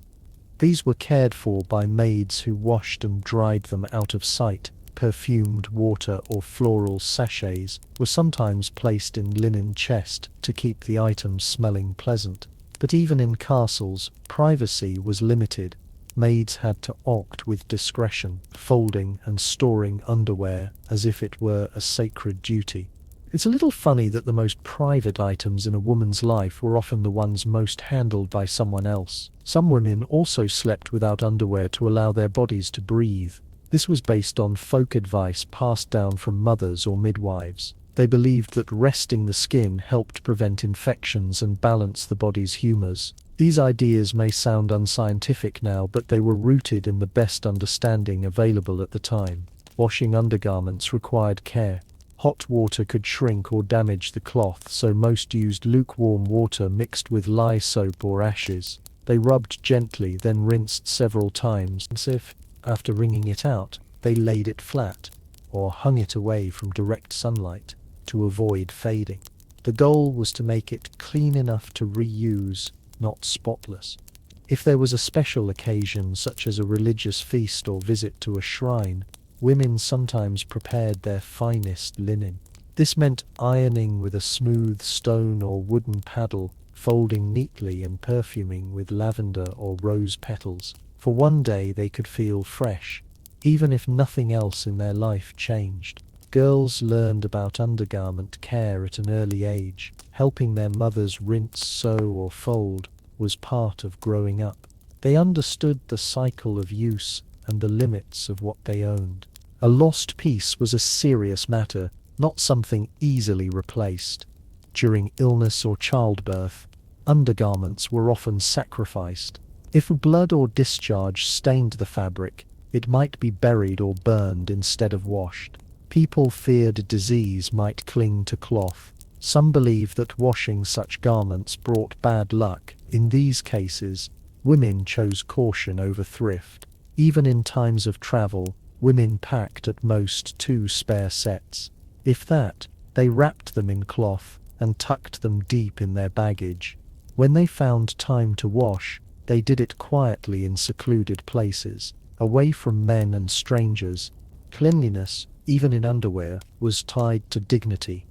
These were cared for by maids who washed and dried them out of sight. Perfumed water or floral sachets were sometimes placed in linen chest to keep the items smelling pleasant. But even in castles, privacy was limited. Maids had to act with discretion, folding and storing underwear as if it were a sacred duty. It's a little funny that the most private items in a woman's life were often the ones most handled by someone else. Some women also slept without underwear to allow their bodies to breathe. This was based on folk advice passed down from mothers or midwives. They believed that resting the skin helped prevent infections and balance the body's humors. These ideas may sound unscientific now, but they were rooted in the best understanding available at the time. Washing undergarments required care. Hot water could shrink or damage the cloth, so most used lukewarm water mixed with lye soap or ashes. They rubbed gently, then rinsed several times, as if, after wringing it out, they laid it flat, or hung it away from direct sunlight, to avoid fading. The goal was to make it clean enough to reuse, not spotless. If there was a special occasion, such as a religious feast or visit to a shrine, women sometimes prepared their finest linen. This meant ironing with a smooth stone or wooden paddle, folding neatly and perfuming with lavender or rose petals. For one day they could feel fresh, even if nothing else in their life changed. Girls learned about undergarment care at an early age. Helping their mothers rinse, sew, or fold was part of growing up. They understood the cycle of use and the limits of what they owned. A lost piece was a serious matter, not something easily replaced. During illness or childbirth, undergarments were often sacrificed. If blood or discharge stained the fabric, it might be buried or burned instead of washed. People feared disease might cling to cloth. Some believed that washing such garments brought bad luck. In these cases, women chose caution over thrift. Even in times of travel, women packed at most 2 spare sets. If that, they wrapped them in cloth and tucked them deep in their baggage. When they found time to wash, they did it quietly in secluded places, away from men and strangers. Cleanliness, even in underwear, was tied to dignity.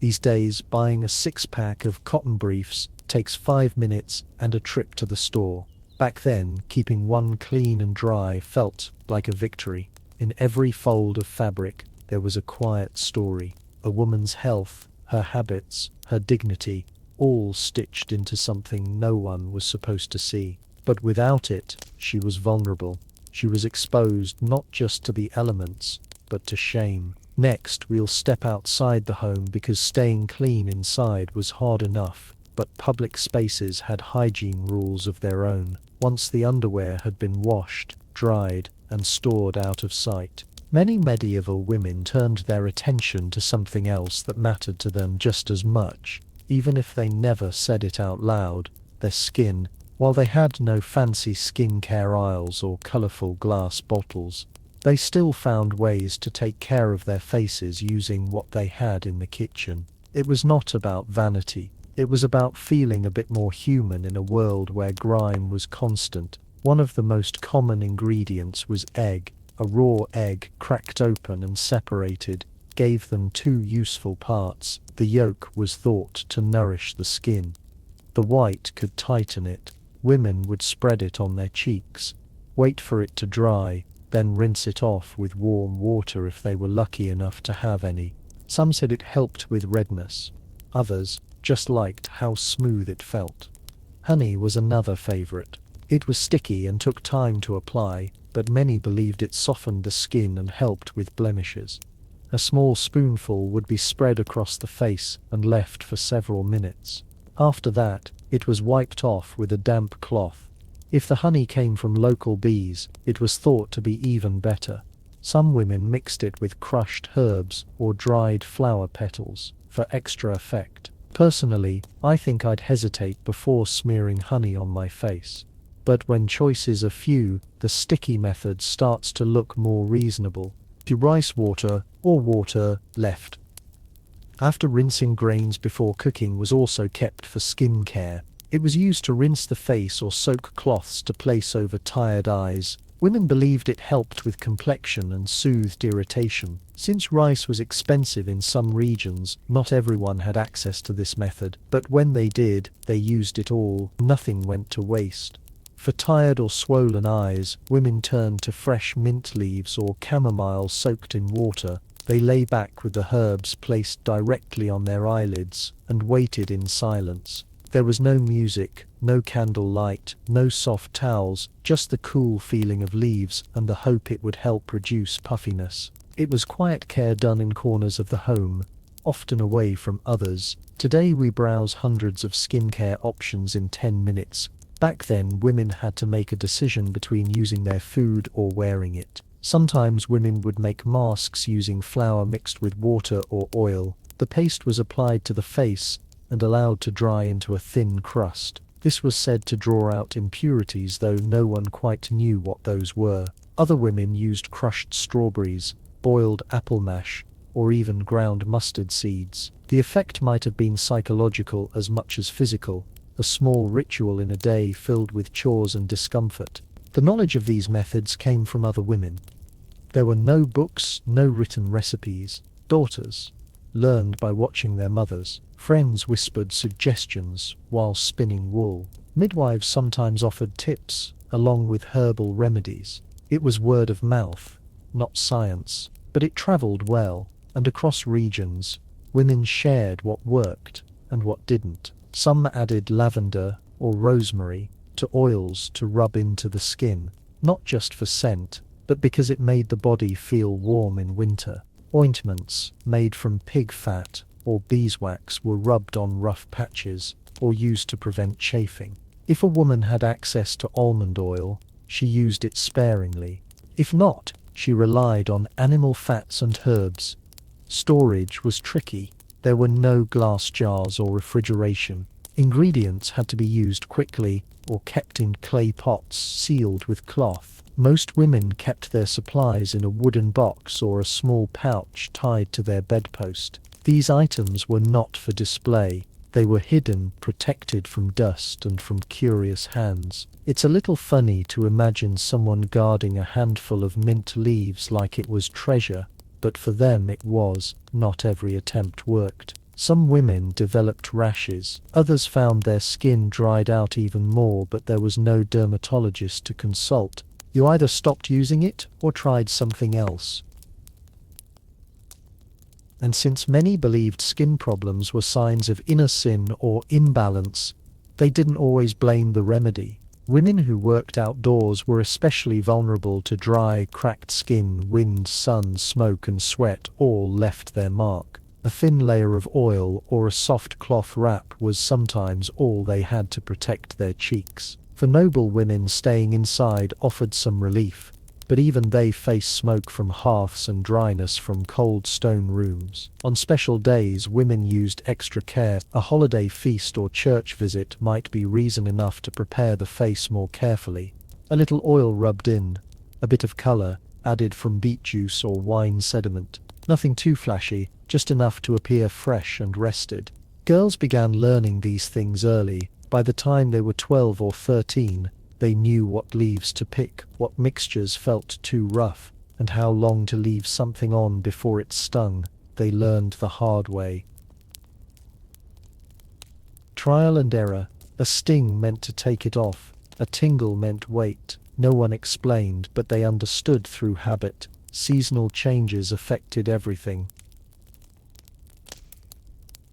These days, buying a 6-pack of cotton briefs takes 5 minutes and a trip to the store. Back then, keeping one clean and dry felt like a victory. In every fold of fabric, there was a quiet story. A woman's health, her habits, her dignity, all stitched into something no one was supposed to see. But without it, she was vulnerable. She was exposed not just to the elements, but to shame. Next, we'll step outside the home because staying clean inside was hard enough, but public spaces had hygiene rules of their own. Once the underwear had been washed, dried, and stored out of sight, many medieval women turned their attention to something else that mattered to them just as much, even if they never said it out loud: their skin. While they had no fancy skincare aisles or colourful glass bottles, they still found ways to take care of their faces using what they had in the kitchen. It was not about vanity. It was about feeling a bit more human in a world where grime was constant. One of the most common ingredients was egg. A raw egg, cracked open and separated, gave them 2 useful parts. The yolk was thought to nourish the skin. The white could tighten it. Women would spread it on their cheeks, wait for it to dry, then rinse it off with warm water if they were lucky enough to have any. Some said it helped with redness. Others just liked how smooth it felt. Honey was another favorite. It was sticky and took time to apply, but many believed it softened the skin and helped with blemishes. A small spoonful would be spread across the face and left for several minutes. After that, it was wiped off with a damp cloth. If the honey came from local bees, it was thought to be even better. Some women mixed it with crushed herbs or dried flower petals for extra effect. Personally, I think I'd hesitate before smearing honey on my face. But when choices are few, the sticky method starts to look more reasonable. To rice water or water left. After rinsing grains before cooking was also kept for skin care. It was used to rinse the face or soak cloths to place over tired eyes. Women believed it helped with complexion and soothed irritation. Since rice was expensive in some regions, not everyone had access to this method, but when they did, they used it all. Nothing went to waste. For tired or swollen eyes, women turned to fresh mint leaves or chamomile soaked in water. They lay back with the herbs placed directly on their eyelids and waited in silence. There was no music, no candle light, no soft towels, just the cool feeling of leaves and the hope it would help reduce puffiness. It was quiet care done in corners of the home, often away from others. Today we browse hundreds of skincare options in 10 minutes. Back then, women had to make a decision between using their food or wearing it. Sometimes women would make masks using flour mixed with water or oil. The paste was applied to the face and allowed to dry into a thin crust. This was said to draw out impurities, though no one quite knew what those were. Other women used crushed strawberries, boiled apple mash, or even ground mustard seeds. The effect might have been psychological as much as physical, a small ritual in a day filled with chores and discomfort. The knowledge of these methods came from other women. There were no books, no written recipes. Daughters learned by watching their mothers. Friends whispered suggestions while spinning wool. Midwives sometimes offered tips, along with herbal remedies. It was word of mouth, not science, but it travelled well, and across regions, women shared what worked and what didn't. Some added lavender or rosemary to oils to rub into the skin, not just for scent, but because it made the body feel warm in winter. Ointments made from pig fat or beeswax were rubbed on rough patches or used to prevent chafing. If a woman had access to almond oil, she used it sparingly. If not, she relied on animal fats and herbs. Storage was tricky. There were no glass jars or refrigeration. Ingredients had to be used quickly or kept in clay pots sealed with cloth. Most women kept their supplies in a wooden box or a small pouch tied to their bedpost. These items were not for display. They were hidden, protected from dust and from curious hands. It's a little funny to imagine someone guarding a handful of mint leaves like it was treasure, but for them it was. Not every attempt worked. Some women developed rashes. Others found their skin dried out even more, but there was no dermatologist to consult. You either stopped using it or tried something else. And since many believed skin problems were signs of inner sin or imbalance, they didn't always blame the remedy. Women who worked outdoors were especially vulnerable to dry, cracked skin. Wind, sun, smoke, and sweat all left their mark. A thin layer of oil or a soft cloth wrap was sometimes all they had to protect their cheeks. For noble women, staying inside offered some relief, but even they faced smoke from hearths and dryness from cold stone rooms. On special days, women used extra care. A holiday feast or church visit might be reason enough to prepare the face more carefully. A little oil rubbed in, a bit of color added from beet juice or wine sediment. Nothing too flashy, just enough to appear fresh and rested. Girls began learning these things early. By the time they were 12 or 13, they knew what leaves to pick, what mixtures felt too rough, and how long to leave something on before it stung. They learned the hard way. Trial and error. A sting meant to take it off. A tingle meant wait. No one explained, but they understood through habit. Seasonal changes affected everything.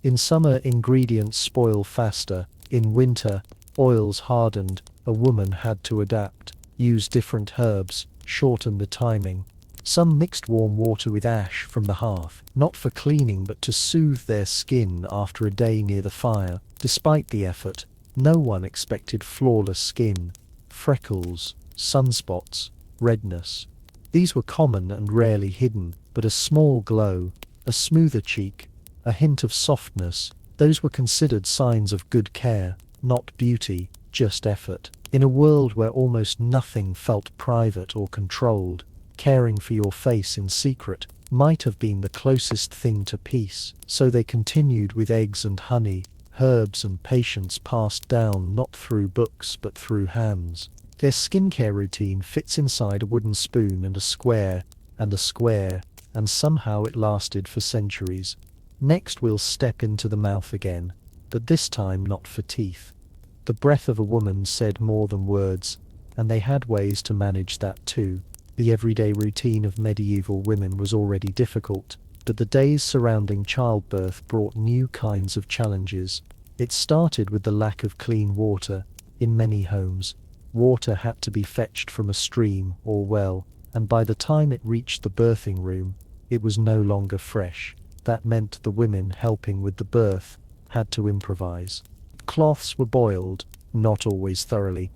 In summer, ingredients spoil faster. In winter, oils hardened. A woman had to adapt, use different herbs, shorten the timing. Some mixed warm water with ash from the hearth, not for cleaning but to soothe their skin after a day near the fire. Despite the effort, no one expected flawless skin. Freckles, sunspots, redness. These were common and rarely hidden, but a small glow, a smoother cheek, a hint of softness, those were considered signs of good care, not beauty, just effort. In a world where almost nothing felt private or controlled, caring for your face in secret might have been the closest thing to peace. So they continued with eggs and honey, herbs and patience passed down not through books but through hands. Their skincare routine fits inside a wooden spoon and a square, and somehow it lasted for centuries. Next we'll step into the mouth again, but this time not for teeth. The breath of a woman said more than words, and they had ways to manage that too. The everyday routine of medieval women was already difficult, but the days surrounding childbirth brought new kinds of challenges. It started with the lack of clean water. In many homes, water had to be fetched from a stream or well, and by the time it reached the birthing room, it was no longer fresh. That meant the women helping with the birth had to improvise. Cloths were boiled, not always thoroughly,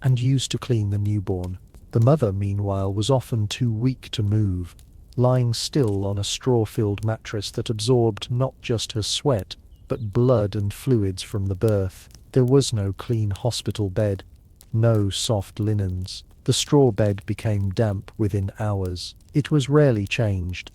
and used to clean the newborn. The mother, meanwhile, was often too weak to move, lying still on a straw-filled mattress that absorbed not just her sweat, but blood and fluids from the birth. There was no clean hospital bed, no soft linens. The straw bed became damp within hours. It was rarely changed,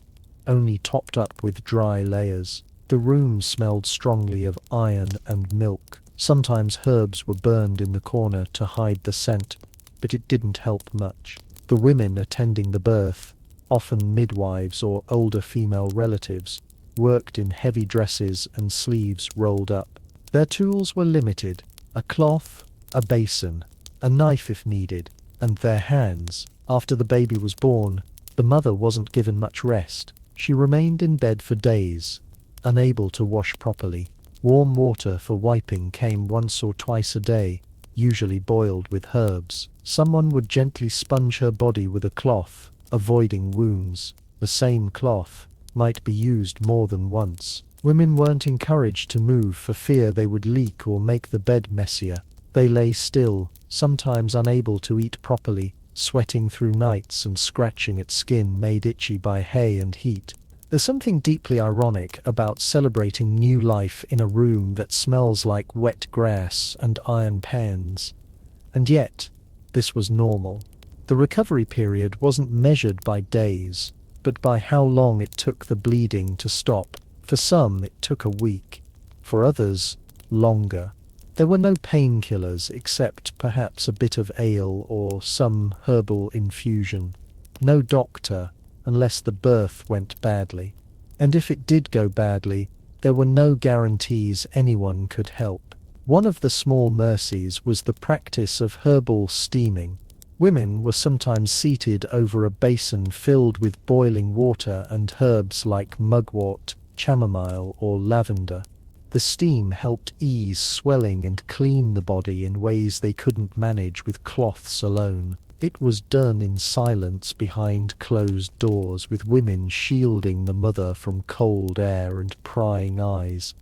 only topped up with dry layers. The room smelled strongly of iron and milk. Sometimes herbs were burned in the corner to hide the scent, but it didn't help much. The women attending the birth, often midwives or older female relatives, worked in heavy dresses and sleeves rolled up. Their tools were limited: a cloth, a basin, a knife if needed, and their hands. After the baby was born, the mother wasn't given much rest. She remained in bed for days, unable to wash properly. Warm water for wiping came once or twice a day, usually boiled with herbs. Someone would gently sponge her body with a cloth, avoiding wounds. The same cloth might be used more than once. Women weren't encouraged to move for fear they would leak or make the bed messier. They lay still, sometimes unable to eat properly, sweating through nights and scratching at skin made itchy by hay and heat. There's something deeply ironic about celebrating new life in a room that smells like wet grass and iron pans. And yet, this was normal. The recovery period wasn't measured by days, but by how long it took the bleeding to stop. For some, it took a week. For others, longer. There were no painkillers except perhaps a bit of ale or some herbal infusion. No doctor, unless the birth went badly. And if it did go badly, there were no guarantees anyone could help. One of the small mercies was the practice of herbal steaming. Women were sometimes seated over a basin filled with boiling water and herbs like mugwort, chamomile, or lavender. The steam helped ease swelling and clean the body in ways they couldn't manage with cloths alone. It was done in silence behind closed doors, with women shielding the mother from cold air and prying eyes.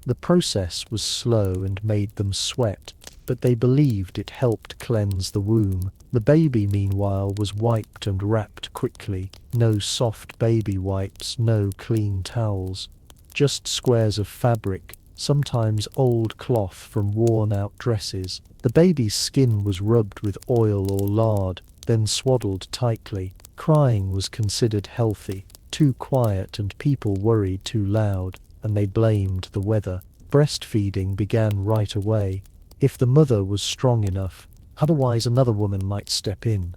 The process was slow and made them sweat, but they believed it helped cleanse the womb. The baby, meanwhile, was wiped and wrapped quickly. No soft baby wipes, no clean towels. Just squares of fabric, sometimes old cloth from worn-out dresses. The baby's skin was rubbed with oil or lard, then swaddled tightly. Crying was considered healthy. Too quiet and people worried too loud, and they blamed the weather. Breastfeeding began right away, if the mother was strong enough. Otherwise another woman might step in.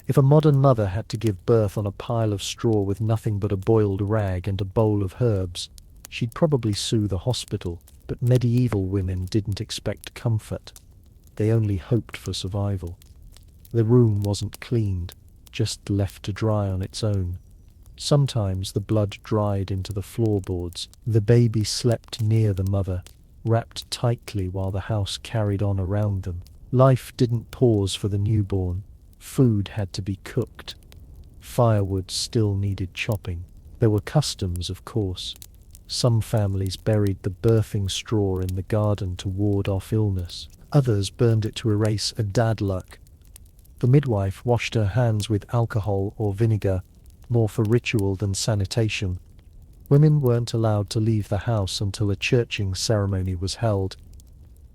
If a modern mother had to give birth on a pile of straw with nothing but a boiled rag and a bowl of herbs, she'd probably sue the hospital. But medieval women didn't expect comfort. They only hoped for survival. The room wasn't cleaned, just left to dry on its own. Sometimes the blood dried into the floorboards. The baby slept near the mother, wrapped tightly while the house carried on around them. Life didn't pause for the newborn. Food had to be cooked. Firewood still needed chopping. There were customs, of course. Some families buried the birthing straw in the garden to ward off illness. Others burned it to erase a bad luck. The midwife washed her hands with alcohol or vinegar, more for ritual than sanitation. Women weren't allowed to leave the house until a churching ceremony was held.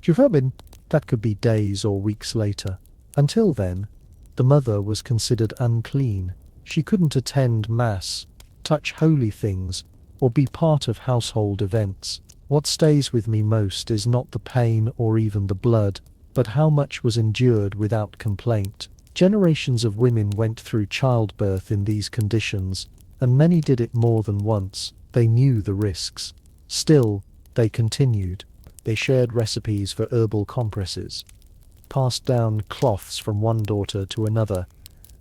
That could be days or weeks later. Until then, the mother was considered unclean. She couldn't attend mass, touch holy things, or be part of household events. What stays with me most is not the pain or even the blood, but how much was endured without complaint. Generations of women went through childbirth in these conditions, and many did it more than once. They knew the risks. Still, they continued. They shared recipes for herbal compresses, passed down cloths from one daughter to another,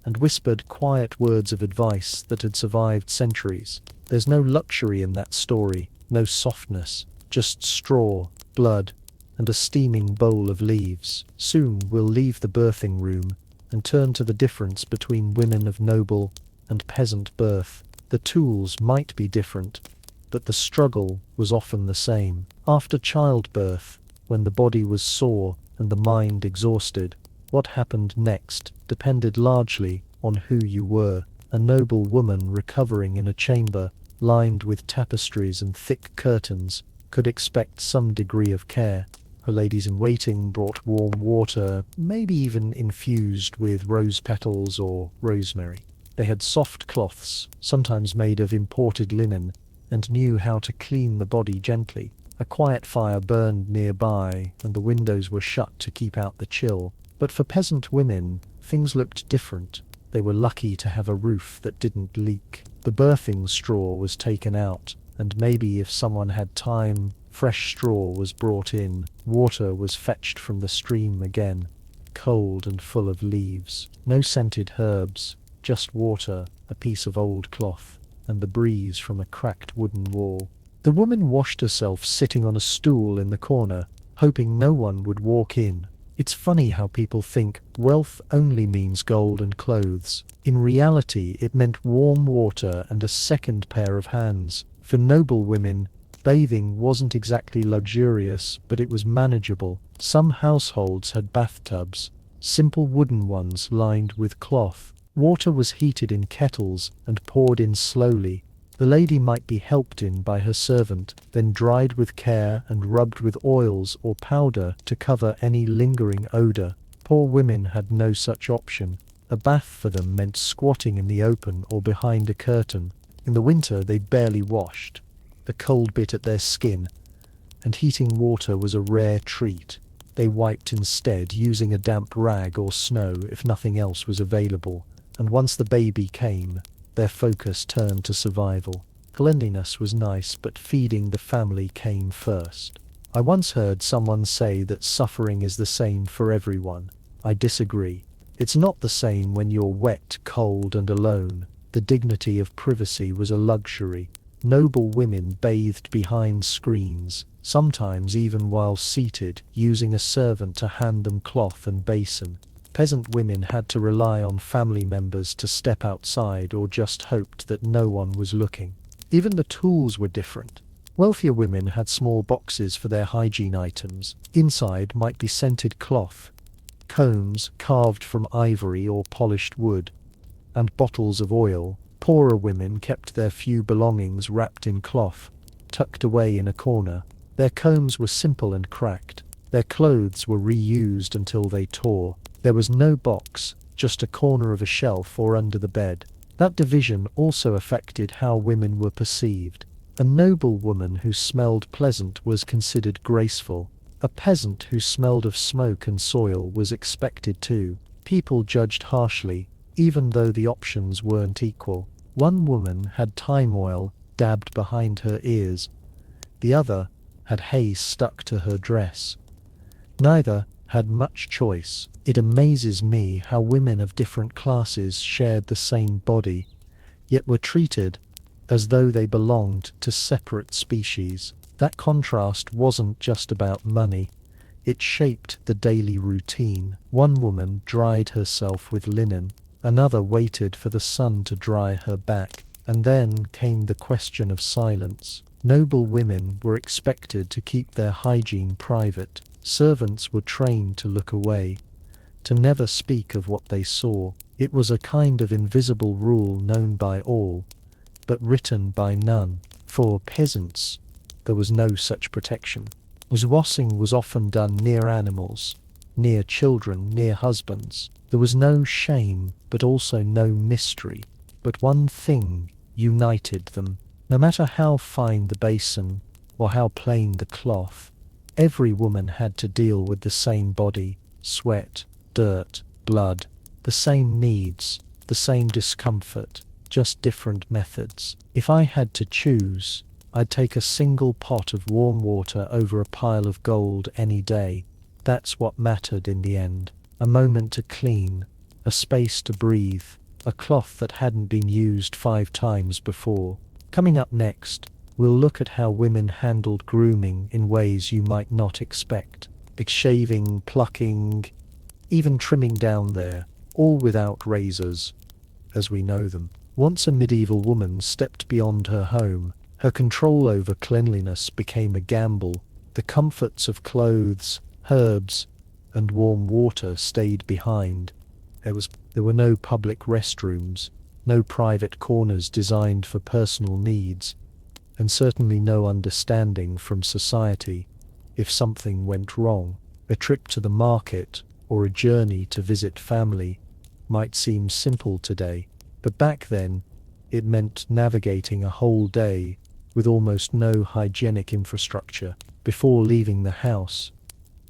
and whispered quiet words of advice that had survived centuries. There's no luxury in that story, no softness, just straw, blood, and a steaming bowl of leaves. Soon we'll leave the birthing room and turn to the difference between women of noble and peasant birth. The tools might be different, but the struggle was often the same. After childbirth, when the body was sore and the mind exhausted, what happened next depended largely on who you were. A noble woman recovering in a chamber lined with tapestries and thick curtains could expect some degree of care. Her ladies-in-waiting brought warm water, maybe even infused with rose petals or rosemary. They had soft cloths, sometimes made of imported linen, and knew how to clean the body gently. A quiet fire burned nearby, and the windows were shut to keep out the chill. But for peasant women, things looked different. They were lucky to have a roof that didn't leak. The birthing straw was taken out, and maybe if someone had time, fresh straw was brought in. Water was fetched from the stream again, cold and full of leaves. No scented herbs, just water, a piece of old cloth, and the breeze from a cracked wooden wall. The woman washed herself sitting on a stool in the corner, hoping no one would walk in. It's funny how people think wealth only means gold and clothes. In reality, it meant warm water and a second pair of hands. For noble women, bathing wasn't exactly luxurious, but it was manageable. Some households had bathtubs, simple wooden ones lined with cloth. Water was heated in kettles and poured in slowly. The lady might be helped in by her servant, then dried with care and rubbed with oils or powder to cover any lingering odor. Poor women had no such option. A bath for them meant squatting in the open or behind a curtain. In the winter they barely washed. The cold bit at their skin, and heating water was a rare treat. They wiped instead, using a damp rag or snow if nothing else was available. And once the baby came, their focus turned to survival. Cleanliness was nice, but feeding the family came first. I once heard someone say that suffering is the same for everyone. I disagree. It's not the same when you're wet, cold, and alone. The dignity of privacy was a luxury. Noble women bathed behind screens, sometimes even while seated, using a servant to hand them cloth and basin. Peasant women had to rely on family members to step outside or just hoped that no one was looking. Even the tools were different. Wealthier women had small boxes for their hygiene items. Inside might be scented cloth, combs carved from ivory or polished wood, and bottles of oil. Poorer women kept their few belongings wrapped in cloth, tucked away in a corner. Their combs were simple and cracked. Their clothes were reused until they tore. There was no box, just a corner of a shelf or under the bed. That division also affected how women were perceived. A noble woman who smelled pleasant was considered graceful. A peasant who smelled of smoke and soil was expected too. People judged harshly, even though the options weren't equal. One woman had thyme oil dabbed behind her ears. The other had hay stuck to her dress. Neither had much choice. It amazes me how women of different classes shared the same body, yet were treated as though they belonged to separate species. That contrast wasn't just about money. It shaped the daily routine. One woman dried herself with linen, another waited for the sun to dry her back, and then came the question of silence. Noble women were expected to keep their hygiene private. Servants were trained to look away, to never speak of what they saw. It was a kind of invisible rule known by all, but written by none. For peasants, there was no such protection. Washing was often done near animals, near children, near husbands. There was no shame, but also no mystery. But one thing united them. No matter how fine the basin, or how plain the cloth, every woman had to deal with the same body, sweat, dirt, blood, the same needs, the same discomfort, just different methods. If I had to choose, I'd take a single pot of warm water over a pile of gold any day. That's what mattered in the end. A moment to clean, a space to breathe, a cloth that hadn't been used 5 times before. Coming up next, we'll look at how women handled grooming in ways you might not expect. Shaving, plucking, even trimming down there, all without razors, as we know them. Once a medieval woman stepped beyond her home, her control over cleanliness became a gamble. The comforts of clothes, herbs, and warm water stayed behind. There were no public restrooms, no private corners designed for personal needs, and certainly no understanding from society if something went wrong. A trip to the market or a journey to visit family might seem simple today, but back then it meant navigating a whole day with almost no hygienic infrastructure. Before leaving the house,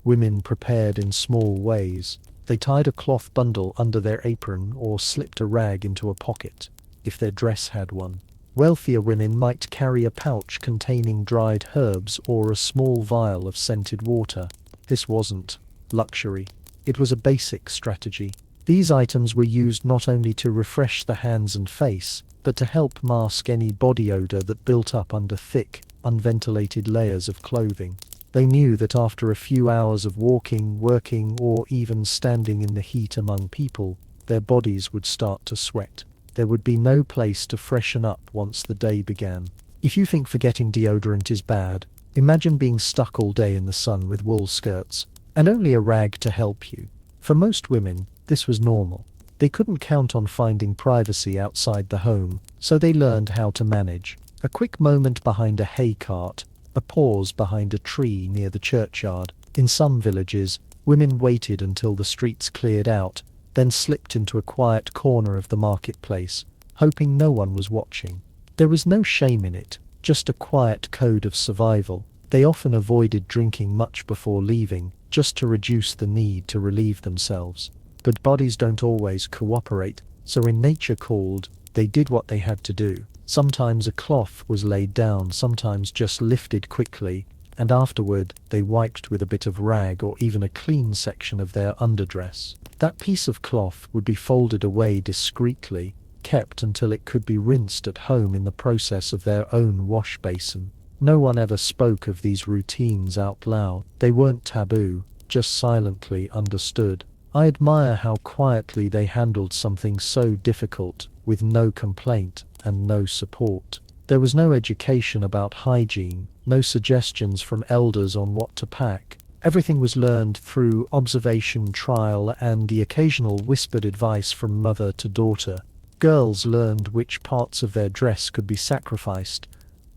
women prepared in small ways. They tied a cloth bundle under their apron or slipped a rag into a pocket, if their dress had one. Wealthier women might carry a pouch containing dried herbs or a small vial of scented water. This wasn't luxury. It was a basic strategy. These items were used not only to refresh the hands and face, but to help mask any body odor that built up under thick, unventilated layers of clothing. They knew that after a few hours of walking, working, or even standing in the heat among people, their bodies would start to sweat. There would be no place to freshen up once the day began. If you think forgetting deodorant is bad, imagine being stuck all day in the sun with wool skirts, and only a rag to help you. For most women, this was normal. They couldn't count on finding privacy outside the home, so they learned how to manage. A quick moment behind a hay cart, a pause behind a tree near the churchyard. In some villages, women waited until the streets cleared out, then slipped into a quiet corner of the marketplace, hoping no one was watching. There was no shame in it, just a quiet code of survival. They often avoided drinking much before leaving, just to reduce the need to relieve themselves. But bodies don't always cooperate, so when nature called, they did what they had to do. Sometimes a cloth was laid down, sometimes just lifted quickly, and afterward they wiped with a bit of rag or even a clean section of their underdress. That piece of cloth would be folded away discreetly, kept until it could be rinsed at home in the process of their own wash basin. No one ever spoke of these routines out loud. They weren't taboo, just silently understood. I admire how quietly they handled something so difficult, with no complaint and no support. There was no education about hygiene, no suggestions from elders on what to pack. Everything was learned through observation, trial, and the occasional whispered advice from mother to daughter. Girls learned which parts of their dress could be sacrificed,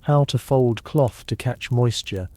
how to fold cloth to catch moisture,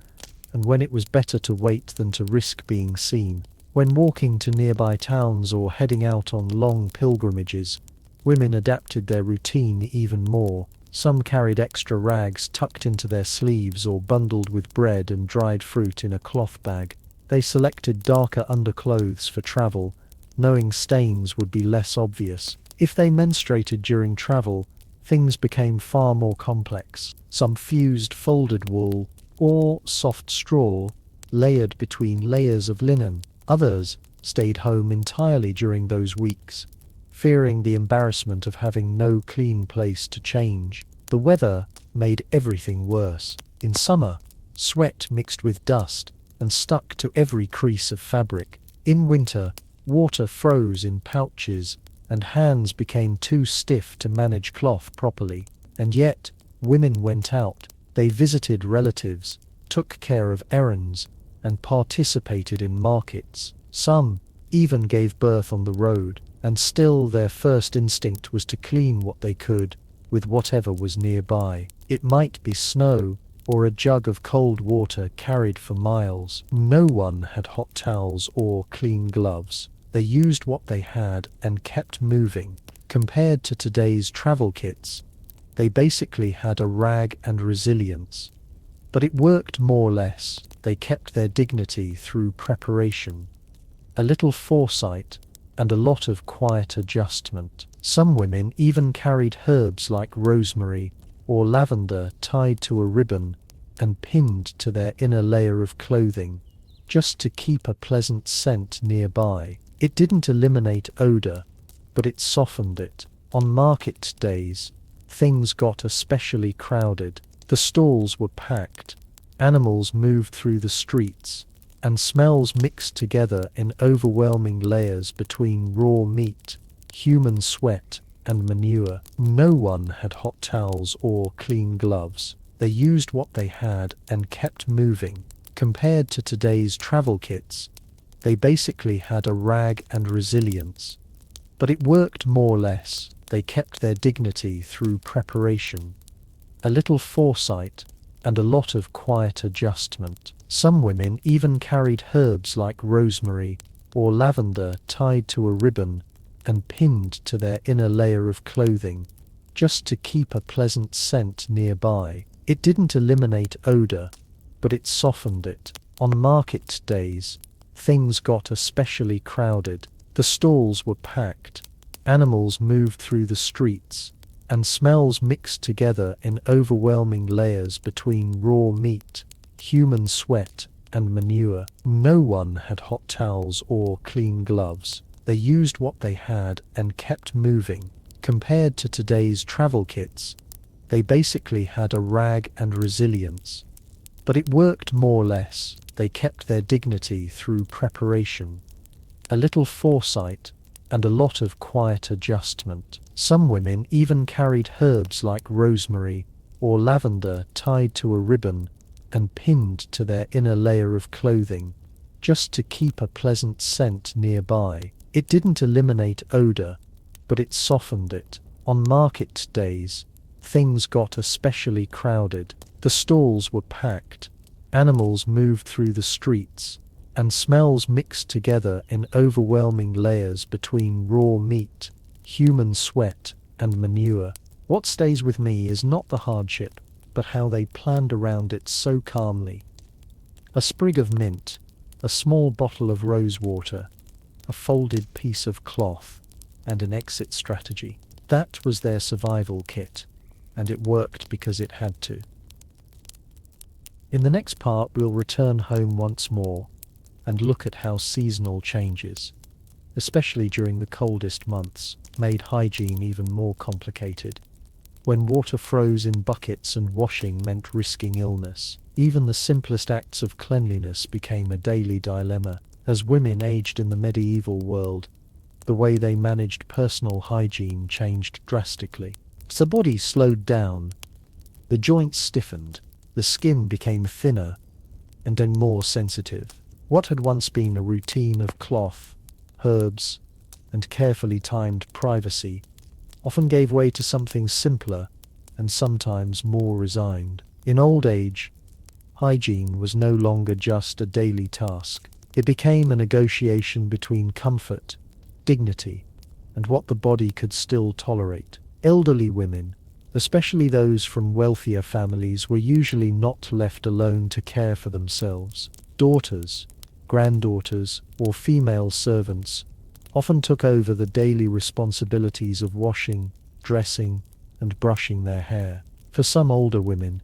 and when it was better to wait than to risk being seen. When walking to nearby towns or heading out on long pilgrimages, women adapted their routine even more. Some carried extra rags tucked into their sleeves or bundled with bread and dried fruit in a cloth bag. They selected darker underclothes for travel, knowing stains would be less obvious. If they menstruated during travel, things became far more complex. Some fused folded wool or soft straw, layered between layers of linen. Others stayed home entirely during those weeks, fearing the embarrassment of having no clean place to change. The weather made everything worse. In summer, sweat mixed with dust and stuck to every crease of fabric. In winter, water froze in pouches and hands became too stiff to manage cloth properly. And yet, women went out. They visited relatives, took care of errands, and participated in markets. Some even gave birth on the road, and still their first instinct was to clean what they could with whatever was nearby. It might be snow or a jug of cold water carried for miles. No one had hot towels or clean gloves. They used what they had and kept moving. Compared to today's travel kits, they basically had a rag and resilience. But it worked more or less. They kept their dignity through preparation, a little foresight, and a lot of quiet adjustment. Some women even carried herbs like rosemary or lavender tied to a ribbon and pinned to their inner layer of clothing, just to keep a pleasant scent nearby. It didn't eliminate odor, but it softened it. On market days, things got especially crowded. The stalls were packed, animals moved through the streets, and smells mixed together in overwhelming layers between raw meat, human sweat, and manure. No one had hot towels or clean gloves. They used what they had and kept moving. Compared to today's travel kits, they basically had a rag and resilience. But it worked more or less. They kept their dignity through preparation, a little foresight, and a lot of quiet adjustment. Some women even carried herbs like rosemary or lavender tied to a ribbon and pinned to their inner layer of clothing, just to keep a pleasant scent nearby. It didn't eliminate odor, but it softened it. On market days, things got especially crowded. The stalls were packed, animals moved through the streets, and smells mixed together in overwhelming layers between raw meat, human sweat, and manure. No one had hot towels or clean gloves. They used what they had and kept moving. Compared to today's travel kits, they basically had a rag and resilience. But it worked more or less. they kept their dignity through preparation, a little foresight, and a lot of quiet adjustment. Some women even carried herbs like rosemary or lavender tied to a ribbon and pinned to their inner layer of clothing, just to keep a pleasant scent nearby. It didn't eliminate odor, but it softened it. On market days, things got especially crowded. The stalls were packed, animals moved through the streets, and smells mixed together in overwhelming layers between raw meat, human sweat, and manure. What stays with me is not the hardship, but how they planned around it so calmly. A sprig of mint, a small bottle of rose water, a folded piece of cloth, and an exit strategy. That was their survival kit, and it worked because it had to. In the next part, we'll return home once more and look at how seasonal changes, especially during the coldest months, made hygiene even more complicated. When water froze in buckets and washing meant risking illness, even the simplest acts of cleanliness became a daily dilemma. As women aged in the medieval world, the way they managed personal hygiene changed drastically. The body slowed down, the joints stiffened, the skin became thinner and then more sensitive. What had once been a routine of cloth, herbs, and carefully timed privacy often gave way to something simpler and sometimes more resigned. In old age, hygiene was no longer just a daily task. It became a negotiation between comfort, dignity, and what the body could still tolerate. Elderly women, especially those from wealthier families, were usually not left alone to care for themselves. Daughters, granddaughters, or female servants often took over the daily responsibilities of washing, dressing, and brushing their hair. For some older women,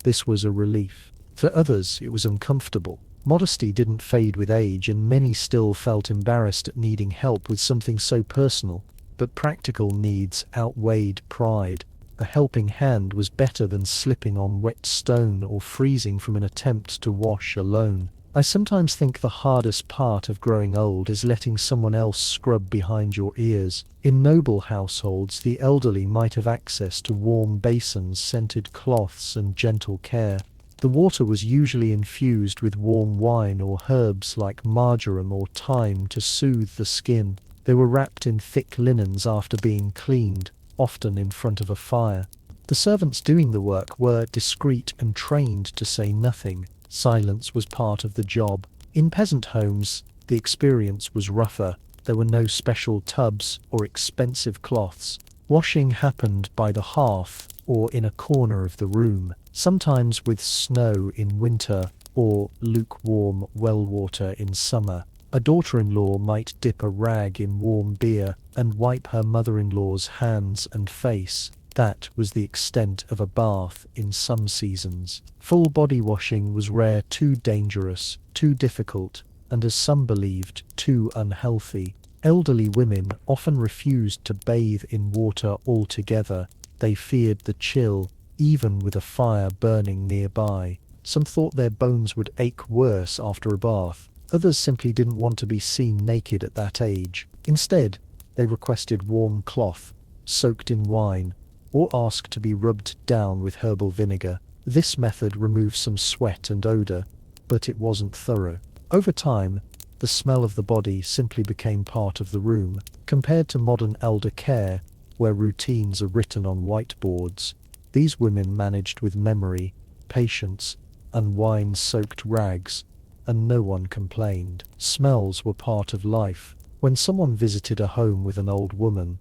this was a relief. For others, it was uncomfortable. Modesty didn't fade with age, and many still felt embarrassed at needing help with something so personal. But practical needs outweighed pride. A helping hand was better than slipping on wet stone or freezing from an attempt to wash alone. I sometimes think the hardest part of growing old is letting someone else scrub behind your ears. In noble households, the elderly might have access to warm basins, scented cloths, and gentle care. The water was usually infused with warm wine or herbs like marjoram or thyme to soothe the skin. They were wrapped in thick linens after being cleaned, often in front of a fire. The servants doing the work were discreet and trained to say nothing. Silence was part of the job. In peasant homes, the experience was rougher. There were no special tubs or expensive cloths. Washing happened by the hearth or in a corner of the room, sometimes with snow in winter or lukewarm well water in summer. A daughter-in-law might dip a rag in warm beer and wipe her mother-in-law's hands and face. That was the extent of a bath in some seasons. Full body washing was rare, too dangerous, too difficult, and as some believed, too unhealthy. Elderly women often refused to bathe in water altogether. They feared the chill, even with a fire burning nearby. Some thought their bones would ache worse after a bath. Others simply didn't want to be seen naked at that age. Instead, they requested warm cloth, soaked in wine, or asked to be rubbed down with herbal vinegar. This method removed some sweat and odor, but it wasn't thorough. Over time, the smell of the body simply became part of the room. Compared to modern elder care, where routines are written on whiteboards, these women managed with memory, patience, and wine-soaked rags, and no one complained. Smells were part of life. When someone visited a home with an old woman,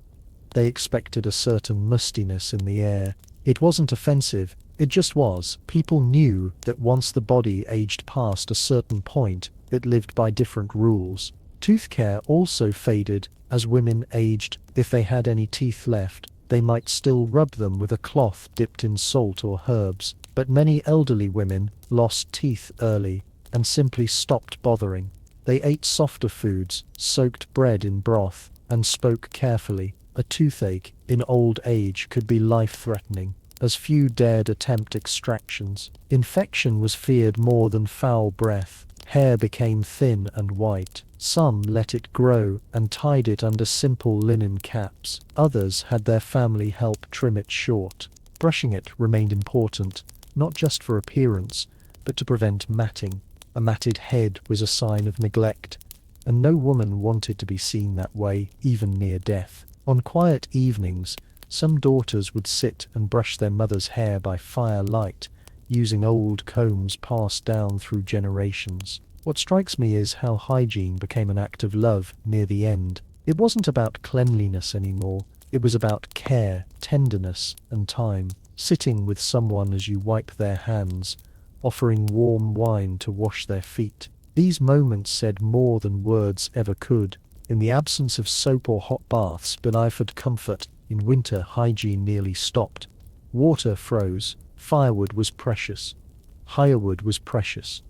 they expected a certain mustiness in the air. It wasn't offensive, it just was. People knew that once the body aged past a certain point, it lived by different rules. Tooth care also faded as women aged. If they had any teeth left, they might still rub them with a cloth dipped in salt or herbs. But many elderly women lost teeth early and simply stopped bothering. They ate softer foods, soaked bread in broth, and spoke carefully. A toothache in old age could be life-threatening, as few dared attempt extractions. Infection was feared more than foul breath. Hair became thin and white. Some let it grow and tied it under simple linen caps. Others had their family help trim it short. Brushing it remained important, not just for appearance, but to prevent matting. A matted head was a sign of neglect, and no woman wanted to be seen that way, even near death. On quiet evenings, some daughters would sit and brush their mother's hair by firelight, using old combs passed down through generations. What strikes me is how hygiene became an act of love near the end. It wasn't about cleanliness anymore. It was about care, tenderness, and time. Sitting with someone as you wipe their hands, offering warm wine to wash their feet. These moments said more than words ever could. In the absence of soap or hot baths, but offered comfort. In winter, hygiene nearly stopped. Water froze. Firewood was precious. Firewood was precious.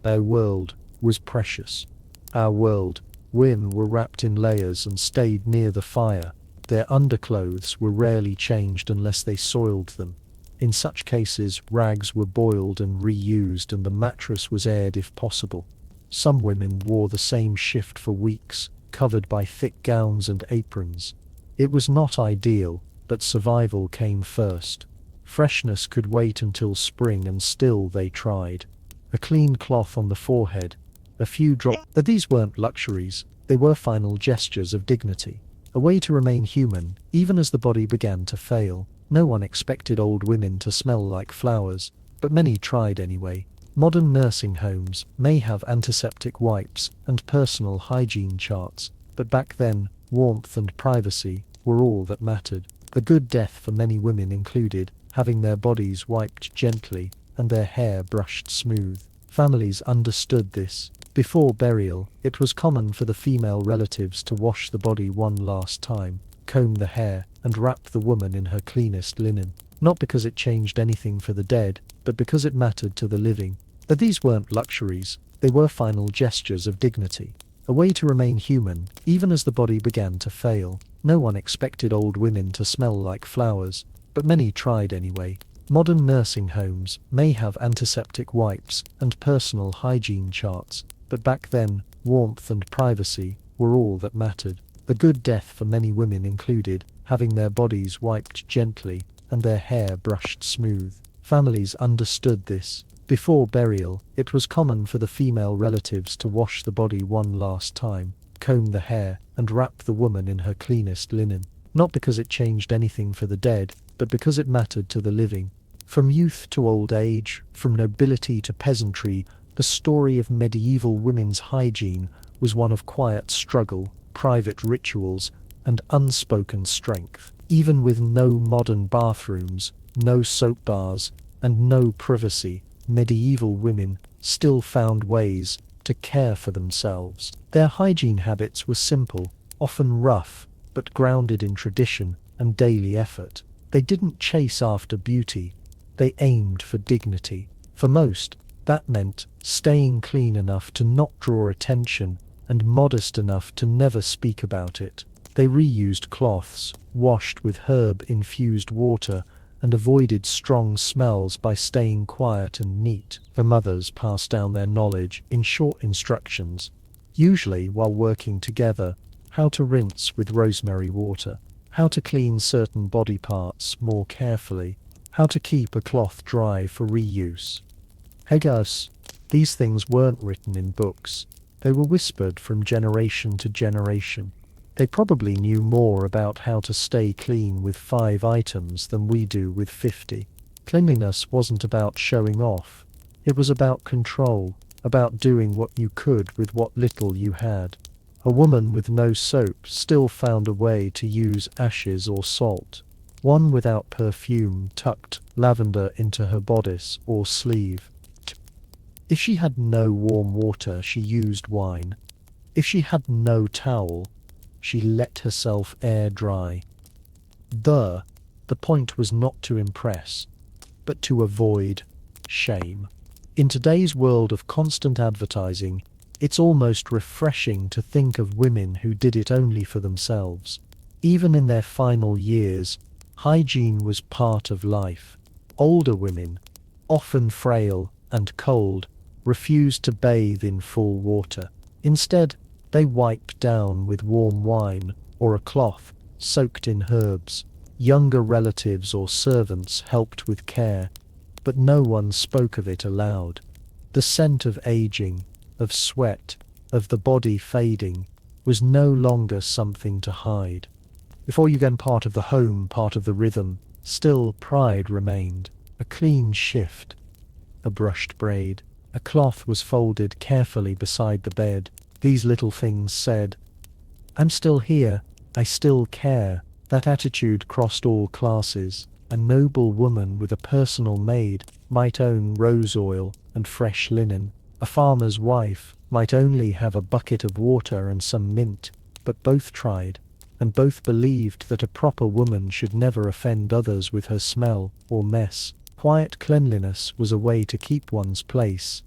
Their world was precious. Our world. Women were wrapped in layers and stayed near the fire. Their underclothes were rarely changed unless they soiled them. In such cases, rags were boiled and reused, and the mattress was aired if possible. Some women wore the same shift for weeks, covered by thick gowns and aprons. It was not ideal, but survival came first. Freshness could wait until spring, and still they tried. A clean cloth on the forehead, a few drops. These weren't luxuries, they were final gestures of dignity. A way to remain human, even as the body began to fail. No one expected old women to smell like flowers, but many tried anyway. Modern nursing homes may have antiseptic wipes and personal hygiene charts, but back then, warmth and privacy were all that mattered. A good death for many women included having their bodies wiped gently and their hair brushed smooth. Families understood this. Before burial, it was common for the female relatives to wash the body one last time, comb the hair, and wrap the woman in her cleanest linen. Not because it changed anything for the dead, but because it mattered to the living. But these weren't luxuries, they were final gestures of dignity. A way to remain human, even as the body began to fail. No one expected old women to smell like flowers, but many tried anyway. Modern nursing homes may have antiseptic wipes and personal hygiene charts, but back then, warmth and privacy were all that mattered. A good death for many women included having their bodies wiped gently and their hair brushed smooth. Families understood this. Before burial, it was common for the female relatives to wash the body one last time, comb the hair, and wrap the woman in her cleanest linen. Not because it changed anything for the dead, but because it mattered to the living. From youth to old age, from nobility to peasantry, the story of medieval women's hygiene was one of quiet struggle, private rituals, and unspoken strength. Even with no modern bathrooms, no soap bars, and no privacy, medieval women still found ways to care for themselves. Their hygiene habits were simple, often rough, but grounded in tradition and daily effort. They didn't chase after beauty, they aimed for dignity. For most, that meant staying clean enough to not draw attention and modest enough to never speak about it. They reused cloths, washed with herb-infused water, and avoided strong smells by staying quiet and neat. The mothers passed down their knowledge in short instructions, usually while working together: how to rinse with rosemary water, how to clean certain body parts more carefully, how to keep a cloth dry for reuse. Hey guys, these things weren't written in books. They were whispered from generation to generation. They probably knew more about how to stay clean with 5 items than we do with 50. Cleanliness wasn't about showing off. It was about control, about doing what you could with what little you had. A woman with no soap still found a way to use ashes or salt. One without perfume tucked lavender into her bodice or sleeve. If she had no warm water, she used wine. If she had no towel, she let herself air dry. The point was not to impress, but to avoid shame. In today's world of constant advertising, it's almost refreshing to think of women who did it only for themselves. Even in their final years, hygiene was part of life. Older women, often frail and cold, refused to bathe in full water. Instead, they wiped down with warm wine or a cloth soaked in herbs. Younger relatives or servants helped with care, but no one spoke of it aloud. The scent of aging, of sweat, of the body fading, was no longer something to hide. Before you became part of the home, part of the rhythm, still pride remained. A clean shift, a brushed braid, a cloth was folded carefully beside the bed. These little things said, "I'm still here, I still care." That attitude crossed all classes. A noble woman with a personal maid might own rose oil and fresh linen. A farmer's wife might only have a bucket of water and some mint, but both tried, and both believed that a proper woman should never offend others with her smell or mess. Quiet cleanliness was a way to keep one's place,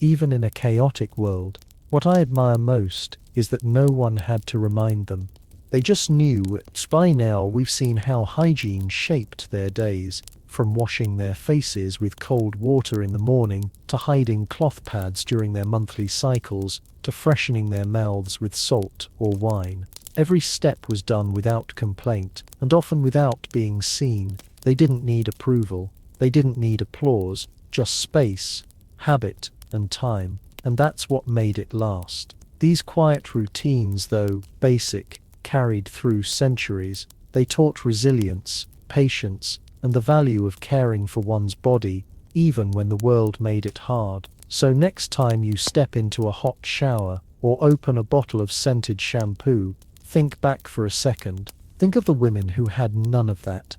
even in a chaotic world. What I admire most is that no one had to remind them. They just knew. By now we've seen how hygiene shaped their days, from washing their faces with cold water in the morning, to hiding cloth pads during their monthly cycles, to freshening their mouths with salt or wine. Every step was done without complaint, and often without being seen. They didn't need approval. They didn't need applause, just space, habit, and time. And that's what made it last. These quiet routines, though basic, carried through centuries. They taught resilience, patience, and the value of caring for one's body, even when the world made it hard. So next time you step into a hot shower, or open a bottle of scented shampoo, think back for a second. Think of the women who had none of that.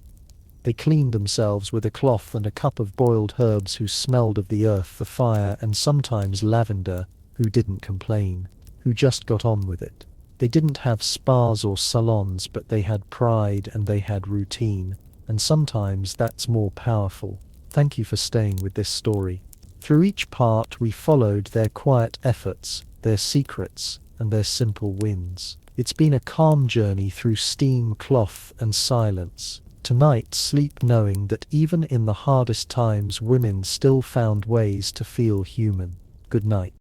They cleaned themselves with a cloth and a cup of boiled herbs, who smelled of the earth, the fire, and sometimes lavender, who didn't complain, who just got on with it. They didn't have spas or salons, but they had pride and they had routine. And sometimes that's more powerful. Thank you for staying with this story. Through each part we followed their quiet efforts, their secrets, and their simple wins. It's been a calm journey through steam, cloth, and silence. Tonight sleep knowing that even in the hardest times women still found ways to feel human. Good night.